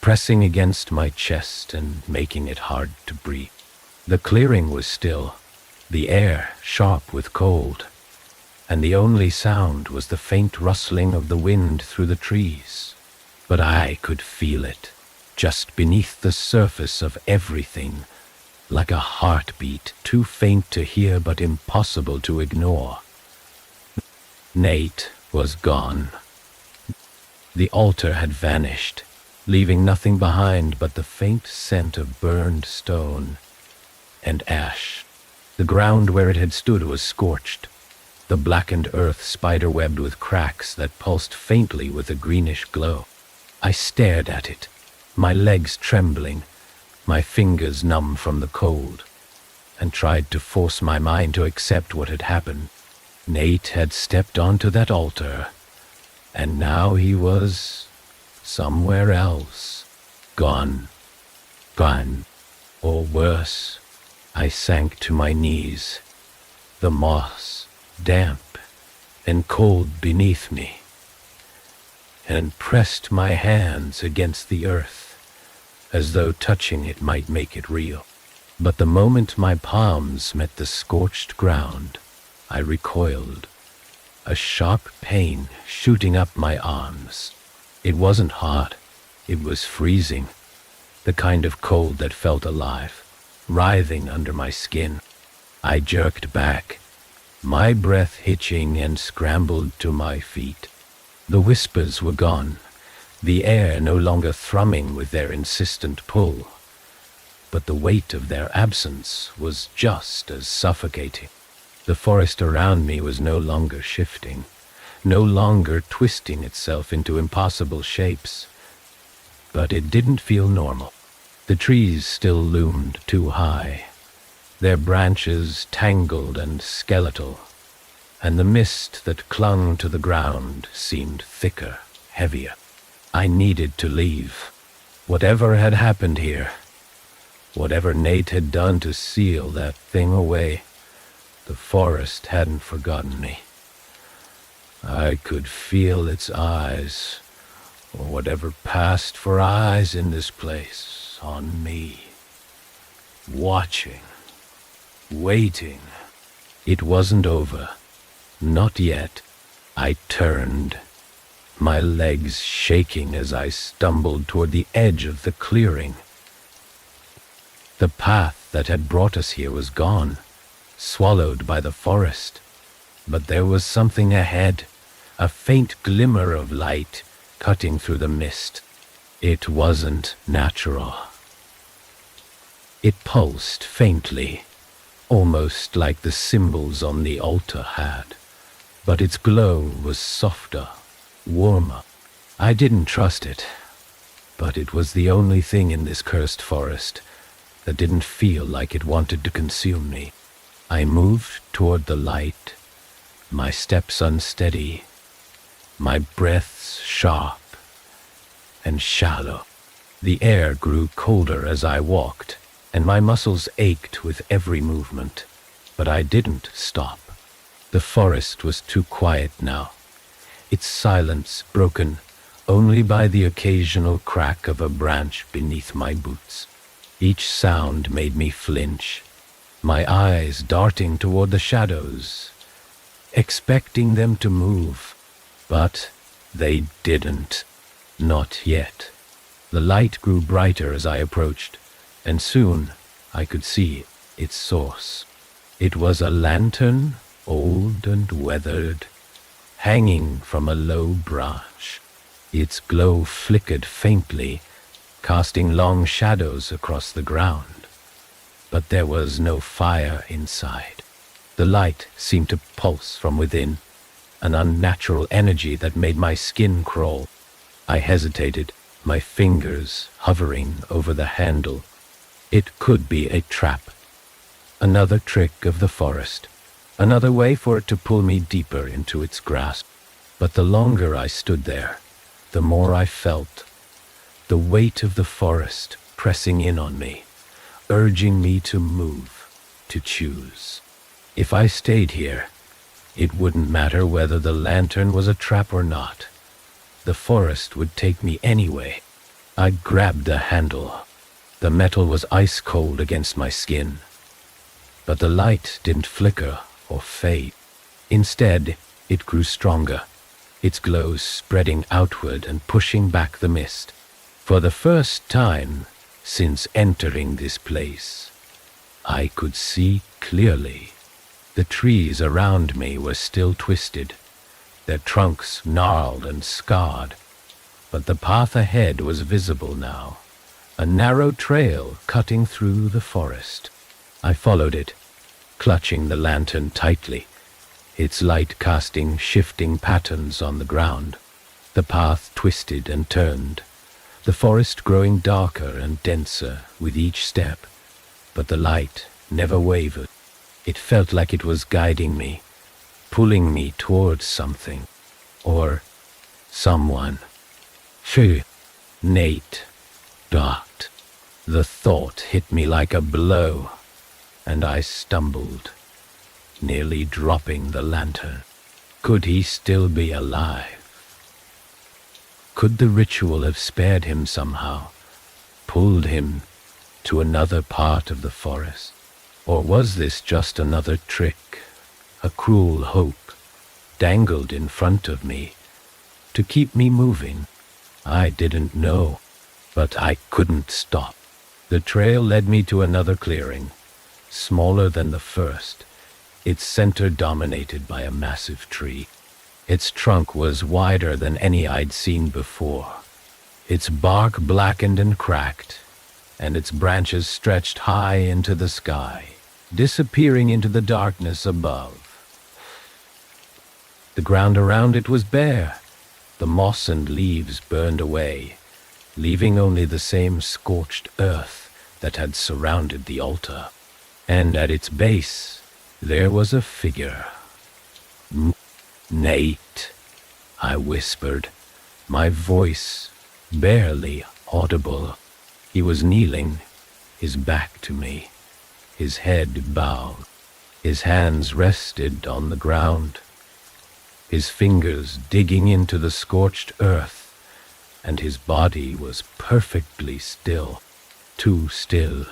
Speaker 1: pressing against my chest and making it hard to breathe. The clearing was still, the air sharp with cold, and the only sound was the faint rustling of the wind through the trees. But I could feel it, just beneath the surface of everything, like a heartbeat too faint to hear but impossible to ignore. Nate was gone. The altar had vanished, leaving nothing behind but the faint scent of burned stone and ash. The ground where it had stood was scorched, the blackened earth spider-webbed with cracks that pulsed faintly with a greenish glow. I stared at it, my legs trembling, my fingers numb from the cold, and tried to force my mind to accept what had happened. Nate had stepped onto that altar, and now he was somewhere else. Gone. Or worse. I sank to my knees, the moss damp and cold beneath me, and pressed my hands against the earth, as though touching it might make it real. But the moment my palms met the scorched ground, I recoiled, a sharp pain shooting up my arms. It wasn't hot, it was freezing, the kind of cold that felt alive, writhing under my skin. I jerked back, my breath hitching, and scrambled to my feet. The whispers were gone, the air no longer thrumming with their insistent pull, but the weight of their absence was just as suffocating. The forest around me was no longer shifting, no longer twisting itself into impossible shapes, but it didn't feel normal. The trees still loomed too high, their branches tangled and skeletal, and the mist that clung to the ground seemed thicker, heavier. I needed to leave. Whatever had happened here, whatever Nate had done to seal that thing away, the forest hadn't forgotten me. I could feel its eyes, or whatever passed for eyes in this place, on me. Watching, waiting. It wasn't over. Not yet. I turned, my legs shaking as I stumbled toward the edge of the clearing. The path that had brought us here was gone, swallowed by the forest. But there was something ahead, a faint glimmer of light cutting through the mist. It wasn't natural. It pulsed faintly, almost like the symbols on the altar had, but its glow was softer, warmer. I didn't trust it, but it was the only thing in this cursed forest that didn't feel like it wanted to consume me. I moved toward the light, my steps unsteady, my breaths sharp and shallow. The air grew colder as I walked, and my muscles ached with every movement, but I didn't stop. The forest was too quiet now, its silence broken only by the occasional crack of a branch beneath my boots. Each sound made me flinch, my eyes darting toward the shadows, expecting them to move, but they didn't. Not yet. The light grew brighter as I approached, and soon I could see its source. It was a lantern, old and weathered, hanging from a low branch. Its glow flickered faintly, casting long shadows across the ground. But there was no fire inside. The light seemed to pulse from within, an unnatural energy that made my skin crawl. I hesitated, my fingers hovering over the handle. It could be a trap, another trick of the forest, another way for it to pull me deeper into its grasp. But the longer I stood there, the more I felt the weight of the forest pressing in on me, urging me to move, to choose. If I stayed here, it wouldn't matter whether the lantern was a trap or not. The forest would take me anyway. I grabbed the handle. The metal was ice cold against my skin. But the light didn't flicker or fade. Instead, it grew stronger, its glow spreading outward and pushing back the mist. For the first time since entering this place, I could see clearly. The trees around me were still twisted, their trunks gnarled and scarred, but the path ahead was visible now, a narrow trail cutting through the forest. I followed it, clutching the lantern tightly, its light casting shifting patterns on the ground. The path twisted and turned, the forest growing darker and denser with each step, but the light never wavered. It felt like it was guiding me, pulling me towards something, or someone. Phew, Nate. Dot. The thought hit me like a blow, and I stumbled, nearly dropping the lantern. Could he still be alive? Could the ritual have spared him somehow, pulled him to another part of the forest? Or was this just another trick, a cruel hope, dangled in front of me to keep me moving? I didn't know, but I couldn't stop. The trail led me to another clearing, smaller than the first, its center dominated by a massive tree. Its trunk was wider than any I'd seen before, its bark blackened and cracked, and its branches stretched high into the sky, disappearing into the darkness above. The ground around it was bare, the moss and leaves burned away, leaving only the same scorched earth that had surrounded the altar. And at its base, there was a figure. Nate, I whispered, my voice barely audible. He was kneeling, his back to me, his head bowed. His hands rested on the ground, his fingers digging into the scorched earth, and his body was perfectly still, too still.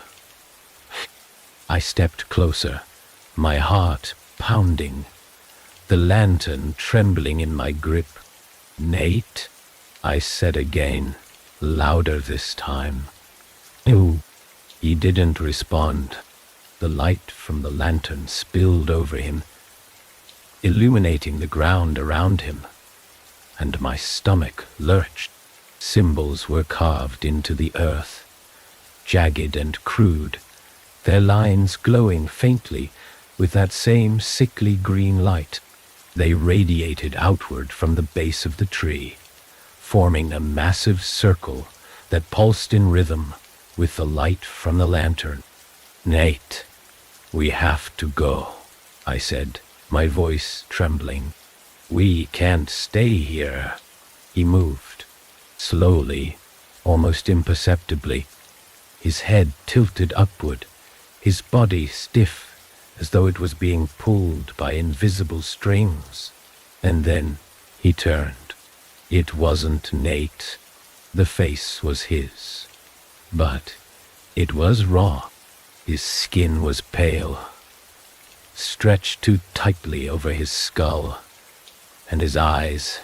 Speaker 1: I stepped closer, my heart pounding, the lantern trembling in my grip. Nate, I said again, louder this time. No, he didn't respond. The light from the lantern spilled over him, illuminating the ground around him, and my stomach lurched. Symbols were carved into the earth, jagged and crude, their lines glowing faintly with that same sickly green light. They radiated outward from the base of the tree, forming a massive circle that pulsed in rhythm with the light from the lantern. Nate, we have to go, I said, my voice trembling. We can't stay here. He moved, slowly, almost imperceptibly, his head tilted upward, his body stiff as though it was being pulled by invisible strings. And then he turned. It wasn't Nate. The face was his. But it was raw. His skin was pale, stretched too tightly over his skull, and his eyes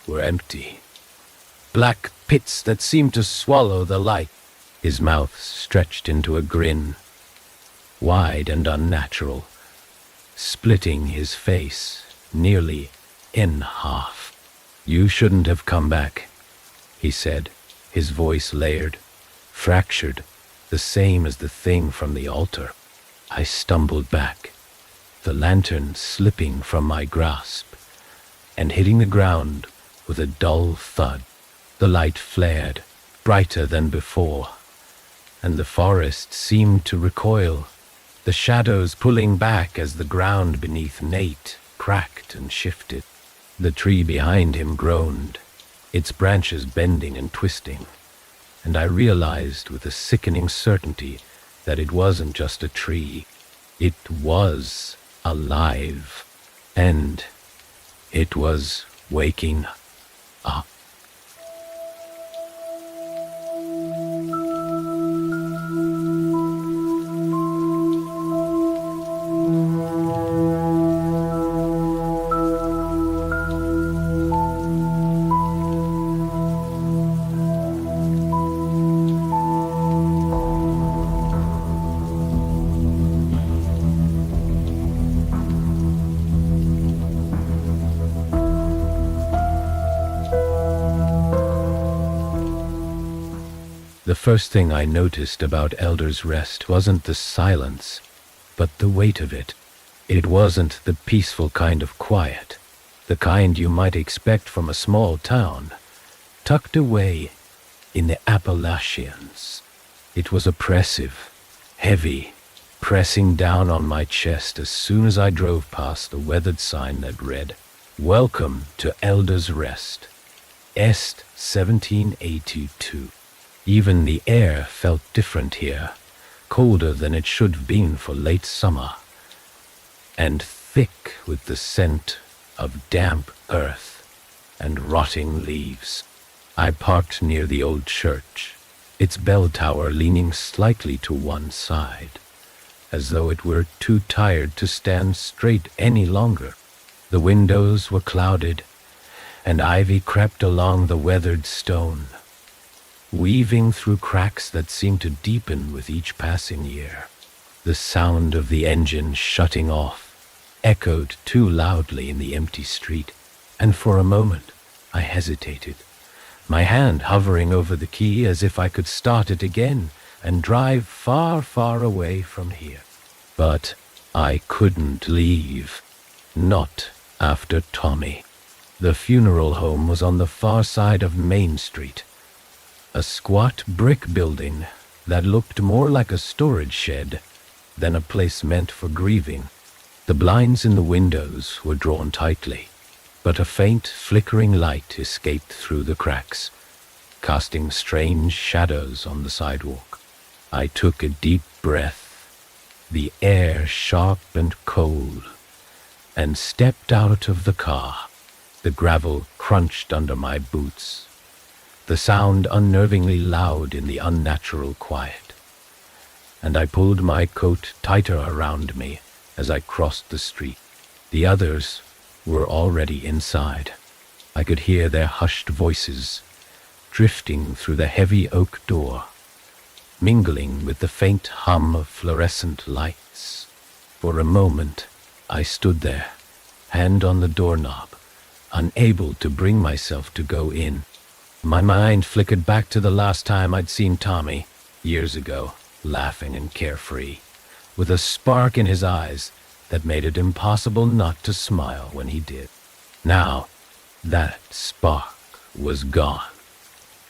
Speaker 1: were empty. Black pits that seemed to swallow the light. His mouth stretched into a grin, wide and unnatural, splitting his face nearly in half. You shouldn't have come back, he said, his voice layered, fractured, the same as the thing from the altar. I stumbled back, the lantern slipping from my grasp and hitting the ground with a dull thud. The light flared, brighter than before, and the forest seemed to recoil, the shadows pulling back as the ground beneath Nate cracked and shifted. The tree behind him groaned, its branches bending and twisting, and I realized with a sickening certainty that it wasn't just a tree. It was alive, and it was waking up. The first thing I noticed about Elder's Rest wasn't the silence, but the weight of it. It wasn't the peaceful kind of quiet, the kind you might expect from a small town, tucked away in the Appalachians. It was oppressive, heavy, pressing down on my chest as soon as I drove past the weathered sign that read, "Welcome to Elder's Rest, Est 1782. Even the air felt different here, colder than it should have been for late summer, and thick with the scent of damp earth and rotting leaves. I parked near the old church, its bell tower leaning slightly to one side, as though it were too tired to stand straight any longer. The windows were clouded, and ivy crept along the weathered stone, weaving through cracks that seemed to deepen with each passing year. The sound of the engine shutting off echoed too loudly in the empty street, and for a moment I hesitated, my hand hovering over the key as if I could start it again and drive far, far away from here. But I couldn't leave. Not after Tommy. The funeral home was on the far side of Main Street, a squat brick building that looked more like a storage shed than a place meant for grieving. The blinds in the windows were drawn tightly, but a faint, flickering light escaped through the cracks, casting strange shadows on the sidewalk. I took a deep breath, the air sharp and cold, and stepped out of the car. The gravel crunched under my boots, the sound unnervingly loud in the unnatural quiet, and I pulled my coat tighter around me as I crossed the street. The others were already inside. I could hear their hushed voices drifting through the heavy oak door, mingling with the faint hum of fluorescent lights. For a moment, I stood there, hand on the doorknob, unable to bring myself to go in. My mind flickered back to the last time I'd seen Tommy, years ago, laughing and carefree, with a spark in his eyes that made it impossible not to smile when he did. Now, that spark was gone,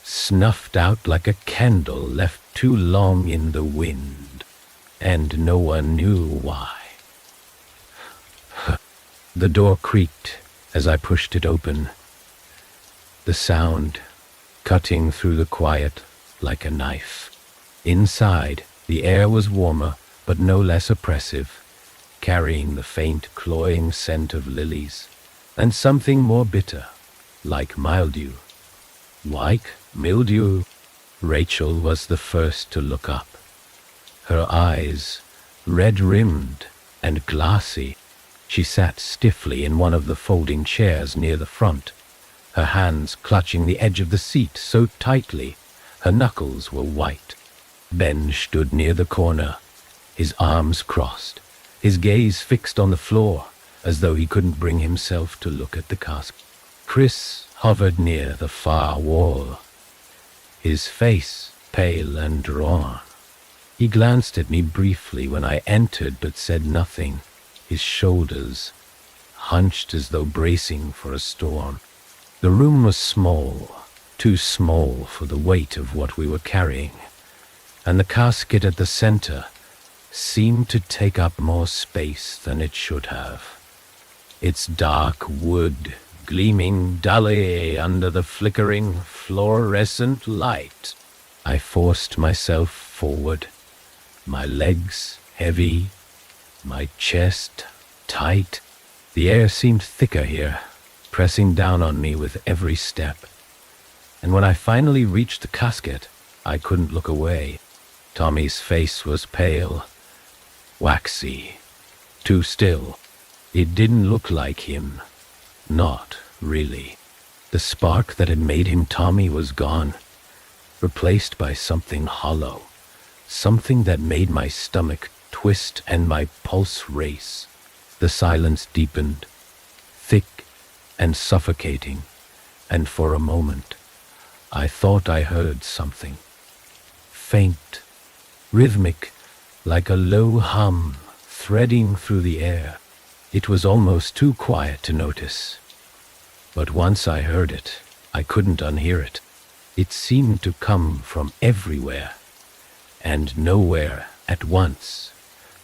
Speaker 1: snuffed out like a candle left too long in the wind, and no one knew why. The door creaked as I pushed it open, the sound cutting through the quiet like a knife. Inside, the air was warmer but no less oppressive, carrying the faint, cloying scent of lilies, and something more bitter, like mildew. Like mildew? Rachel was the first to look up. Her eyes, red-rimmed and glassy. She sat stiffly in one of the folding chairs near the front, her hands clutching the edge of the seat so tightly her knuckles were white. Ben stood near the corner, his arms crossed, his gaze fixed on the floor, as though he couldn't bring himself to look at the casket. Chris hovered near the far wall, his face pale and drawn. He glanced at me briefly when I entered but said nothing, his shoulders hunched as though bracing for a storm. The room was small, too small for the weight of what we were carrying, and the casket at the center seemed to take up more space than it should have. Its dark wood gleaming dully under the flickering fluorescent light. I forced myself forward, my legs heavy, my chest tight. The air seemed thicker here, pressing down on me with every step. And when I finally reached the casket, I couldn't look away. Tommy's face was pale, waxy, too still. It didn't look like him. Not really. The spark that had made him Tommy was gone, replaced by something hollow, something that made my stomach twist and my pulse race. The silence deepened, thick and suffocating, and for a moment I thought I heard something. faint, rhythmic, like a low hum threading through the air. It was almost too quiet to notice. But once I heard it, I couldn't unhear it. It seemed to come from everywhere, and nowhere at once,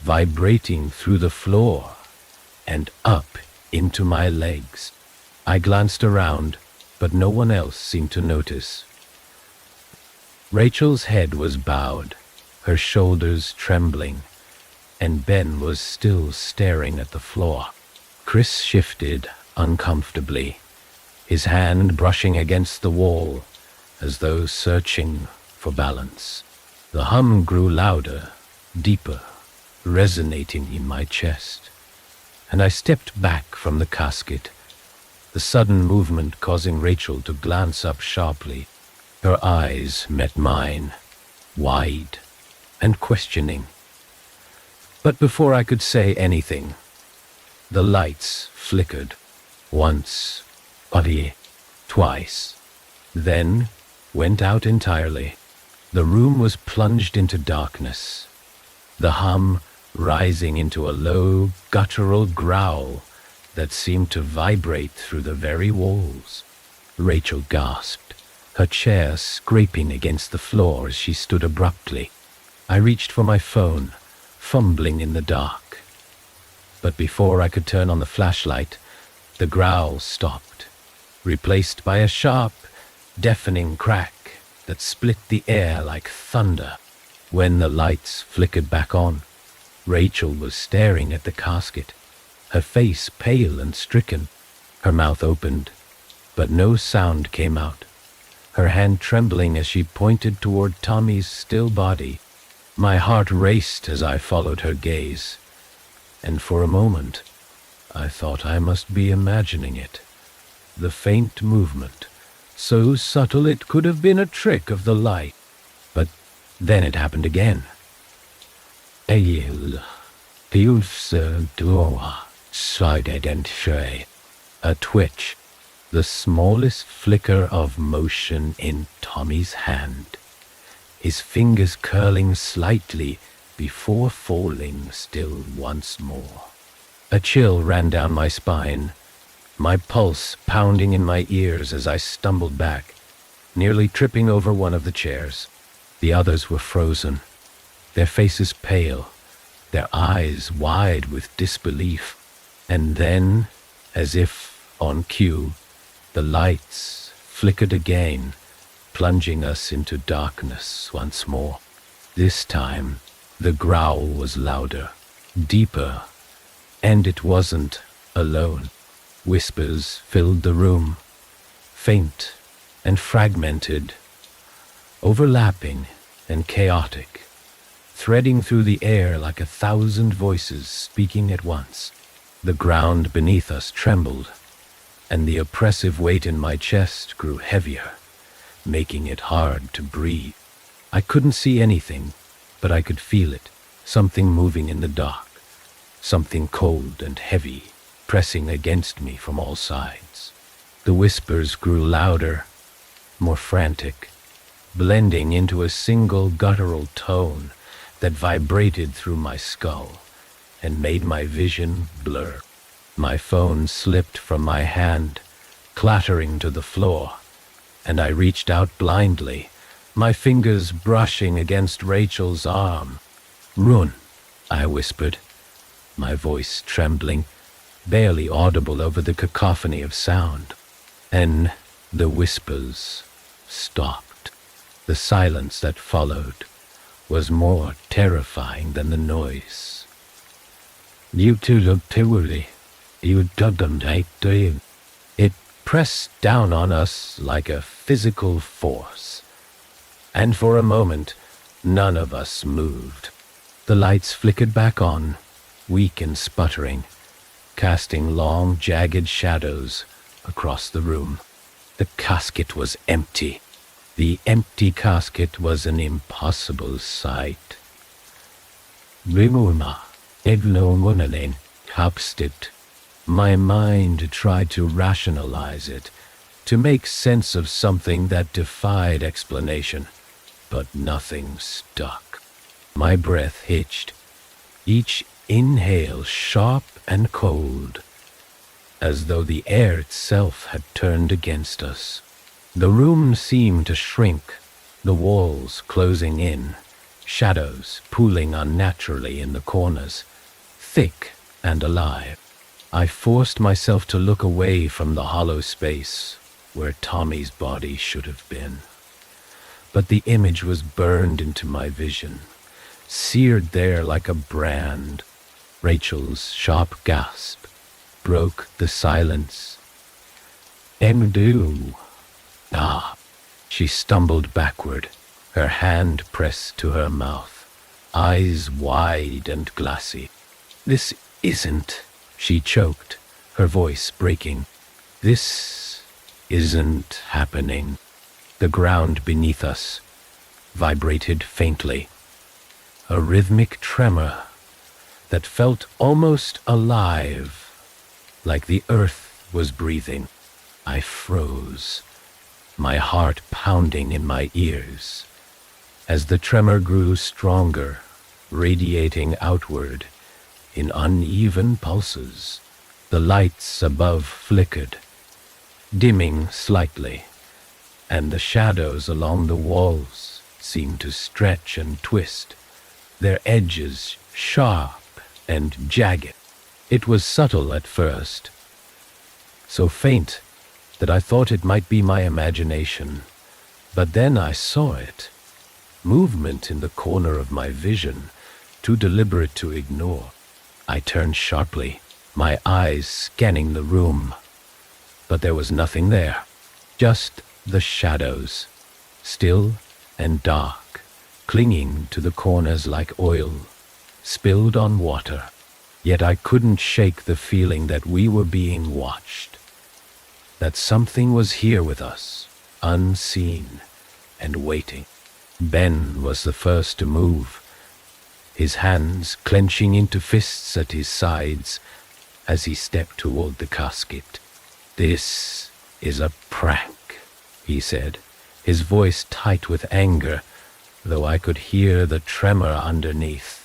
Speaker 1: vibrating through the floor and up into my legs. I glanced around, but no one else seemed to notice. Rachel's head was bowed, her shoulders trembling, and Ben was still staring at the floor. Chris shifted uncomfortably, his hand brushing against the wall, as though searching for balance. The hum grew louder, deeper, resonating in my chest, and I stepped back from the casket, the sudden movement causing Rachel to glance up sharply. Her eyes met mine, wide and questioning. But before I could say anything, the lights flickered, once, twice, then went out entirely. The room was plunged into darkness, the hum rising into a low, guttural growl that seemed to vibrate through the very walls. Rachel gasped, her chair scraping against the floor as she stood abruptly. I reached for my phone, fumbling in the dark. But before I could turn on the flashlight, the growl stopped, replaced by a sharp, deafening crack that split the air like thunder. When the lights flickered back on, Rachel was staring at the casket, her face pale and stricken. Her mouth opened, but no sound came out, her hand trembling as she pointed toward Tommy's still body. My heart raced as I followed her gaze, and for a moment I thought I must be imagining it. The faint movement, so subtle it could have been a trick of the light. But then it happened again. A twitch, the smallest flicker of motion in Tommy's hand, his fingers curling slightly before falling still once more. A chill ran down my spine, my pulse pounding in my ears as I stumbled back, nearly tripping over one of the chairs. The others were frozen, their faces pale, their eyes wide with disbelief. And then, as if on cue, the lights flickered again, plunging us into darkness once more. This time, the growl was louder, deeper, and it wasn't alone. Whispers filled the room, faint and fragmented, overlapping and chaotic, threading through the air like 1,000 voices speaking at once. The ground beneath us trembled, and the oppressive weight in my chest grew heavier, making it hard to breathe. I couldn't see anything, but I could feel it, something moving in the dark, something cold and heavy, pressing against me from all sides. The whispers grew louder, more frantic, blending into a single guttural tone that vibrated through my skull and made my vision blur. My phone slipped from my hand, clattering to the floor, and I reached out blindly, my fingers brushing against Rachel's arm. "Run," I whispered, my voice trembling, barely audible over the cacophony of sound. And the whispers stopped. The silence that followed was more terrifying than the noise. "You two look terribly. You didn't hate, do you?" It pressed down on us like a physical force, and for a moment, none of us moved. The lights flickered back on, weak and sputtering, casting long, jagged shadows across the room. The casket was empty. The empty casket was an impossible sight. My mind tried to rationalize it, to make sense of something that defied explanation. but nothing stuck. My breath hitched, each inhale sharp and cold, as though the air itself had turned against us. The room seemed to shrink, the walls closing in, shadows pooling unnaturally in the corners, thick and alive. I forced myself to look away from the hollow space where Tommy's body should have been. But the image was burned into my vision, seared there like a brand. Rachel's sharp gasp broke the silence. "Emdu." "Ah." She stumbled backward, her hand pressed to her mouth, eyes wide and glassy. "This isn't," she choked, her voice breaking. "This isn't happening." The ground beneath us vibrated faintly, a rhythmic tremor that felt almost alive, like the earth was breathing. I froze, my heart pounding in my ears. As the tremor grew stronger, radiating outward in uneven pulses, the lights above flickered, dimming slightly, and the shadows along the walls seemed to stretch and twist, their edges sharp and jagged. It was subtle at first, so faint that I thought it might be my imagination, but then I saw it. Movement in the corner of my vision, too deliberate to ignore. I turned sharply, my eyes scanning the room, but there was nothing there, just the shadows, still and dark, clinging to the corners like oil spilled on water. Yet I couldn't shake the feeling that we were being watched, that something was here with us, unseen and waiting. Ben was the first to move, his hands clenching into fists at his sides as he stepped toward the casket. "This is a prank," he said, his voice tight with anger, though I could hear the tremor underneath.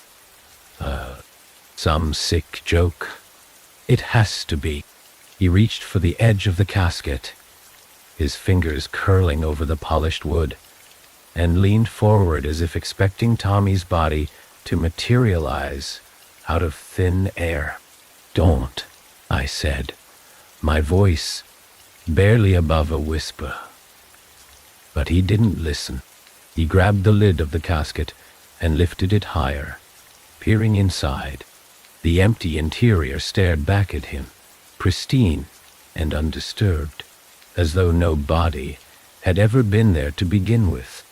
Speaker 1: Some sick joke. It has to be." He reached for the edge of the casket, his fingers curling over the polished wood, and leaned forward as if expecting Tommy's body to materialize out of thin air. "Don't," I said, my voice barely above a whisper. But he didn't listen. He grabbed the lid of the casket and lifted it higher, peering inside. The empty interior stared back at him, pristine and undisturbed, as though no body had ever been there to begin with.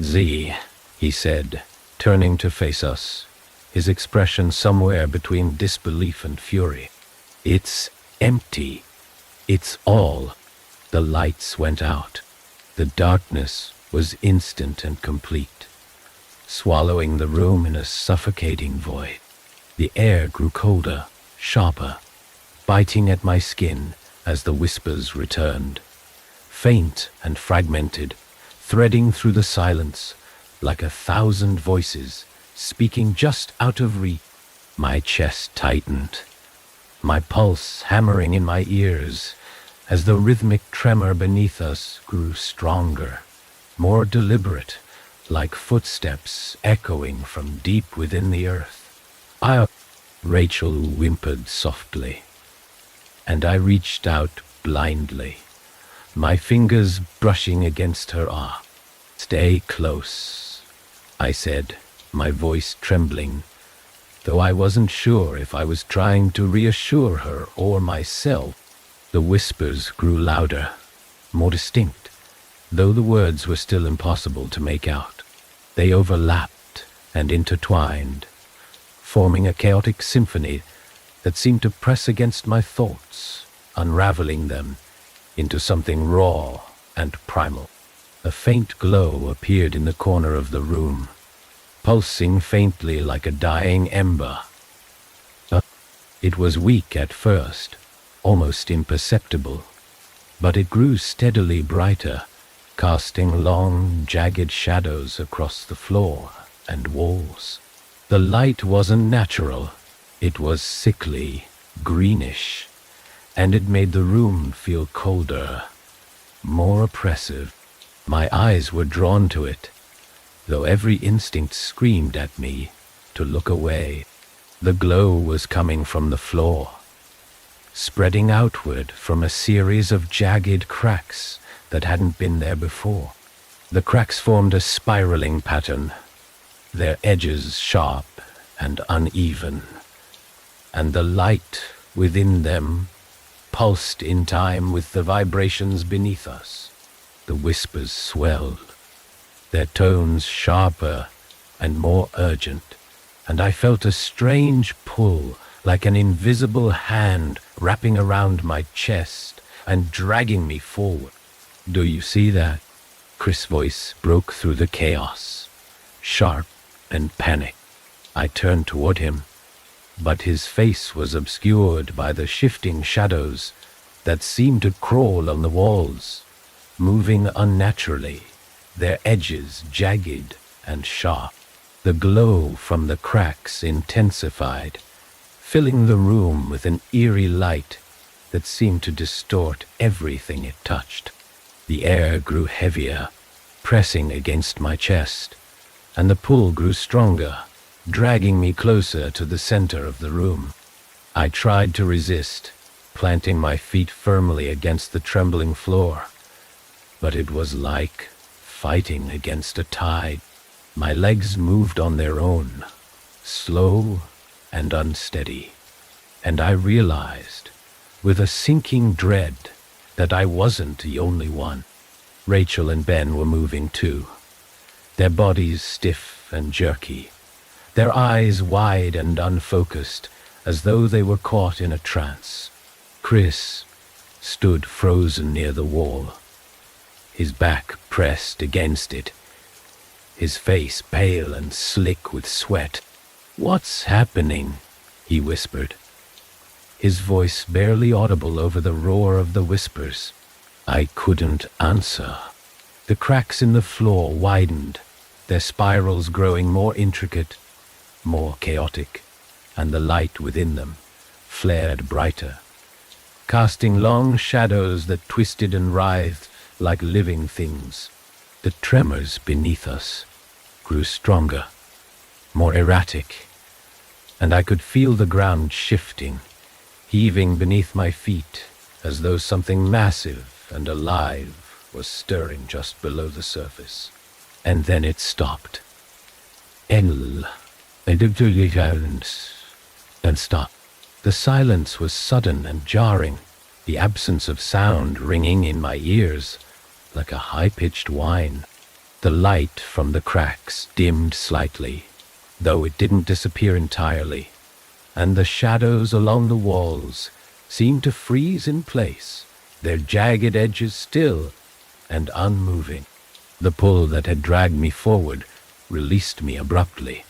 Speaker 1: "Z," he said, turning to face us, his expression somewhere between disbelief and fury. "It's empty. It's all." The lights went out. The darkness was instant and complete, swallowing the room in a suffocating void. The air grew colder, sharper, biting at my skin as the whispers returned, faint and fragmented, threading through the silence like 1,000 voices speaking just out of reach. My chest tightened, my pulse hammering in my ears as the rhythmic tremor beneath us grew stronger, more deliberate, like footsteps echoing from deep within the earth. Rachel whimpered softly, and I reached out blindly, my fingers brushing against her arm. "Stay close," I said, my voice trembling, though I wasn't sure if I was trying to reassure her or myself. The whispers grew louder, more distinct, though the words were still impossible to make out. They overlapped and intertwined, forming a chaotic symphony that seemed to press against my thoughts, unraveling them into something raw and primal. A faint glow appeared in the corner of the room, pulsing faintly like a dying ember. It was weak at first, almost imperceptible, but it grew steadily brighter, casting long, jagged shadows across the floor and walls. The light wasn't natural. It was sickly, greenish, and it made the room feel colder, more oppressive. My eyes were drawn to it, though every instinct screamed at me to look away. The glow was coming from the floor, spreading outward from a series of jagged cracks that hadn't been there before. The cracks formed a spiraling pattern, their edges sharp and uneven, and the light within them pulsed in time with the vibrations beneath us. The whispers swelled, their tones sharper and more urgent, and I felt a strange pull, like an invisible hand wrapping around my chest and dragging me forward. "Do you see that?" Chris' voice broke through the chaos, sharp and panicked. I turned toward him, but his face was obscured by the shifting shadows that seemed to crawl on the walls, moving unnaturally, their edges jagged and sharp. The glow from the cracks intensified, filling the room with an eerie light that seemed to distort everything it touched. The air grew heavier, pressing against my chest, and the pull grew stronger, dragging me closer to the center of the room. I tried to resist, planting my feet firmly against the trembling floor, but it was like fighting against a tide. My legs moved on their own, slow and unsteady, and I realized, with a sinking dread, that I wasn't the only one. Rachel and Ben were moving too, their bodies stiff and jerky, their eyes wide and unfocused, as though they were caught in a trance. Chris stood frozen near the wall, his back pressed against it, his face pale and slick with sweat. "What's happening?" he whispered, his voice barely audible over the roar of the whispers. I couldn't answer. The cracks in the floor widened, their spirals growing more intricate, more chaotic, and the light within them flared brighter, casting long shadows that twisted and writhed like living things. The tremors beneath us grew stronger, more erratic, and I could feel the ground shifting, heaving beneath my feet as though something massive and alive was stirring just below the surface. And then it stopped. And stopped. The silence was sudden and jarring, the absence of sound ringing in my ears like a high-pitched whine. The light from the cracks dimmed slightly, though it didn't disappear entirely, and the shadows along the walls seemed to freeze in place, their jagged edges still and unmoving. The pull that had dragged me forward released me abruptly,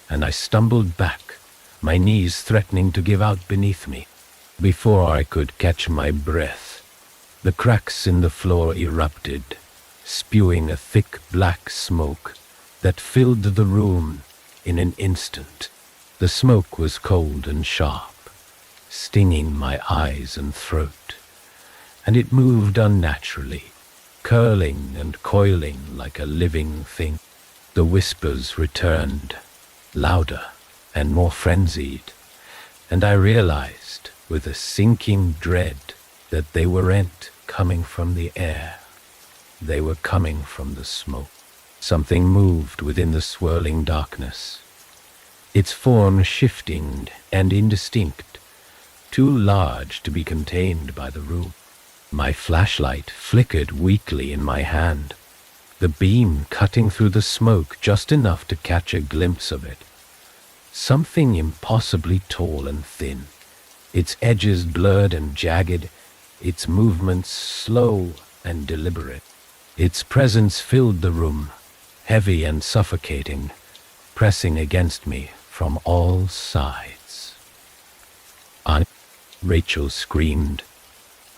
Speaker 1: and I stumbled back, my knees threatening to give out beneath me. Before I could catch my breath, the cracks in the floor erupted, spewing a thick black smoke that filled the room in an instant. The smoke was cold and sharp, stinging my eyes and throat, and it moved unnaturally, curling and coiling like a living thing. The whispers returned, louder and more frenzied, and I realized with a sinking dread that they weren't coming from the air. They were coming from the smoke. Something moved within the swirling darkness, its form shifting and indistinct, too large to be contained by the room. My flashlight flickered weakly in my hand, the beam cutting through the smoke just enough to catch a glimpse of it. Something impossibly tall and thin, its edges blurred and jagged, its movements slow and deliberate. Its presence filled the room, heavy and suffocating, pressing against me from all sides. Rachel screamed,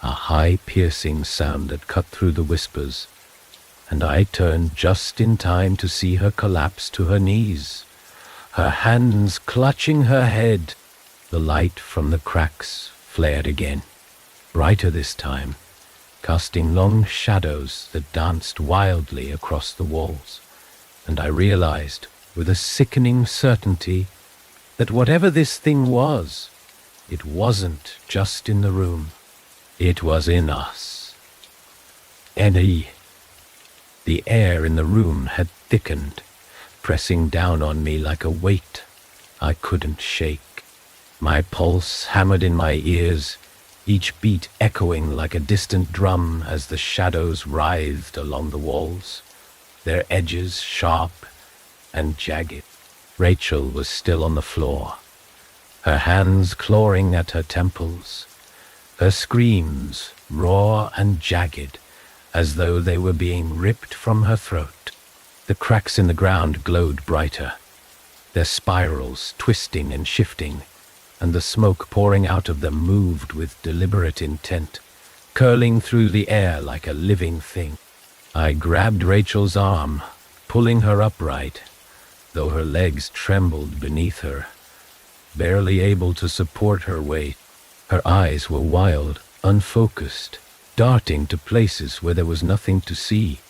Speaker 1: a high piercing sound that cut through the whispers, and I turned just in time to see her collapse to her knees, her hands clutching her head. The light from the cracks flared again, brighter this time, casting long shadows that danced wildly across the walls, and I realized with a sickening certainty that whatever this thing was, it wasn't just in the room, it was in us. Eddie. The air in the room had thickened, pressing down on me like a weight I couldn't shake. My pulse hammered in my ears, each beat echoing like a distant drum as the shadows writhed along the walls, their edges sharp and jagged. Rachel was still on the floor, her hands clawing at her temples, her screams raw and jagged as though they were being ripped from her throat. The cracks in the ground glowed brighter, their spirals twisting and shifting, and the smoke pouring out of them moved with deliberate intent, curling through the air like a living thing. I grabbed Rachel's arm, pulling her upright, though her legs trembled beneath her, barely able to support her weight. Her eyes were wild, unfocused, darting to places where there was nothing to see,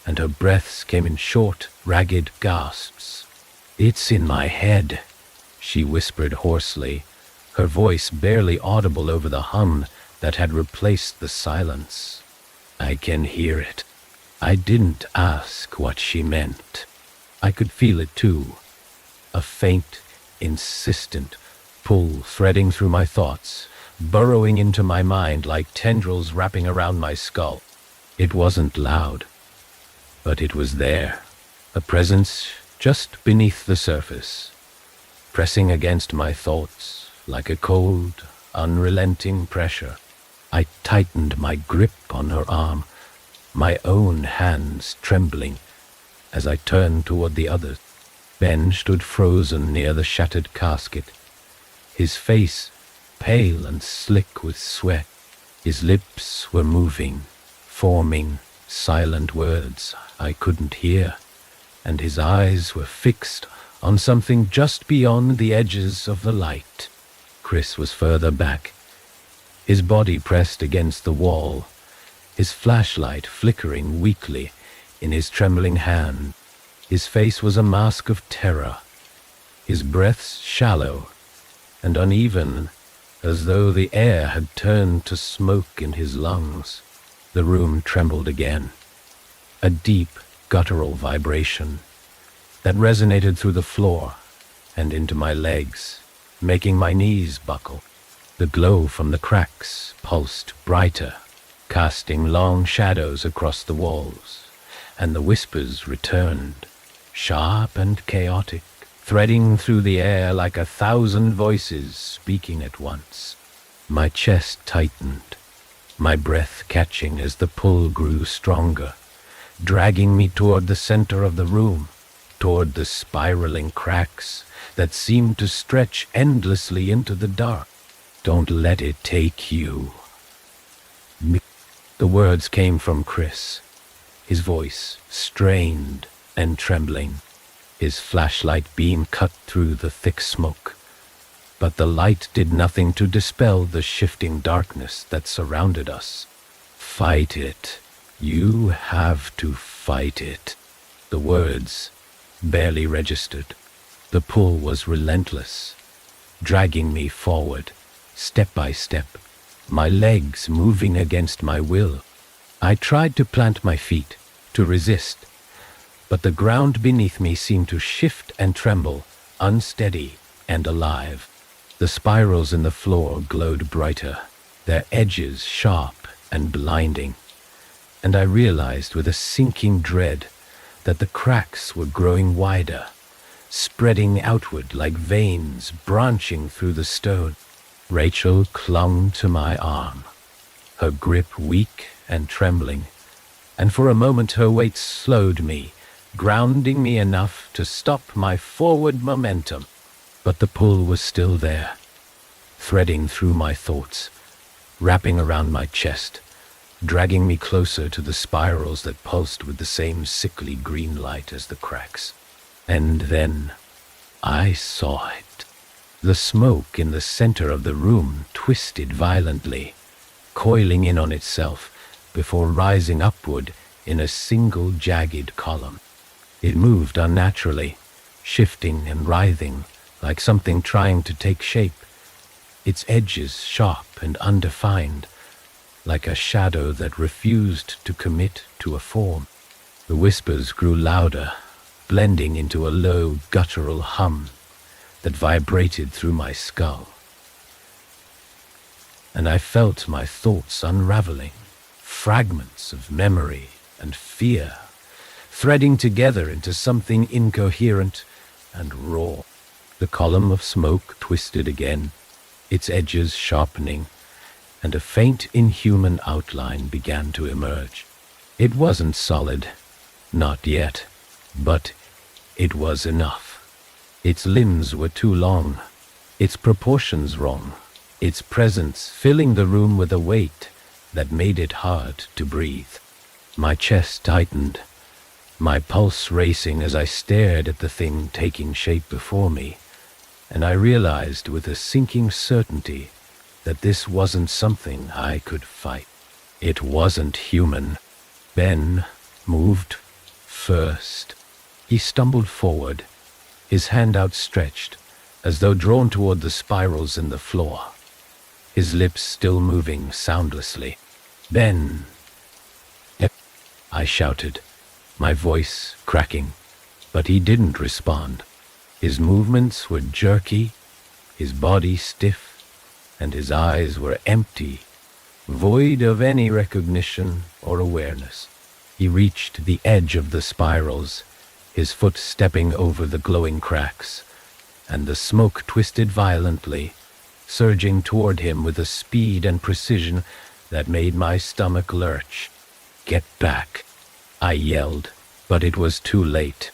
Speaker 1: and her breaths came in short, ragged gasps. "It's in my head," she whispered hoarsely, her voice barely audible over the hum that had replaced the silence. "I can hear it." I didn't ask what she meant. I could feel it too, a faint, insistent pull threading through my thoughts, burrowing into my mind like tendrils wrapping around my skull. It wasn't loud, but it was there, a presence just beneath the surface, pressing against my thoughts like a cold, unrelenting pressure. I tightened my grip on her arm, my own hands trembling as I turned toward the others. Ben stood frozen near the shattered casket, his face pale and slick with sweat. His lips were moving, forming silent words I couldn't hear, and his eyes were fixed on something just beyond the edges of the light. Chris was further back, his body pressed against the wall, his flashlight flickering weakly in his trembling hand. His face was a mask of terror, his breaths shallow and uneven, as though the air had turned to smoke in his lungs. The room trembled again, a deep, guttural vibration that resonated through the floor and into my legs, making my knees buckle. The glow from the cracks pulsed brighter, casting long shadows across the walls, and the whispers returned, sharp and chaotic, threading through the air like 1,000 voices speaking at once. My chest tightened, my breath catching as the pull grew stronger, dragging me toward the center of the room, toward the spiraling cracks that seemed to stretch endlessly into the dark. "Don't let it take you." The words came from Chris, his voice strained and trembling. His flashlight beam cut through the thick smoke, but the light did nothing to dispel the shifting darkness that surrounded us. "Fight it. You have to fight it." The words barely registered. The pull was relentless, dragging me forward, step by step, my legs moving against my will. I tried to plant my feet, to resist, but the ground beneath me seemed to shift and tremble, unsteady and alive. The spirals in the floor glowed brighter, their edges sharp and blinding, and I realized with a sinking dread that the cracks were growing wider, spreading outward like veins branching through the stone. Rachel clung to my arm, her grip weak and trembling, and for a moment her weight slowed me, grounding me enough to stop my forward momentum. But the pull was still there, threading through my thoughts, wrapping around my chest, dragging me closer to the spirals that pulsed with the same sickly green light as the cracks. And then I saw it. The smoke in the center of the room twisted violently, coiling in on itself before rising upward in a single jagged column. It moved unnaturally, shifting and writhing like something trying to take shape, its edges sharp and undefined, like a shadow that refused to commit to a form. The whispers grew louder, blending into a low, guttural hum that vibrated through my skull. And I felt my thoughts unraveling, fragments of memory and fear, threading together into something incoherent and raw. The column of smoke twisted again, its edges sharpening, and a faint inhuman outline began to emerge. It wasn't solid, not yet, but it was enough. Its limbs were too long, its proportions wrong, its presence filling the room with a weight that made it hard to breathe. My chest tightened, my pulse racing as I stared at the thing taking shape before me, and I realized with a sinking certainty that this wasn't something I could fight. It wasn't human. Ben moved first. He stumbled forward, his hand outstretched, as though drawn toward the spirals in the floor, his lips still moving soundlessly. "Ben!" I shouted, my voice cracking, but he didn't respond. His movements were jerky, his body stiff, and his eyes were empty, void of any recognition or awareness. He reached the edge of the spirals, his foot stepping over the glowing cracks, and the smoke twisted violently, surging toward him with a speed and precision that made my stomach lurch. "Get back," I yelled, but it was too late.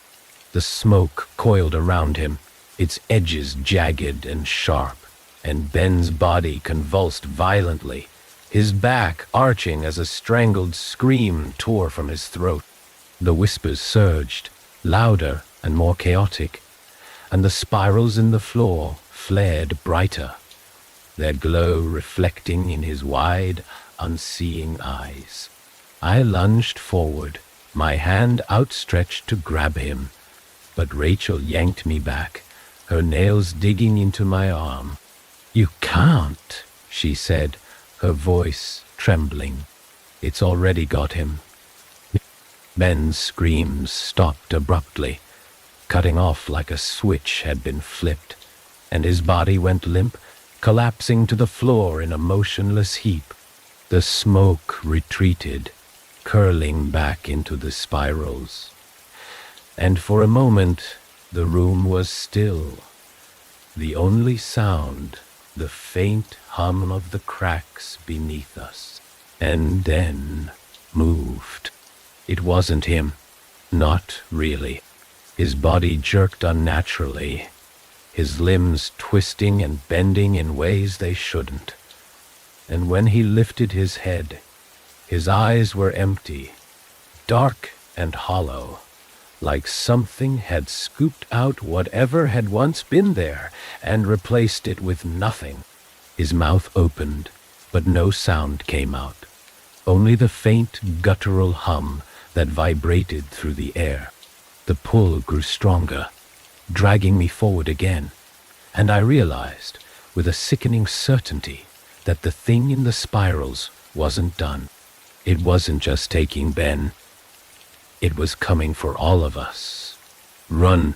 Speaker 1: The smoke coiled around him, its edges jagged and sharp, and Ben's body convulsed violently, his back arching as a strangled scream tore from his throat. The whispers surged, louder and more chaotic, and the spirals in the floor flared brighter, their glow reflecting in his wide, unseeing eyes. I lunged forward, my hand outstretched to grab him, but Rachel yanked me back, her nails digging into my arm. "You can't," she said, her voice trembling. "It's already got him." Ben's screams stopped abruptly, cutting off like a switch had been flipped, and his body went limp, collapsing to the floor in a motionless heap. The smoke retreated, curling back into the spirals, and for a moment the room was still. The only sound, the faint hum of the cracks beneath us, and then moved. It wasn't him, not really. His body jerked unnaturally, his limbs twisting and bending in ways they shouldn't. And when he lifted his head, his eyes were empty, dark and hollow, like something had scooped out whatever had once been there and replaced it with nothing. His mouth opened, but no sound came out, only the faint guttural hum that vibrated through the air. The pull grew stronger, dragging me forward again, and I realized with a sickening certainty that the thing in the spirals wasn't done. It wasn't just taking Ben. It was coming for all of us. "Run,"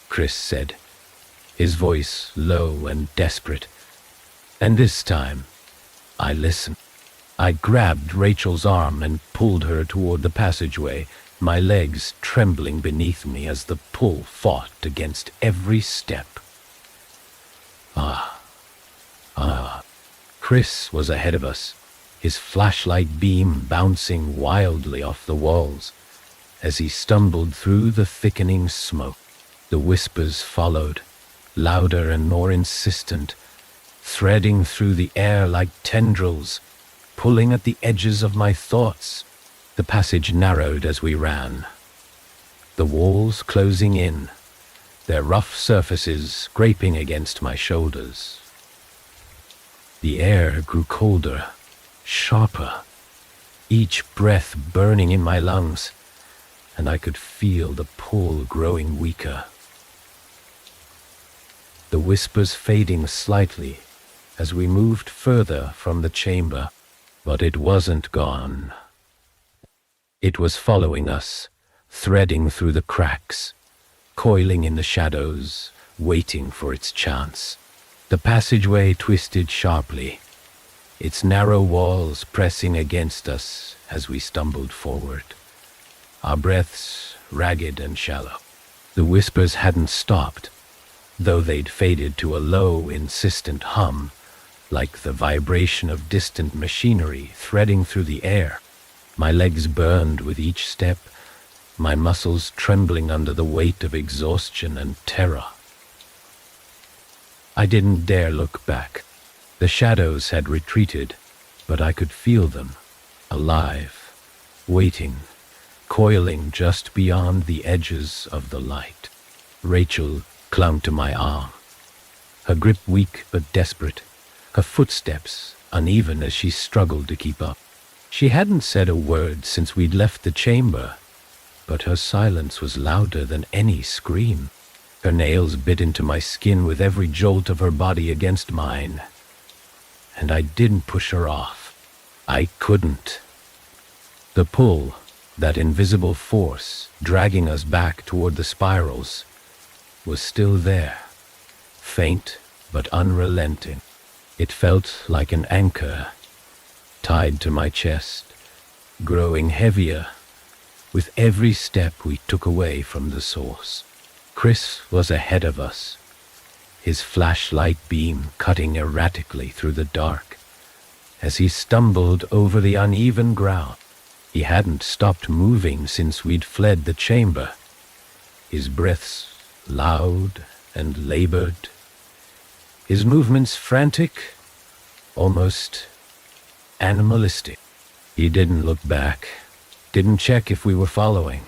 Speaker 1: Chris said, his voice low and desperate. And this time, I listened. I grabbed Rachel's arm and pulled her toward the passageway, my legs trembling beneath me as the pull fought against every step. Chris was ahead of us, his flashlight beam bouncing wildly off the walls as he stumbled through the thickening smoke. The whispers followed, louder and more insistent, threading through the air like tendrils, pulling at the edges of my thoughts. The passage narrowed as we ran, the walls closing in, their rough surfaces scraping against my shoulders. The air grew colder, sharper, each breath burning in my lungs, and I could feel the pull growing weaker. The whispers fading slightly as we moved further from the chamber, but it wasn't gone. It was following us, threading through the cracks, coiling in the shadows, waiting for its chance. The passageway twisted sharply, its narrow walls pressing against us as we stumbled forward, our breaths ragged and shallow. The whispers hadn't stopped, though they'd faded to a low, insistent hum, like the vibration of distant machinery threading through the air. My legs burned with each step, my muscles trembling under the weight of exhaustion and terror. I didn't dare look back. The shadows had retreated, but I could feel them, alive, waiting, coiling just beyond the edges of the light. Rachel clung to my arm, her grip weak but desperate, her footsteps uneven as she struggled to keep up. She hadn't said a word since we'd left the chamber, but her silence was louder than any scream. Her nails bit into my skin with every jolt of her body against mine, and I didn't push her off. I couldn't. The pull, that invisible force dragging us back toward the spirals, was still there, faint but unrelenting. It felt like an anchor tied to my chest, growing heavier with every step we took away from the source. Chris was ahead of us, his flashlight beam cutting erratically through the dark as he stumbled over the uneven ground. He hadn't stopped moving since we'd fled the chamber, his breaths loud and labored, his movements frantic, almost animalistic. He didn't look back, didn't check if we were following.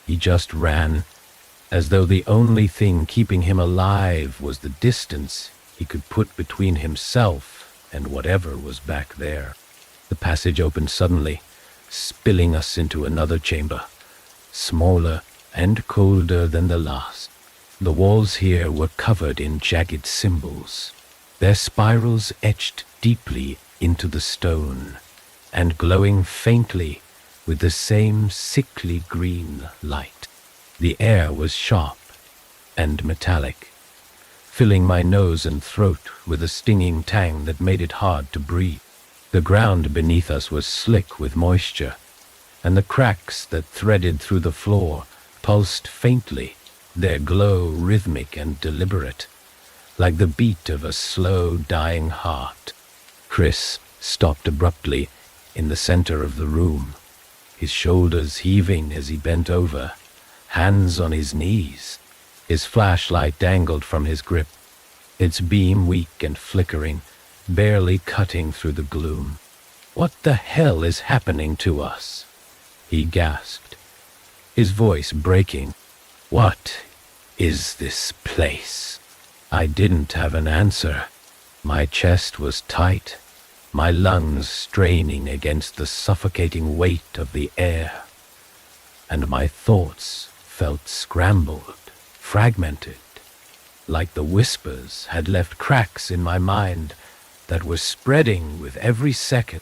Speaker 1: He just ran, as though the only thing keeping him alive was the distance he could put between himself and whatever was back there. The passage opened suddenly, spilling us into another chamber, smaller and colder than the last. The walls here were covered in jagged symbols, their spirals etched deeply into the stone and glowing faintly with the same sickly green light. The air was sharp and metallic, filling my nose and throat with a stinging tang that made it hard to breathe. The ground beneath us was slick with moisture, and the cracks that threaded through the floor pulsed faintly, their glow rhythmic and deliberate, like the beat of a slow dying heart. Chris stopped abruptly in the center of the room, his shoulders heaving as he bent over, hands on his knees. His flashlight dangled from his grip, its beam weak and flickering, barely cutting through the gloom. "What the hell is happening to us?" he gasped, his voice breaking. "What is this place?" I didn't have an answer. My chest was tight, my lungs straining against the suffocating weight of the air, and my thoughts felt scrambled, fragmented, like the whispers had left cracks in my mind that were spreading with every second.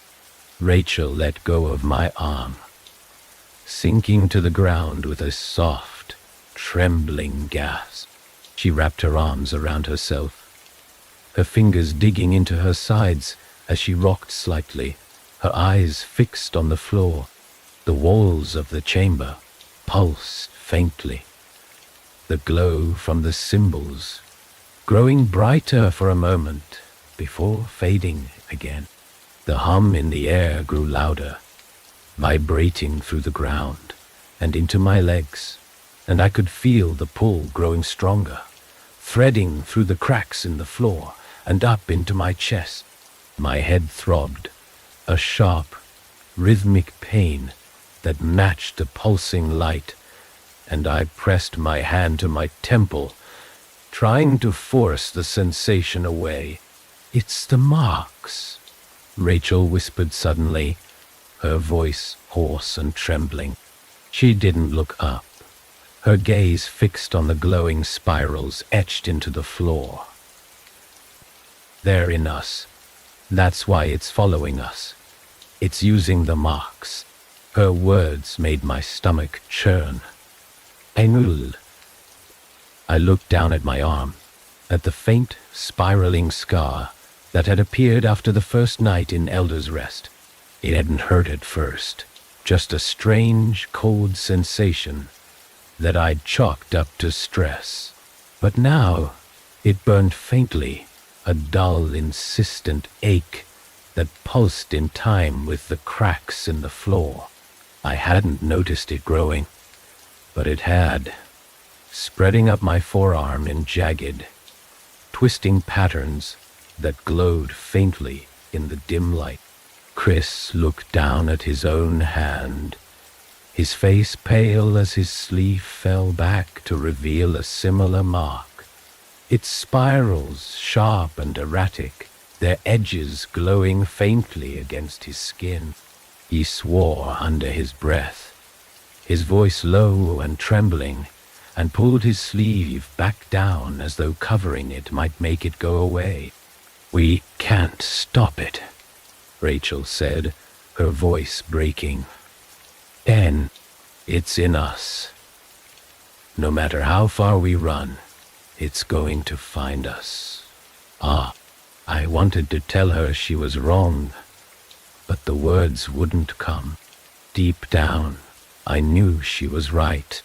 Speaker 1: Rachel let go of my arm, sinking to the ground with a soft, trembling gasp. She wrapped her arms around herself, her fingers digging into her sides as she rocked slightly, her eyes fixed on the floor. The walls of the chamber pulsed faintly, the glow from the symbols growing brighter for a moment before fading again. The hum in the air grew louder, vibrating through the ground and into my legs, and I could feel the pull growing stronger, threading through the cracks in the floor and up into my chest. My head throbbed, a sharp, rhythmic pain that matched the pulsing light, and I pressed my hand to my temple, trying to force the sensation away. "It's the marks," Rachel whispered suddenly, her voice hoarse and trembling. She didn't look up, her gaze fixed on the glowing spirals etched into the floor. "They're in us. That's why it's following us. It's using the marks." Her words made my stomach churn. "Enul." I looked down at my arm, at the faint, spiraling scar that had appeared after the first night in Elder's Rest. It hadn't hurt at first, just a strange, cold sensation that I'd chalked up to stress. But now it burned faintly, a dull, insistent ache that pulsed in time with the cracks in the floor. I hadn't noticed it growing, but it had, spreading up my forearm in jagged, twisting patterns that glowed faintly in the dim light. Chris looked down at his own hand, his face pale as his sleeve fell back to reveal a similar mark. Its spirals, sharp and erratic, their edges glowing faintly against his skin. He swore under his breath, his voice low and trembling, and pulled his sleeve back down as though covering it might make it go away. "We can't stop it," Rachel said, her voice breaking. "Den, it's in us. No matter how far we run, it's going to find us." I wanted to tell her she was wrong, but the words wouldn't come. Deep down, I knew she was right.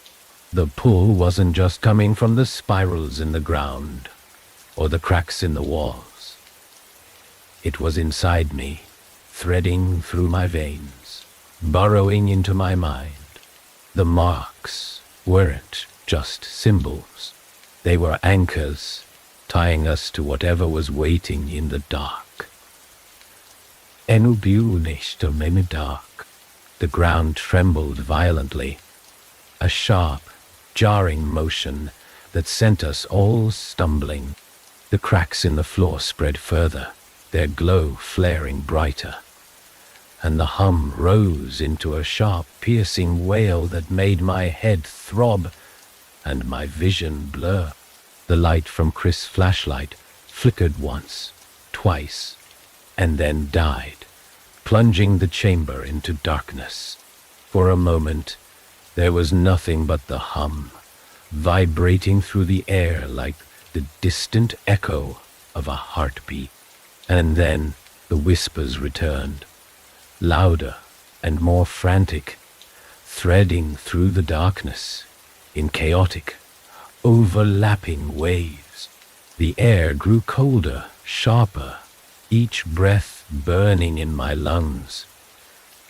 Speaker 1: The pull wasn't just coming from the spirals in the ground or the cracks in the walls. It was inside me, threading through my veins, burrowing into my mind. The marks weren't just symbols. They were anchors, tying us to whatever was waiting in the dark. "Enubiu nicht in the dark." The ground trembled violently, a sharp, jarring motion that sent us all stumbling. The cracks in the floor spread further, their glow flaring brighter, and the hum rose into a sharp, piercing wail that made my head throb and my vision blur. The light from Chris' flashlight flickered once, twice, and then died, plunging the chamber into darkness. For a moment, there was nothing but the hum, vibrating through the air like the distant echo of a heartbeat. And then the whispers returned, louder and more frantic, threading through the darkness in chaotic, overlapping waves. The air grew colder, sharper, each breath burning in my lungs,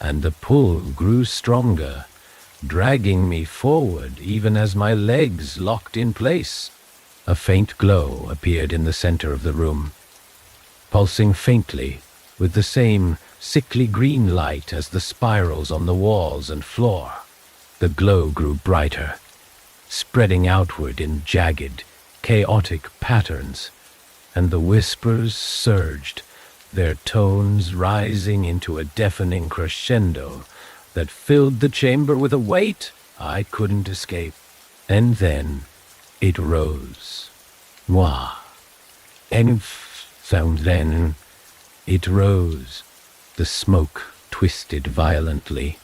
Speaker 1: and the pull grew stronger, dragging me forward even as my legs locked in place. A faint glow appeared in the center of the room, pulsing faintly with the same sickly green light as the spirals on the walls and floor. The glow grew brighter, spreading outward in jagged, chaotic patterns, and the whispers surged, their tones rising into a deafening crescendo that filled the chamber with a weight I couldn't escape. And then it rose. Moi. And then it rose. The smoke twisted violently,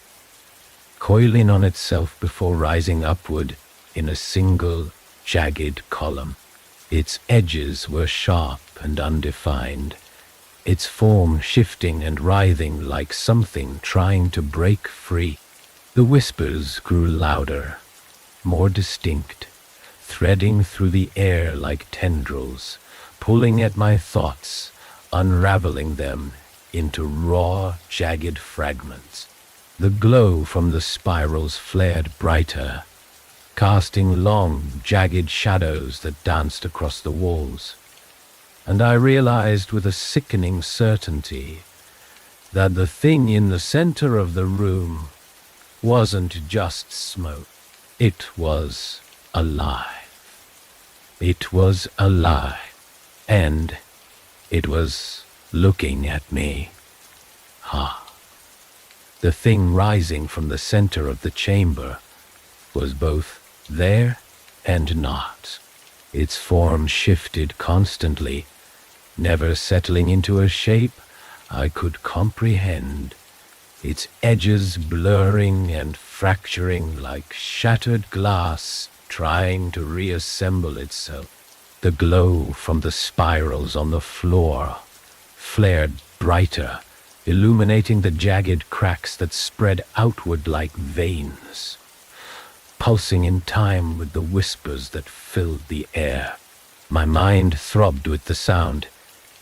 Speaker 1: coiling on itself before rising upward in a single, jagged column. Its edges were sharp and undefined, its form shifting and writhing like something trying to break free. The whispers grew louder, more distinct, threading through the air like tendrils, pulling at my thoughts, unraveling them into raw, jagged fragments. The glow from the spirals flared brighter, casting long, jagged shadows that danced across the walls. and I realized with a sickening certainty that the thing in the center of the room wasn't just smoke. It was alive. It was alive, and it was looking at me. The thing rising from the center of the chamber was both there and not. Its form shifted constantly, never settling into a shape I could comprehend, its edges blurring and fracturing like shattered glass trying to reassemble itself. The glow from the spirals on the floor flared brighter, illuminating the jagged cracks that spread outward like veins, pulsing in time with the whispers that filled the air. My mind throbbed with the sound,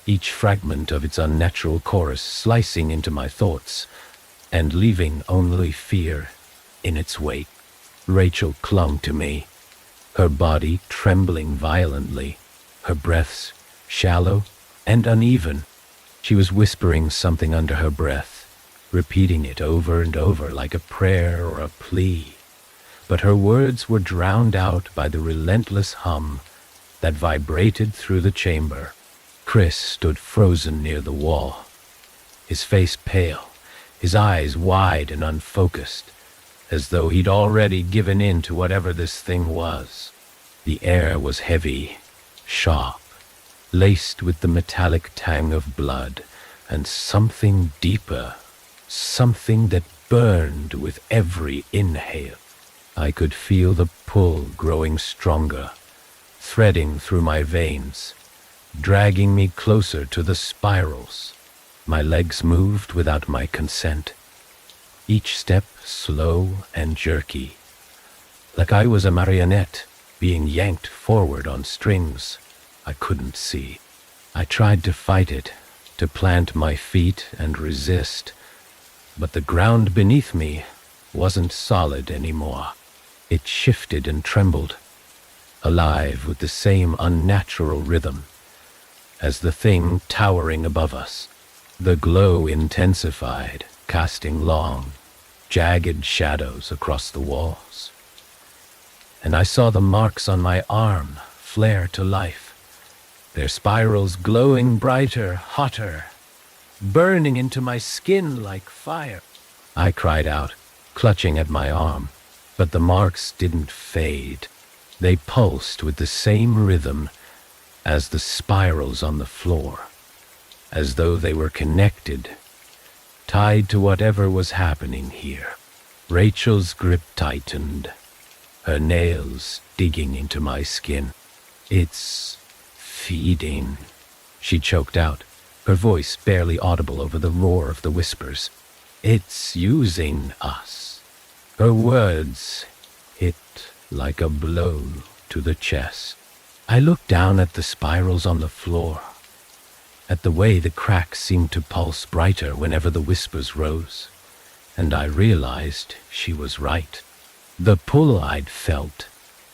Speaker 1: each fragment of its unnatural chorus slicing into my thoughts and leaving only fear in its wake. Rachel clung to me, her body trembling violently, her breaths shallow and uneven. She was whispering something under her breath, repeating it over and over like a prayer or a plea. But her words were drowned out by the relentless hum that vibrated through the chamber. Chris stood frozen near the wall, his face pale, his eyes wide and unfocused, as though he'd already given in to whatever this thing was. The air was heavy, sharp, laced with the metallic tang of blood, and something deeper, something that burned with every inhale. I could feel the pull growing stronger, threading through my veins, dragging me closer to the spirals. My legs moved without my consent, each step slow and jerky, like I was a marionette being yanked forward on strings I couldn't see. I tried to fight it, to plant my feet and resist, but the ground beneath me wasn't solid anymore. It shifted and trembled, alive with the same unnatural rhythm as the thing towering above us. The glow intensified, casting long, jagged shadows across the walls. And I saw the marks on my arm flare to life, their spirals glowing brighter, hotter, burning into my skin like fire. I cried out, clutching at my arm, but the marks didn't fade. They pulsed with the same rhythm as the spirals on the floor, as though they were connected, tied to whatever was happening here. Rachel's grip tightened, her nails digging into my skin. "It's feeding," she choked out, her voice barely audible over the roar of the whispers. "It's using us." Her words hit like a blow to the chest. I looked down at the spirals on the floor, at the way the cracks seemed to pulse brighter whenever the whispers rose, and I realized she was right. The pull I'd felt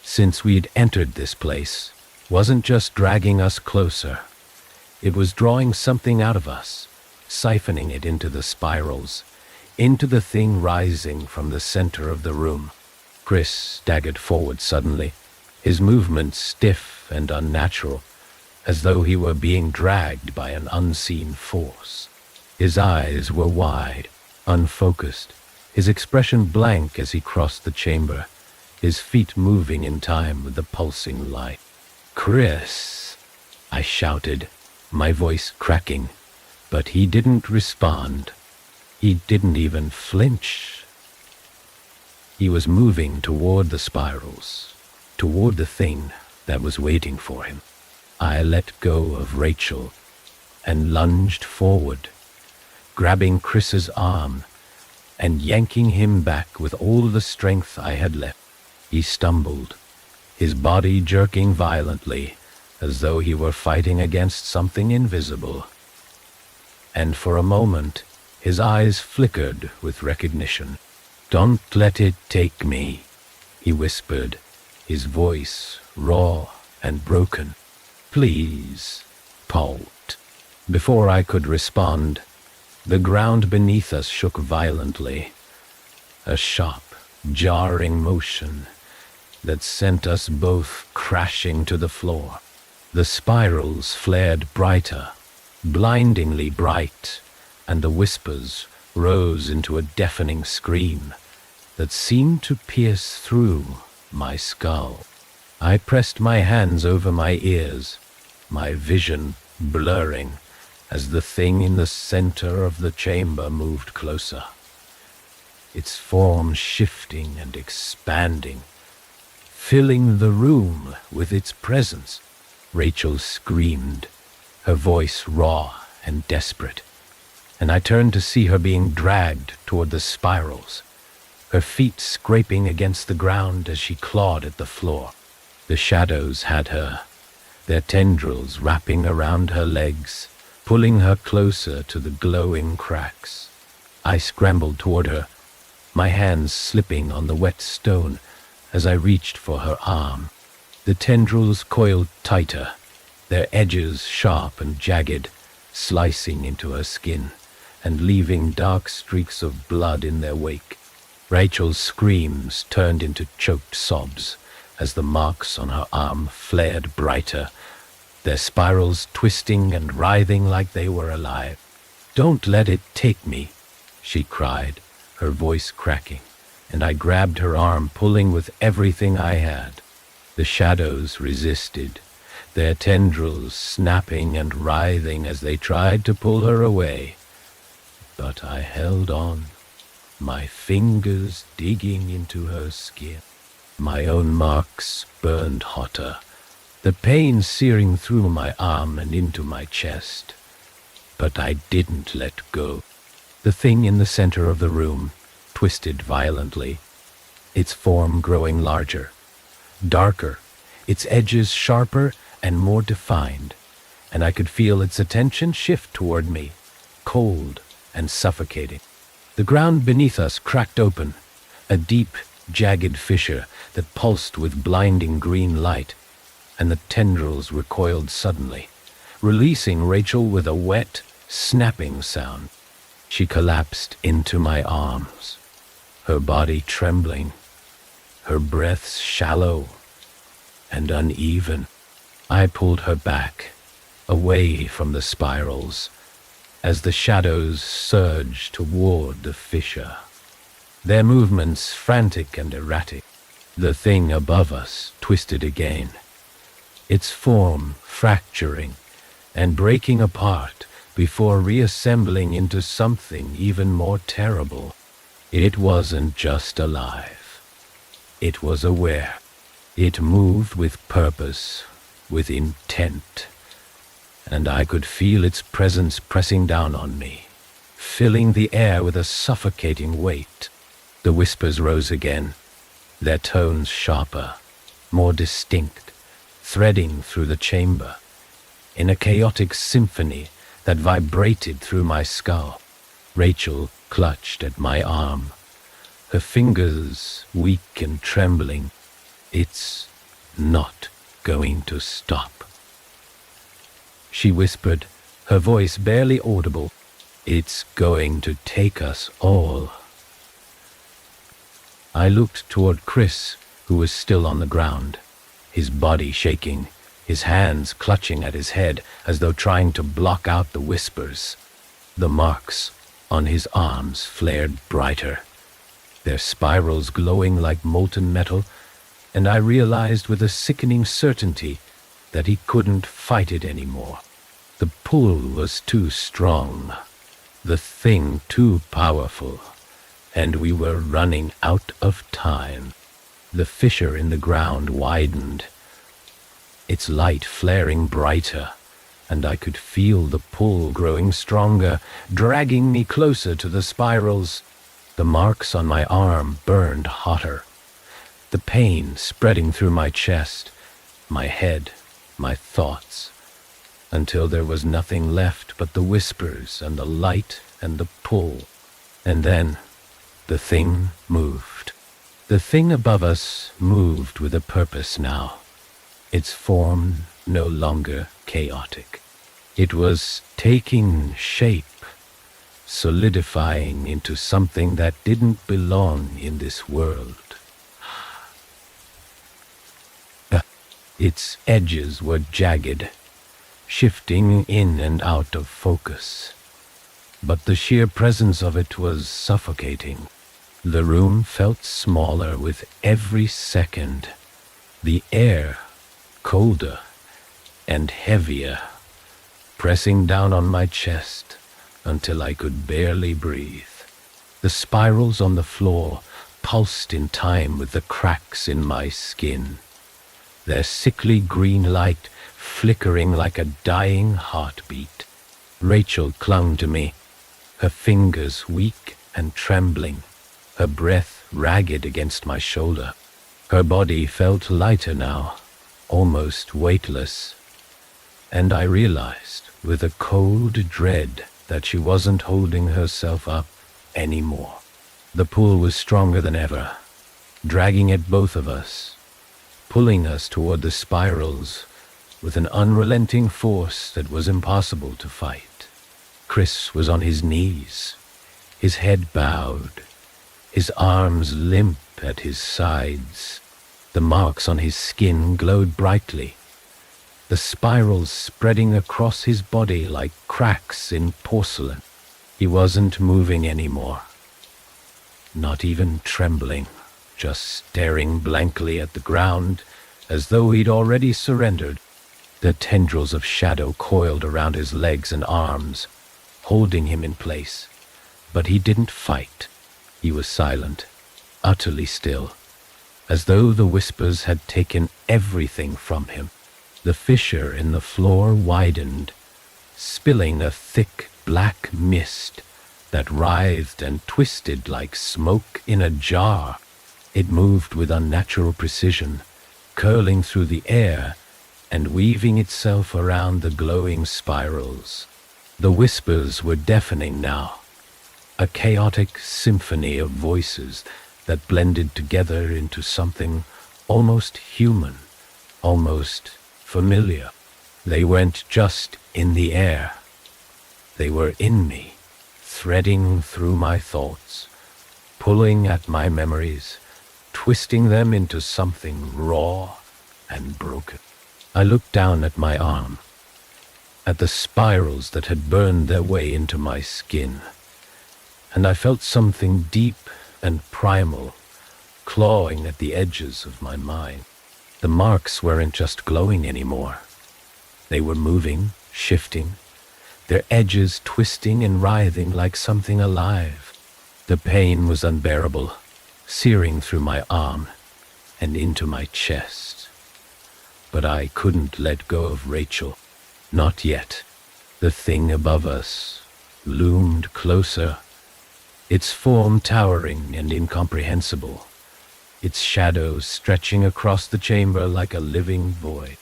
Speaker 1: since we'd entered this place wasn't just dragging us closer. It was drawing something out of us, siphoning it into the spirals, into the thing rising from the center of the room. Chris staggered forward suddenly, his movements stiff and unnatural, as though he were being dragged by an unseen force. His eyes were wide, unfocused, his expression blank as he crossed the chamber, his feet moving in time with the pulsing light. "Chris," I shouted, my voice cracking, but he didn't respond. He didn't even flinch. He was moving toward the spirals, toward the thing that was waiting for him. I let go of Rachel and lunged forward, grabbing Chris's arm and yanking him back with all the strength I had left. He stumbled, his body jerking violently as though he were fighting against something invisible. And for a moment, his eyes flickered with recognition. "Don't let it take me," he whispered, his voice raw and broken. "Please." pulped. Before I could respond, the ground beneath us shook violently, a sharp, jarring motion that sent us both crashing to the floor. The spirals flared brighter, blindingly bright, and the whispers rose into a deafening scream that seemed to pierce through my skull. I pressed my hands over my ears, my vision blurring as the thing in the center of the chamber moved closer, its form shifting and expanding, filling the room with its presence. Rachel screamed, her voice raw and desperate, and I turned to see her being dragged toward the spirals, her feet scraping against the ground as she clawed at the floor. The shadows had her, their tendrils wrapping around her legs, pulling her closer to the glowing cracks. I scrambled toward her, my hands slipping on the wet stone as I reached for her arm. The tendrils coiled tighter, their edges sharp and jagged, slicing into her skin and leaving dark streaks of blood in their wake. Rachel's screams turned into choked sobs as the marks on her arm flared brighter, their spirals twisting and writhing like they were alive. "Don't let it take me," she cried, her voice cracking, and I grabbed her arm, pulling with everything I had. The shadows resisted, their tendrils snapping and writhing as they tried to pull her away. But I held on, my fingers digging into her skin. My own marks burned hotter, the pain searing through my arm and into my chest. But I didn't let go. The thing in the center of the room twisted violently, its form growing larger, darker, its edges sharper and more defined, and I could feel its attention shift toward me, cold and suffocating. The ground beneath us cracked open, a deep, jagged fissure that pulsed with blinding green light, and the tendrils recoiled suddenly, releasing Rachel with a wet, snapping sound. She collapsed into my arms, her body trembling, her breaths shallow and uneven. I pulled her back, away from the spirals, as the shadows surged toward the fissure, their movements frantic and erratic. The thing above us twisted again, its form fracturing and breaking apart before reassembling into something even more terrible. It wasn't just alive. It was aware. It moved with purpose, with intent, and I could feel its presence pressing down on me, filling the air with a suffocating weight. The whispers rose again, their tones sharper, more distinct, threading through the chamber, in a chaotic symphony that vibrated through my skull. Rachel clutched at my arm, her fingers weak and trembling. "It's not going to stop," she whispered, her voice barely audible. "It's going to take us all." I looked toward Chris, who was still on the ground, his body shaking, his hands clutching at his head as though trying to block out the whispers. The marks on his arms flared brighter, their spirals glowing like molten metal, and I realized with a sickening certainty that he couldn't fight it anymore. The pull was too strong, the thing too powerful, and we were running out of time. The fissure in the ground widened, its light flaring brighter, and I could feel the pull growing stronger, dragging me closer to the spirals. The marks on my arm burned hotter, the pain spreading through my chest, my head, my thoughts, until there was nothing left but the whispers and the light and the pull. And then the thing moved. The thing above us moved with a purpose now, its form no longer chaotic. It was taking shape, solidifying into something that didn't belong in this world. Its edges were jagged, shifting in and out of focus. But the sheer presence of it was suffocating. The room felt smaller with every second. The air colder and heavier, pressing down on my chest until I could barely breathe. The spirals on the floor pulsed in time with the cracks in my skin, their sickly green light flickering like a dying heartbeat. Rachel clung to me, her fingers weak and trembling, her breath ragged against my shoulder. Her body felt lighter now, almost weightless, and I realized with a cold dread that she wasn't holding herself up anymore. The pull was stronger than ever, dragging at both of us, pulling us toward the spirals with an unrelenting force that was impossible to fight. Chris was on his knees, his head bowed, his arms limp at his sides. The marks on his skin glowed brightly, the spirals spreading across his body like cracks in porcelain. He wasn't moving anymore, not even trembling, just staring blankly at the ground as though he'd already surrendered. The tendrils of shadow coiled around his legs and arms, holding him in place. But he didn't fight. He was silent, utterly still, as though the whispers had taken everything from him. The fissure in the floor widened, spilling a thick black mist that writhed and twisted like smoke in a jar. It moved with unnatural precision, curling through the air and weaving itself around the glowing spirals. The whispers were deafening now, a chaotic symphony of voices that blended together into something almost human, almost familiar. They weren't just in the air. They were in me, threading through my thoughts, pulling at my memories, twisting them into something raw and broken. I looked down at my arm, at the spirals that had burned their way into my skin, and I felt something deep and primal clawing at the edges of my mind. The marks weren't just glowing anymore. They were moving, shifting, their edges twisting and writhing like something alive. The pain was unbearable, searing through my arm and into my chest. But I couldn't let go of Rachel. Not yet. The thing above us loomed closer, its form towering and incomprehensible, its shadows stretching across the chamber like a living void.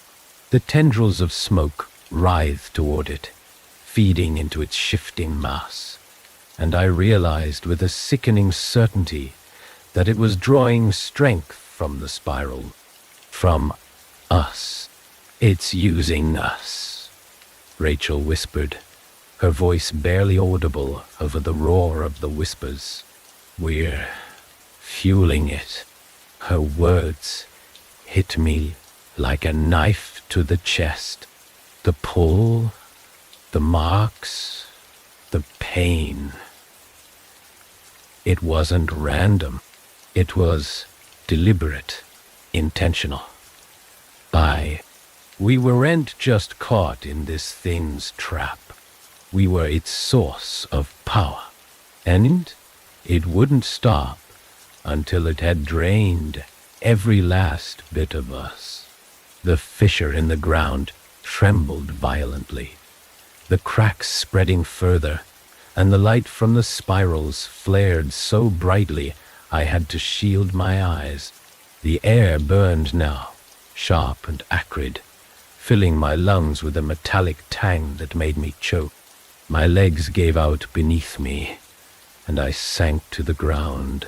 Speaker 1: The tendrils of smoke writhed toward it, feeding into its shifting mass, and I realized with a sickening certainty that it was drawing strength from the spiral, from us. It's using us, Rachel whispered, her voice barely audible over the roar of the whispers. We're fueling it. Her words hit me like a knife to the chest. The pull, the marks, the pain. It wasn't random. It was deliberate, intentional. We weren't just caught in this thing's trap. We were its source of power. And it wouldn't stop until it had drained every last bit of us. The fissure in the ground trembled violently, the cracks spreading further, and the light from the spirals flared so brightly I had to shield my eyes. The air burned now, sharp and acrid, filling my lungs with a metallic tang that made me choke. My legs gave out beneath me, and I sank to the ground,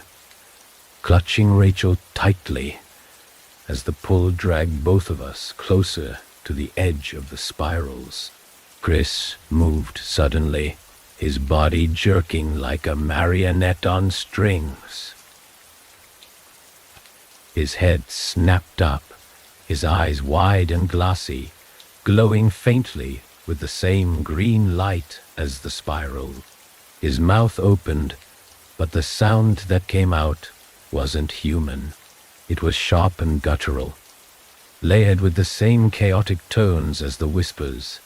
Speaker 1: clutching Rachel tightly as the pull dragged both of us closer to the edge of the spirals. Chris moved suddenly, his body jerking like a marionette on strings. His head snapped up, his eyes wide and glassy, glowing faintly with the same green light as the spiral. His mouth opened, but the sound that came out wasn't human. It was sharp and guttural, layered with the same chaotic tones as the whispers,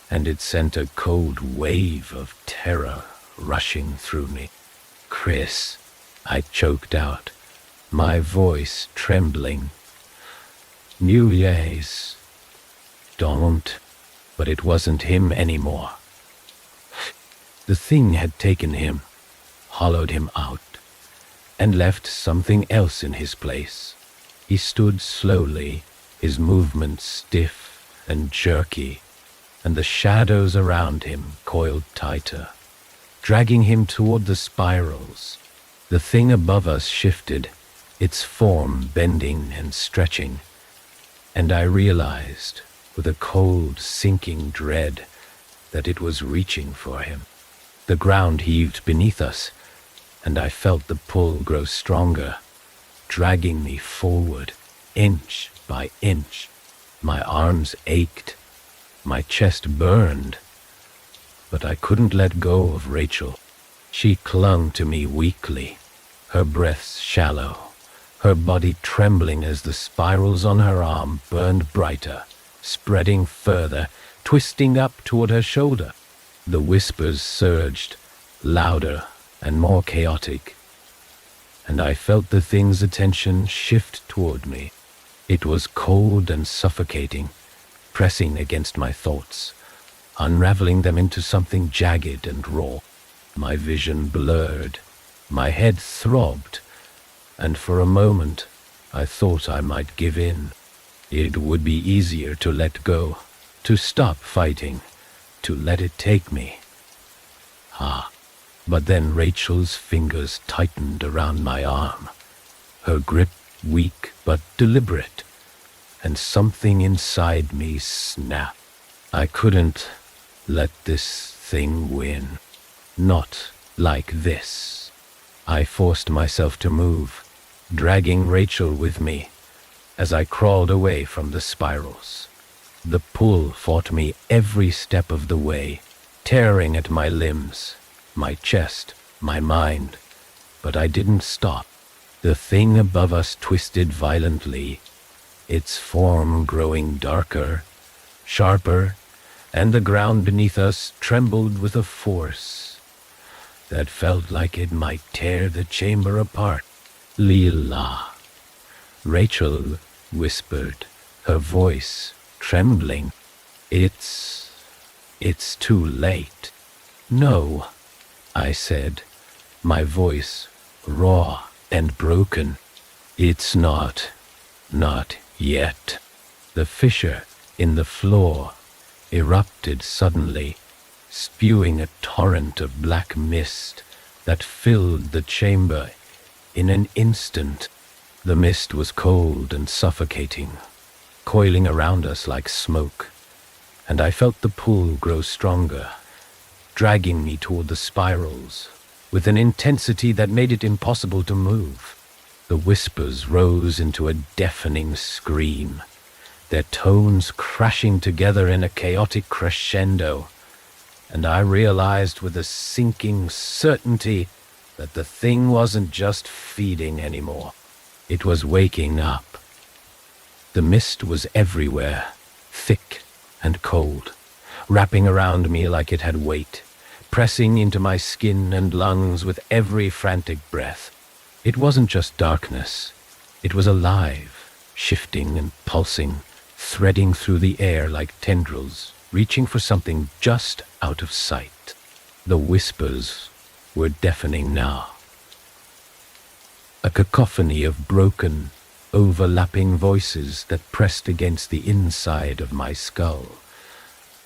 Speaker 1: and it sent a cold wave of terror rushing through me. "Chris," I choked out, my voice trembling. "New Year's. Don't." But it wasn't him anymore. The thing had taken him, hollowed him out, and left something else in his place. He stood slowly, his movements stiff and jerky, and the shadows around him coiled tighter, dragging him toward the spirals. The thing above us shifted, its form bending and stretching, and I realized, with a cold, sinking dread, that it was reaching for him. The ground heaved beneath us, and I felt the pull grow stronger, dragging me forward, inch by inch. My arms ached, my chest burned, but I couldn't let go of Rachel. She clung to me weakly, her breaths shallow, her body trembling as the spirals on her arm burned brighter, spreading further, twisting up toward her shoulder. The whispers surged, louder and more chaotic, and I felt the thing's attention shift toward me. It was cold and suffocating, pressing against my thoughts, unraveling them into something jagged and raw. My vision blurred, my head throbbed, and for a moment I thought I might give in. It would be easier to let go, to stop fighting, to let it take me. But then Rachel's fingers tightened around my arm, her grip weak but deliberate, and something inside me snapped. I couldn't let this thing win. Not like this. I forced myself to move, dragging Rachel with me as I crawled away from the spirals. The pull fought me every step of the way, tearing at my limbs, my chest, my mind, but I didn't stop. The thing above us twisted violently, its form growing darker, sharper, and the ground beneath us trembled with a force that felt like it might tear the chamber apart. "Lila," Rachel whispered, her voice trembling. It's too late." "No," I said, my voice raw and broken. "It's not yet." The fissure in the floor erupted suddenly, spewing a torrent of black mist that filled the chamber in an instant. The mist was cold and suffocating, coiling around us like smoke, and I felt the pull grow stronger, dragging me toward the spirals with an intensity that made it impossible to move. The whispers rose into a deafening scream, their tones crashing together in a chaotic crescendo, and I realized with a sinking certainty that the thing wasn't just feeding anymore. It was waking up. The mist was everywhere, thick and cold, wrapping around me like it had weight, pressing into my skin and lungs with every frantic breath. It wasn't just darkness. It was alive, shifting and pulsing, threading through the air like tendrils, reaching for something just out of sight. The whispers were deafening now. A cacophony of broken, overlapping voices that pressed against the inside of my skull,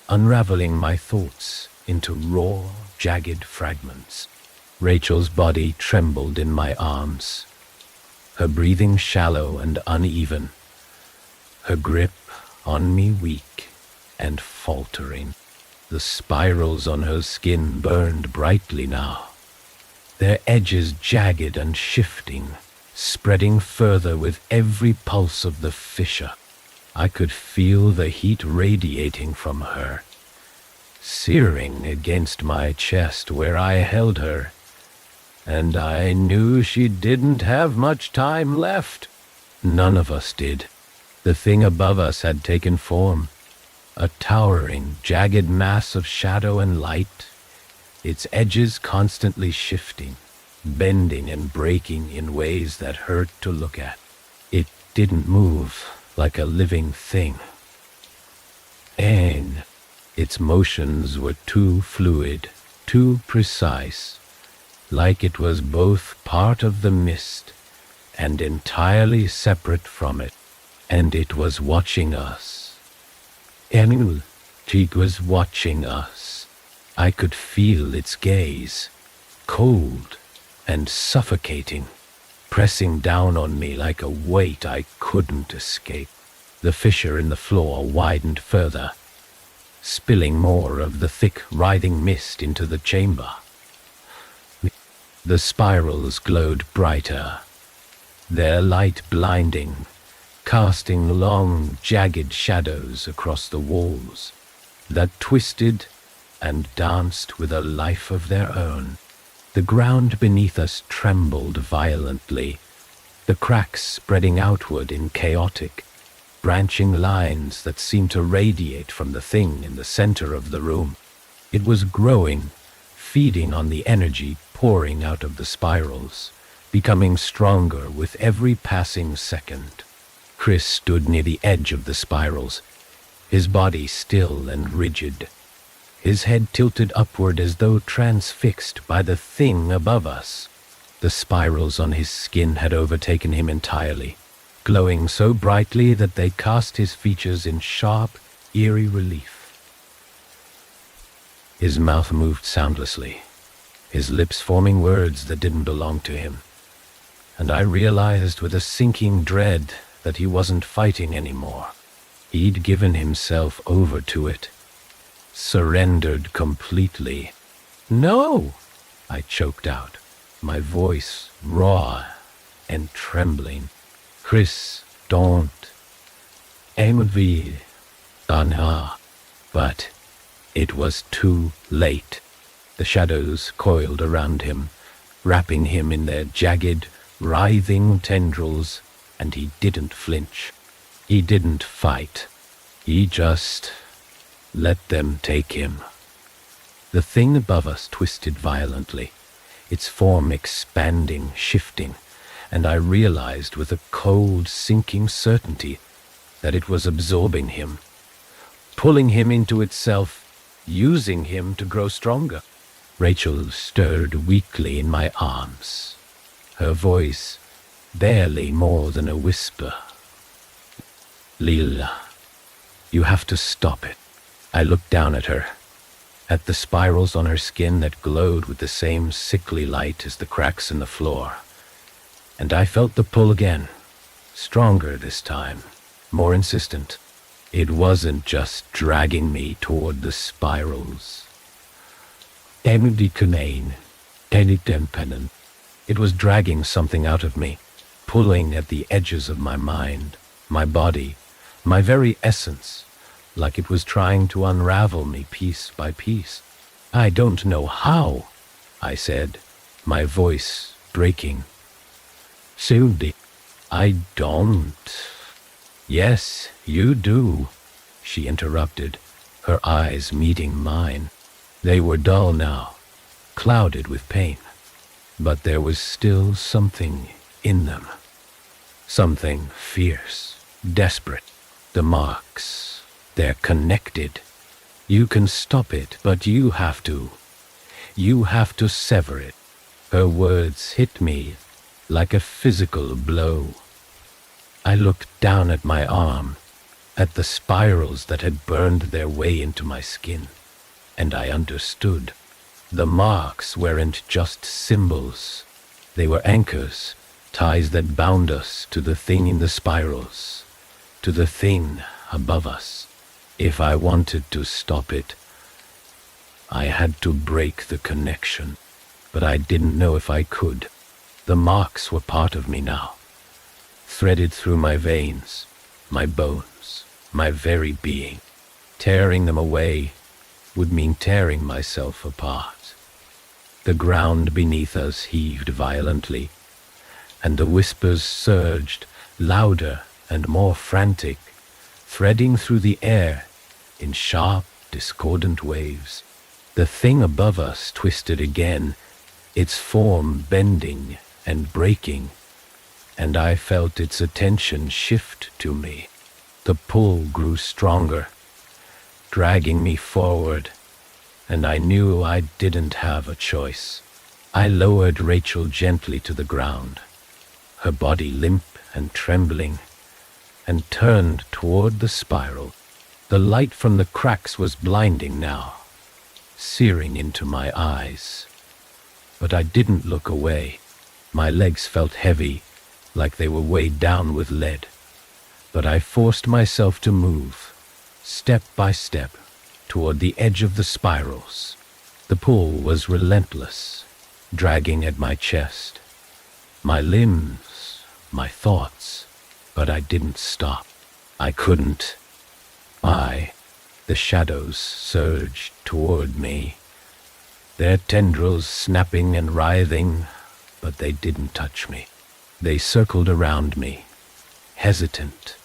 Speaker 1: unraveling my thoughts into raw, jagged fragments. Rachel's body trembled in my arms, her breathing shallow and uneven, her grip on me weak and faltering. The spirals on her skin burned brightly now, their edges jagged and shifting, spreading further with every pulse of the fissure. I could feel the heat radiating from her, searing against my chest where I held her, and I knew she didn't have much time left. None of us did. The thing above us had taken form, a towering, jagged mass of shadow and light, its edges constantly shifting, bending and breaking in ways that hurt to look at. It didn't move like a living thing, and its motions were too fluid, too precise, like it was both part of the mist and entirely separate from it, and it was watching us. Emil, it was watching us. I could feel its gaze, cold and suffocating, pressing down on me like a weight I couldn't escape. The fissure in the floor widened further, spilling more of the thick, writhing mist into the chamber. The spirals glowed brighter, their light blinding, casting long, jagged shadows across the walls that twisted and danced with a life of their own. The ground beneath us trembled violently, the cracks spreading outward in chaotic, branching lines that seemed to radiate from the thing in the center of the room. It was growing, feeding on the energy pouring out of the spirals, becoming stronger with every passing second. Chris stood near the edge of the spirals, his body still and rigid, his head tilted upward as though transfixed by the thing above us. The spirals on his skin had overtaken him entirely, glowing so brightly that they cast his features in sharp, eerie relief. His mouth moved soundlessly, his lips forming words that didn't belong to him, and I realized with a sinking dread that he wasn't fighting anymore. He'd given himself over to it, surrendered completely. "No!" I choked out, my voice raw and trembling. "Chris, don't. Envy, Anha." But it was too late. The shadows coiled around him, wrapping him in their jagged, writhing tendrils, and he didn't flinch. He didn't fight. He just let them take him. The thing above us twisted violently, its form expanding, shifting, and I realized with a cold, sinking certainty that it was absorbing him, pulling him into itself, using him to grow stronger. Rachel stirred weakly in my arms, her voice barely more than a whisper. "Lila, you have to stop it." I looked down at her, at the spirals on her skin that glowed with the same sickly light as the cracks in the floor, and I felt the pull again, stronger this time, more insistent. It wasn't just dragging me toward the spirals. It was dragging something out of me, pulling at the edges of my mind, my body, my very essence, like it was trying to unravel me piece by piece. "I don't know how," I said, my voice breaking. "Sylvie, I don't." "Yes, you do," she interrupted, her eyes meeting mine. They were dull now, clouded with pain, but there was still something in them. Something fierce, desperate. The marks, they're connected. You can stop it, but you have to. You have to sever it. Her words hit me like a physical blow. I looked down at my arm, at the spirals that had burned their way into my skin, and I understood. The marks weren't just symbols. They were anchors, ties that bound us to the thing in the spirals, to the thing above us. If I wanted to stop it, I had to break the connection, but I didn't know if I could. The marks were part of me now, threaded through my veins, my bones, my very being. Tearing them away would mean tearing myself apart. The ground beneath us heaved violently, and the whispers surged, louder and more frantic, threading through the air in sharp, discordant waves. The thing above us twisted again, its form bending and breaking, and I felt its attention shift to me. The pull grew stronger, dragging me forward, and I knew I didn't have a choice. I lowered Rachel gently to the ground, her body limp and trembling, and turned toward the spiral. The light from the cracks was blinding now, searing into my eyes. But I didn't look away. My legs felt heavy, like they were weighed down with lead. But I forced myself to move, step by step, toward the edge of the spirals. The pull was relentless, dragging at my chest, my limbs, my thoughts, but I didn't stop. I couldn't. The shadows surged toward me, their tendrils snapping and writhing, but they didn't touch me. They circled around me, hesitant,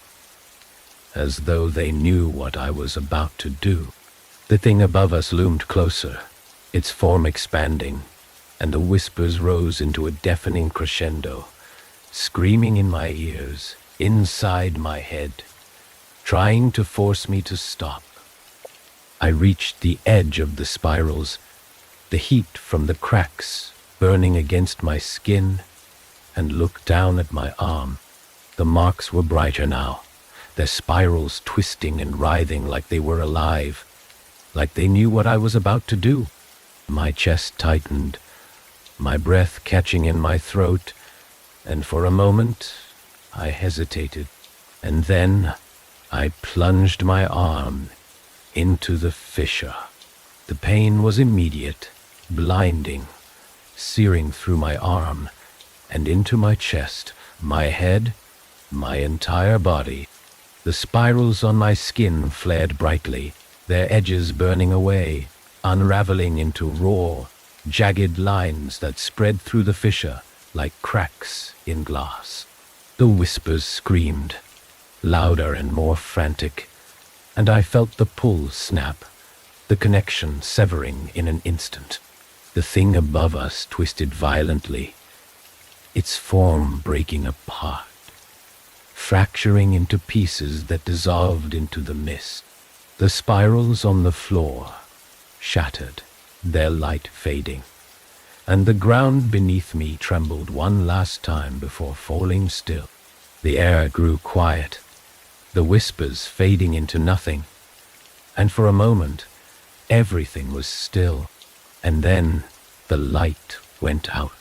Speaker 1: as though they knew what I was about to do. The thing above us loomed closer, its form expanding, and the whispers rose into a deafening crescendo, screaming in my ears, inside my head, trying to force me to stop. I reached the edge of the spirals, the heat from the cracks burning against my skin, and looked down at my arm. The marks were brighter now, their spirals twisting and writhing like they were alive, like they knew what I was about to do. My chest tightened, my breath catching in my throat, and for a moment I hesitated, and then I plunged my arm into the fissure. The pain was immediate, blinding, searing through my arm and into my chest, my head, my entire body. The spirals on my skin flared brightly, their edges burning away, unraveling into raw, jagged lines that spread through the fissure like cracks in glass. The whispers screamed, louder and more frantic, and I felt the pull snap, the connection severing in an instant. The thing above us twisted violently, its form breaking apart, fracturing into pieces that dissolved into the mist. The spirals on the floor shattered, their light fading, and the ground beneath me trembled one last time before falling still. The air grew quiet, the whispers fading into nothing, and for a moment everything was still, and then the light went out.